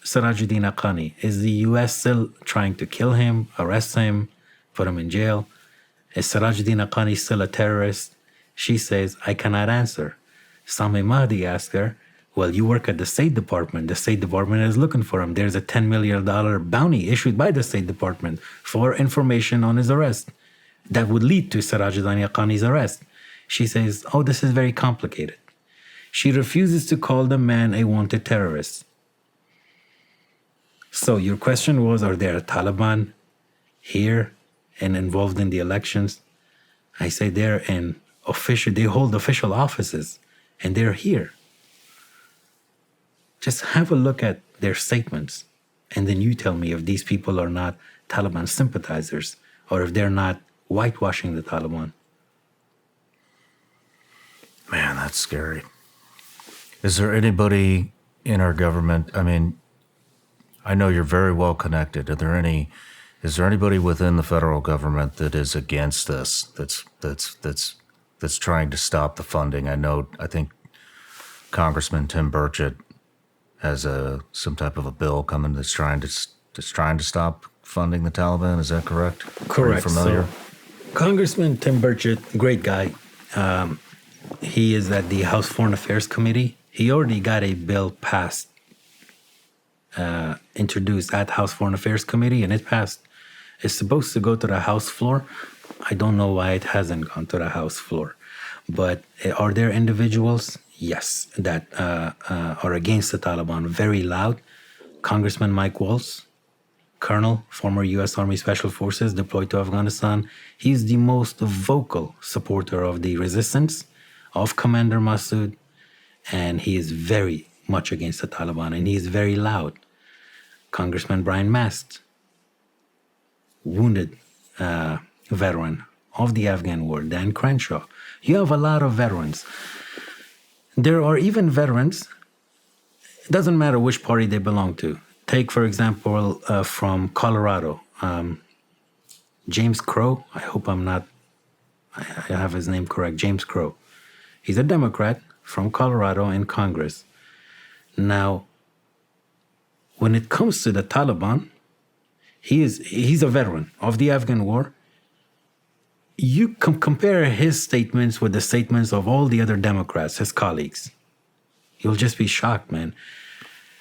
Sirajuddin Haqqani? Is the U.S. still trying to kill him, arrest him, put him in jail? Is Sirajuddin Haqqani still a terrorist? She says, I cannot answer. Sami Mahdi asked her, well, you work at the State Department. The State Department is looking for him. There's a $10 million bounty issued by the State Department for information on his arrest that would lead to Sirajuddin Haqqani's arrest. She says, oh, this is very complicated. She refuses to call the man a wanted terrorist. So your question was, are there Taliban here and involved in the elections? I say they hold official offices and they're here. Just have a look at their statements and then you tell me if these people are not Taliban sympathizers or if they're not whitewashing the Taliban. Man, that's scary. Is there anybody in our government? I mean, I know you're very well connected. Is there anybody within the federal government that is against this? That's trying to stop the funding? I think Congressman Tim Burchett has some type of a bill coming that's trying to stop funding the Taliban. Is that correct? Correct. Are you familiar? So, Congressman Tim Burchett, great guy. He is at the House Foreign Affairs Committee. He already got a bill passed, introduced at House Foreign Affairs Committee, and it passed. It's supposed to go to the House floor. I don't know why it hasn't gone to the House floor. But are there individuals? Yes, that are against the Taliban, very loud. Congressman Mike Waltz, Colonel, former U.S. Army Special Forces deployed to Afghanistan. He's the most vocal supporter of the resistance of Commander Massoud, and he is very much against the Taliban, and he is very loud. Congressman Brian Mast, wounded veteran of the Afghan war, Dan Crenshaw. You have a lot of veterans. There are even veterans, it doesn't matter which party they belong to. Take, for example, from Colorado, James Crow. I hope I have his name correct, James Crow. He's a Democrat from Colorado in Congress. Now, when it comes to the Taliban, he's a veteran of the Afghan war. You compare his statements with the statements of all the other Democrats, his colleagues. You'll just be shocked, man.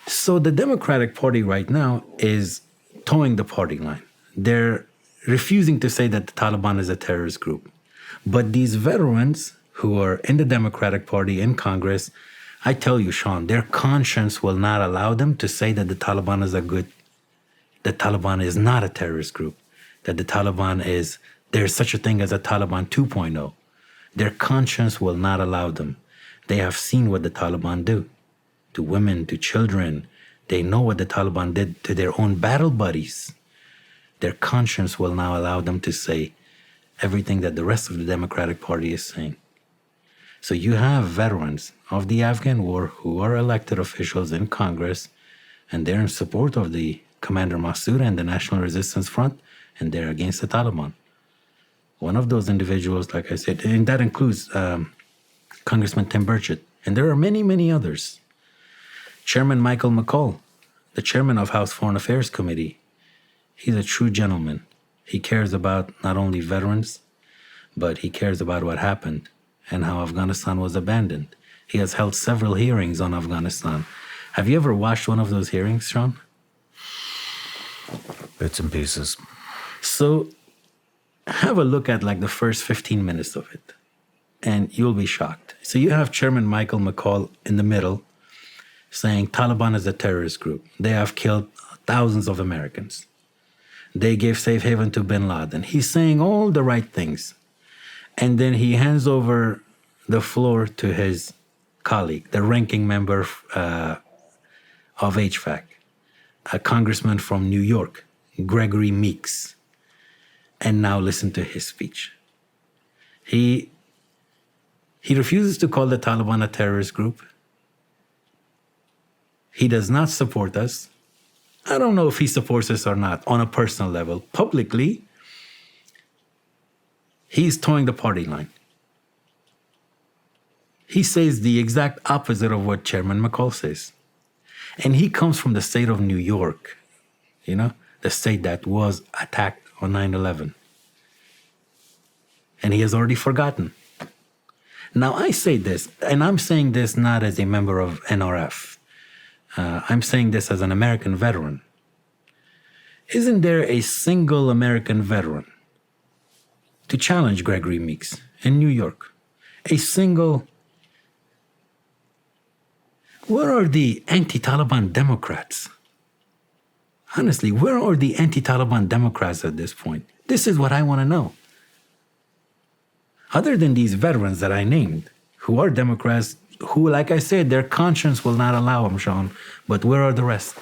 So the Democratic Party right now is towing the party line. They're refusing to say that the Taliban is a terrorist group. But these veterans who are in the Democratic Party in Congress, I tell you, Shawn, their conscience will not allow them to say that the Taliban is not a terrorist group, that the Taliban there's such a thing as a Taliban 2.0. Their conscience will not allow them. They have seen what the Taliban do to women, to children. They know what the Taliban did to their own battle buddies. Their conscience will now allow them to say everything that the rest of the Democratic Party is saying. So you have veterans of the Afghan war who are elected officials in Congress, and they're in support of the Commander Massoud and the National Resistance Front, and they're against the Taliban. One of those individuals, like I said, and that includes Congressman Tim Burchett, and there are many, many others. Chairman Michael McCall, the chairman of House Foreign Affairs Committee, he's a true gentleman. He cares about not only veterans, but he cares about what happened and how Afghanistan was abandoned. He has held several hearings on Afghanistan. Have you ever watched one of those hearings, Shawn? Bits and pieces. So have a look at like the first 15 minutes of it, and you'll be shocked. So you have Chairman Michael McCall in the middle saying Taliban is a terrorist group. They have killed thousands of Americans. They gave safe haven to bin Laden. He's saying all the right things. And then he hands over the floor to his colleague, the ranking member of HVAC, a congressman from New York, Gregory Meeks. And now listen to his speech. He refuses to call the Taliban a terrorist group. He does not support us. I don't know if he supports us or not on a personal level. Publicly, he's towing the party line. He says the exact opposite of what Chairman McCall says. And he comes from the state of New York, the state that was attacked on 9/11. And he has already forgotten. Now, I say this, and I'm saying this not as a member of NRF. I'm saying this as an American veteran. Isn't there a single American veteran to challenge Gregory Meeks in New York? A single. Where are the anti-Taliban Democrats? Honestly, where are the anti-Taliban Democrats at this point? This is what I want to know. Other than these veterans that I named, who are Democrats, who, like I said, their conscience will not allow them, Shawn, but where are the rest?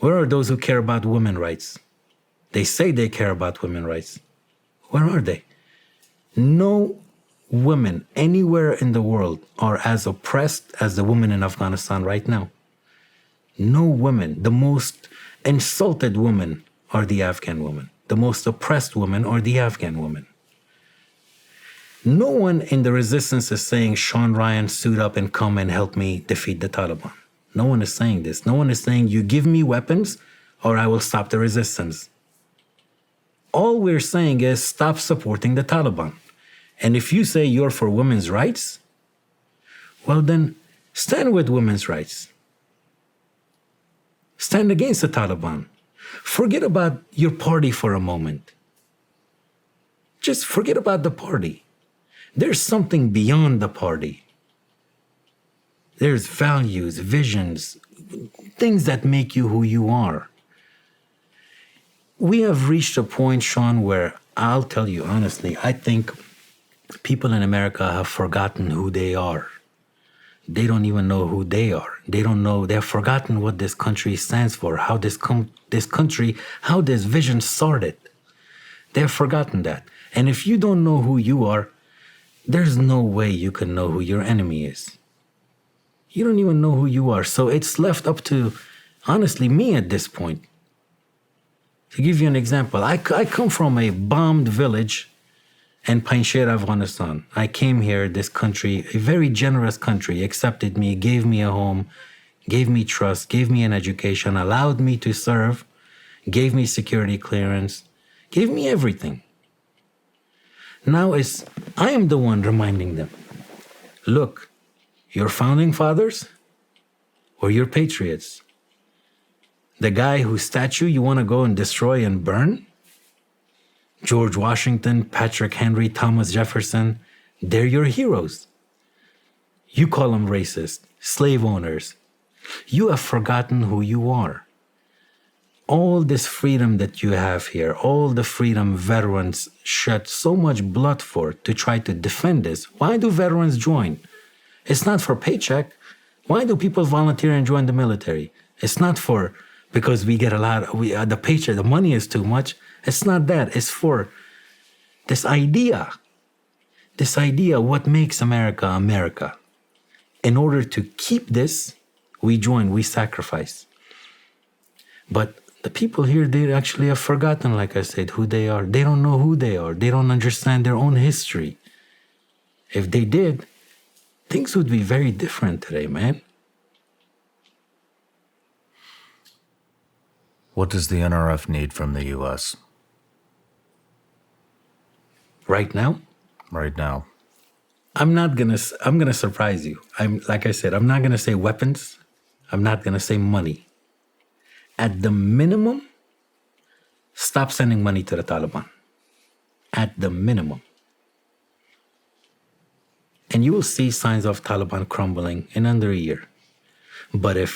Where are those who care about women's rights? They say they care about women's rights. Where are they? No women anywhere in the world are as oppressed as the women in Afghanistan right now. No women. The most insulted women are the Afghan women. The most oppressed women are the Afghan women. No one in the resistance is saying, Shawn Ryan, suit up and come and help me defeat the Taliban. No one is saying this. No one is saying, you give me weapons or I will stop the resistance. All we're saying is stop supporting the Taliban. And if you say you're for women's rights, well then stand with women's rights. Stand against the Taliban. Forget about your party for a moment. Just forget about the party. There's something beyond the party. There's values, visions, things that make you who you are. We have reached a point, Shawn, where I'll tell you honestly, I think people in America have forgotten who they are. They don't even know who they are. They don't know, they've forgotten what this country stands for, how this country, how this vision started. They've forgotten that. And if you don't know who you are, there's no way you can know who your enemy is. You don't even know who you are. So it's left up to, honestly, me at this point. To give you an example, I come from a bombed village in Panjshir, Afghanistan. I came here, this country, a very generous country, accepted me, gave me a home, gave me trust, gave me an education, allowed me to serve, gave me security clearance, gave me everything. Now I am the one reminding them, look, your founding fathers or your patriots, the guy whose statue you want to go and destroy and burn, George Washington, Patrick Henry, Thomas Jefferson, they're your heroes. You call them racist, slave owners. You have forgotten who you are. All this freedom that you have here, all the freedom veterans shed so much blood for to try to defend this. Why do veterans join? It's not for paycheck. Why do people volunteer and join the military? It's not because we get a lot, the paycheck, the money is too much. It's not that. It's for this idea, what makes America America. In order to keep this, we join, we sacrifice. But the people here, they actually have forgotten, like I said, who they are. They don't know who they are. They don't understand their own history. If they did, things would be very different today, man. What does the NRF need from the U.S.? right now, Right now. I'm gonna surprise you. Like I said, I'm not gonna say weapons. I'm not gonna say money. At the minimum, stop sending money to the Taliban. At the minimum. And you will see signs of Taliban crumbling in under a year. But if,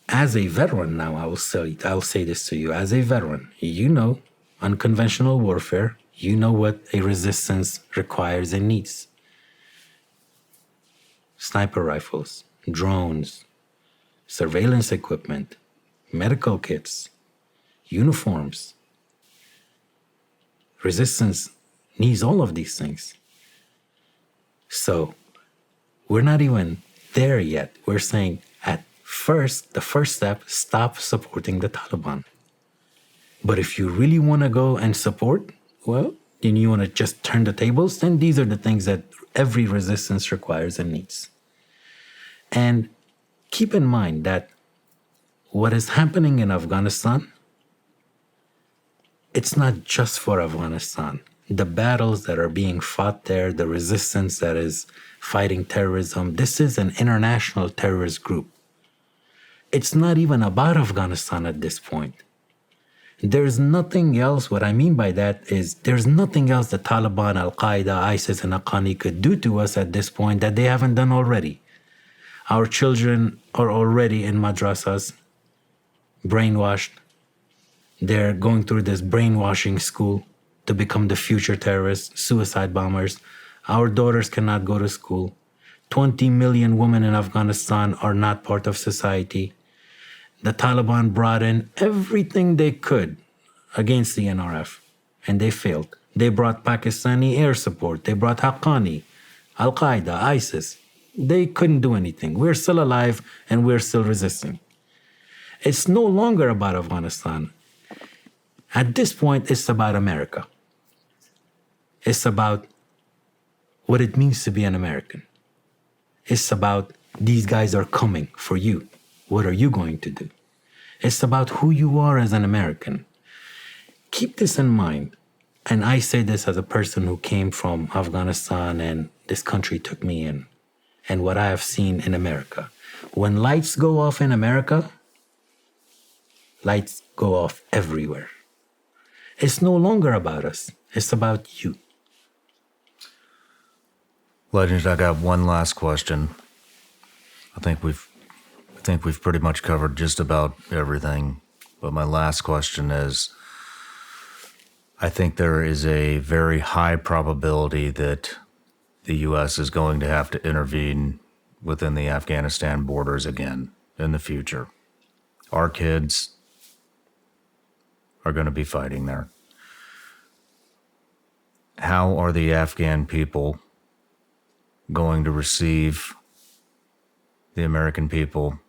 as a veteran now, I'll say this to you, as a veteran, you know unconventional warfare, you know what a resistance requires and needs. Sniper rifles, drones, surveillance equipment, medical kits, uniforms. Resistance needs all of these things. So we're not even there yet. We're saying the first step, stop supporting the Taliban. But if you really want to go and support, well, then you want to just turn the tables, then these are the things that every resistance requires and needs. And keep in mind that what is happening in Afghanistan, it's not just for Afghanistan. The battles that are being fought there, the resistance that is fighting terrorism, this is an international terrorist group. It's not even about Afghanistan at this point. There's nothing else. What I mean by that is there's nothing else the Taliban, Al-Qaeda, ISIS, and Haqqani could do to us at this point that they haven't done already. Our children are already in madrasas, brainwashed. They're going through this brainwashing school to become the future terrorists, suicide bombers. Our daughters cannot go to school. 20 million women in Afghanistan are not part of society. The Taliban brought in everything they could against the NRF, and they failed. They brought Pakistani air support. They brought Haqqani, Al-Qaeda, ISIS. They couldn't do anything. We're still alive, and we're still resisting. It's no longer about Afghanistan. At this point, it's about America. It's about what it means to be an American. It's about these guys are coming for you. What are you going to do? It's about who you are as an American. Keep this in mind. And I say this as a person who came from Afghanistan and this country took me in, and what I have seen in America. When lights go off in America, lights go off everywhere. It's no longer about us. It's about you. Legend, I got one last question. I think we've pretty much covered just about everything. But my last question is, I think there is a very high probability that the U.S. is going to have to intervene within the Afghanistan borders again in the future. Our kids are going to be fighting there. How are the Afghan people going to receive the American people,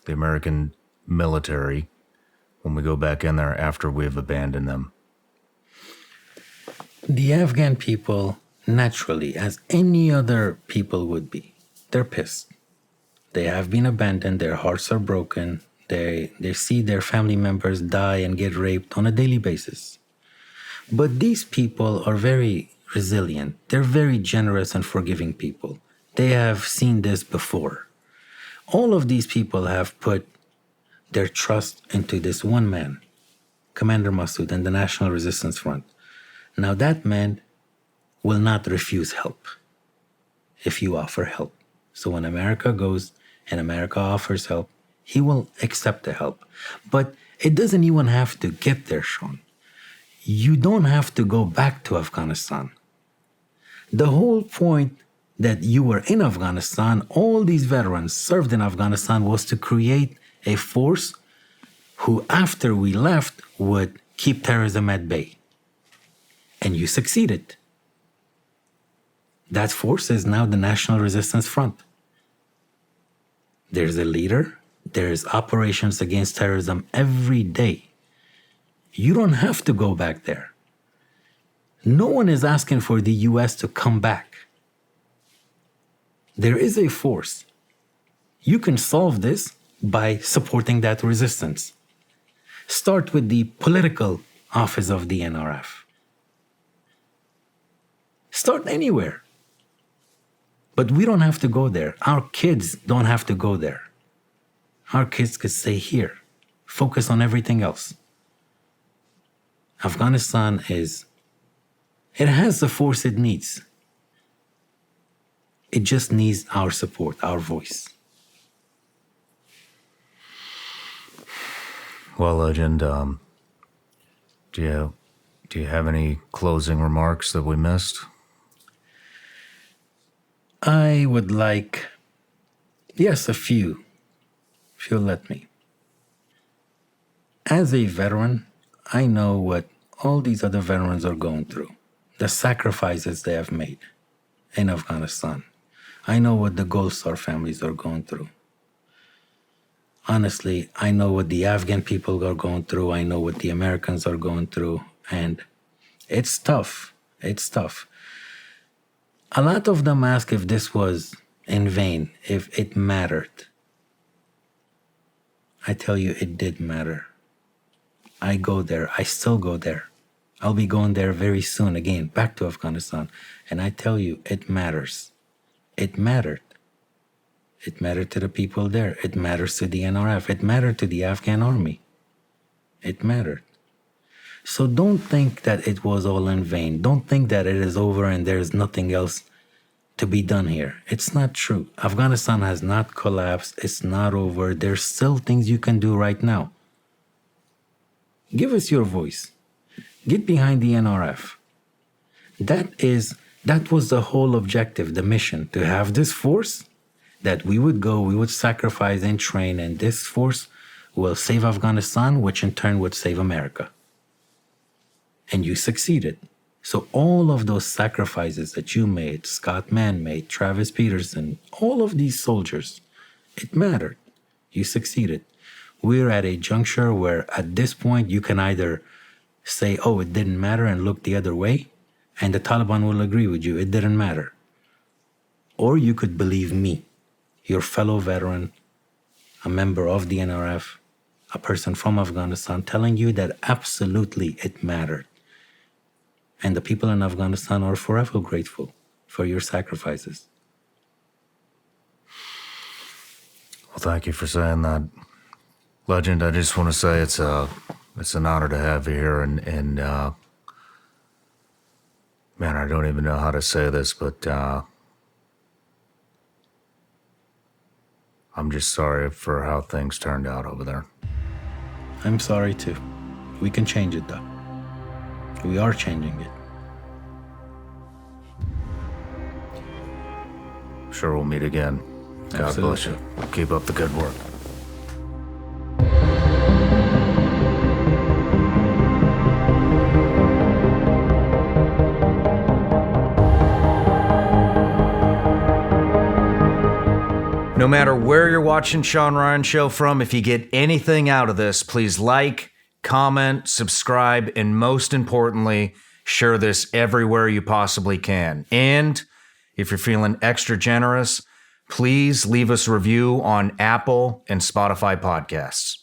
the American military, when we go back in there after we've abandoned them? The Afghan people, naturally, as any other people would be, they're pissed. They have been abandoned. Their hearts are broken. They see their family members die and get raped on a daily basis. But these people are very resilient. They're very generous and forgiving people. They have seen this before. All of these people have put their trust into this one man, Commander Massoud, and the National Resistance Front. Now that man will not refuse help if you offer help. So when America goes and America offers help, he will accept the help. But it doesn't even have to get there, Shawn. You don't have to go back to Afghanistan. The whole point that you were in Afghanistan, all these veterans served in Afghanistan, was to create a force who, after we left, would keep terrorism at bay. And you succeeded. That force is now the National Resistance Front. There's a leader. There's operations against terrorism every day. You don't have to go back there. No one is asking for the US to come back. There is a force. You can solve this by supporting that resistance. Start with the political office of the NRF. Start anywhere. But we don't have to go there. Our kids don't have to go there. Our kids could stay here. Focus on everything else. Afghanistan it has the force it needs. It just needs our support, our voice. Well, Legend, do you have any closing remarks that we missed? I would like, yes, a few, if you'll let me. As a veteran, I know what all these other veterans are going through, the sacrifices they have made in Afghanistan. I know what the Gold Star families are going through. Honestly, I know what the Afghan people are going through. I know what the Americans are going through. And it's tough. It's tough. A lot of them ask if this was in vain, if it mattered. I tell you, it did matter. I go there. I still go there. I'll be going there very soon again, back to Afghanistan. And I tell you, it matters. It mattered. It mattered to the people there. It matters to the NRF. It mattered to the Afghan army. It mattered. So don't think that it was all in vain. Don't think that it is over and there is nothing else to be done here. It's not true. Afghanistan has not collapsed. It's not over. There's still things you can do right now. Give us your voice. Get behind the NRF. That was the whole objective, the mission, to have this force that we would go, we would sacrifice and train, and this force will save Afghanistan, which in turn would save America. And you succeeded. So all of those sacrifices that you made, Scott Mann made, Travis Peterson, all of these soldiers, it mattered. You succeeded. We're at a juncture where at this point you can either say, oh, it didn't matter and look the other way, and the Taliban will agree with you, it didn't matter. Or you could believe me, your fellow veteran, a member of the NRF, a person from Afghanistan, telling you that absolutely it mattered. And the people in Afghanistan are forever grateful for your sacrifices. Well, thank you for saying that. Legend, I just want to say it's an honor to have you here, and man, I don't even know how to say this, but I'm just sorry for how things turned out over there. I'm sorry too. We can change it though. We are changing it. Sure, we'll meet again. God bless you. Keep up the good work. No matter where you're watching Shawn Ryan Show from, if you get anything out of this, please like, comment, subscribe, and most importantly, share this everywhere you possibly can. And if you're feeling extra generous, please leave us a review on Apple and Spotify podcasts.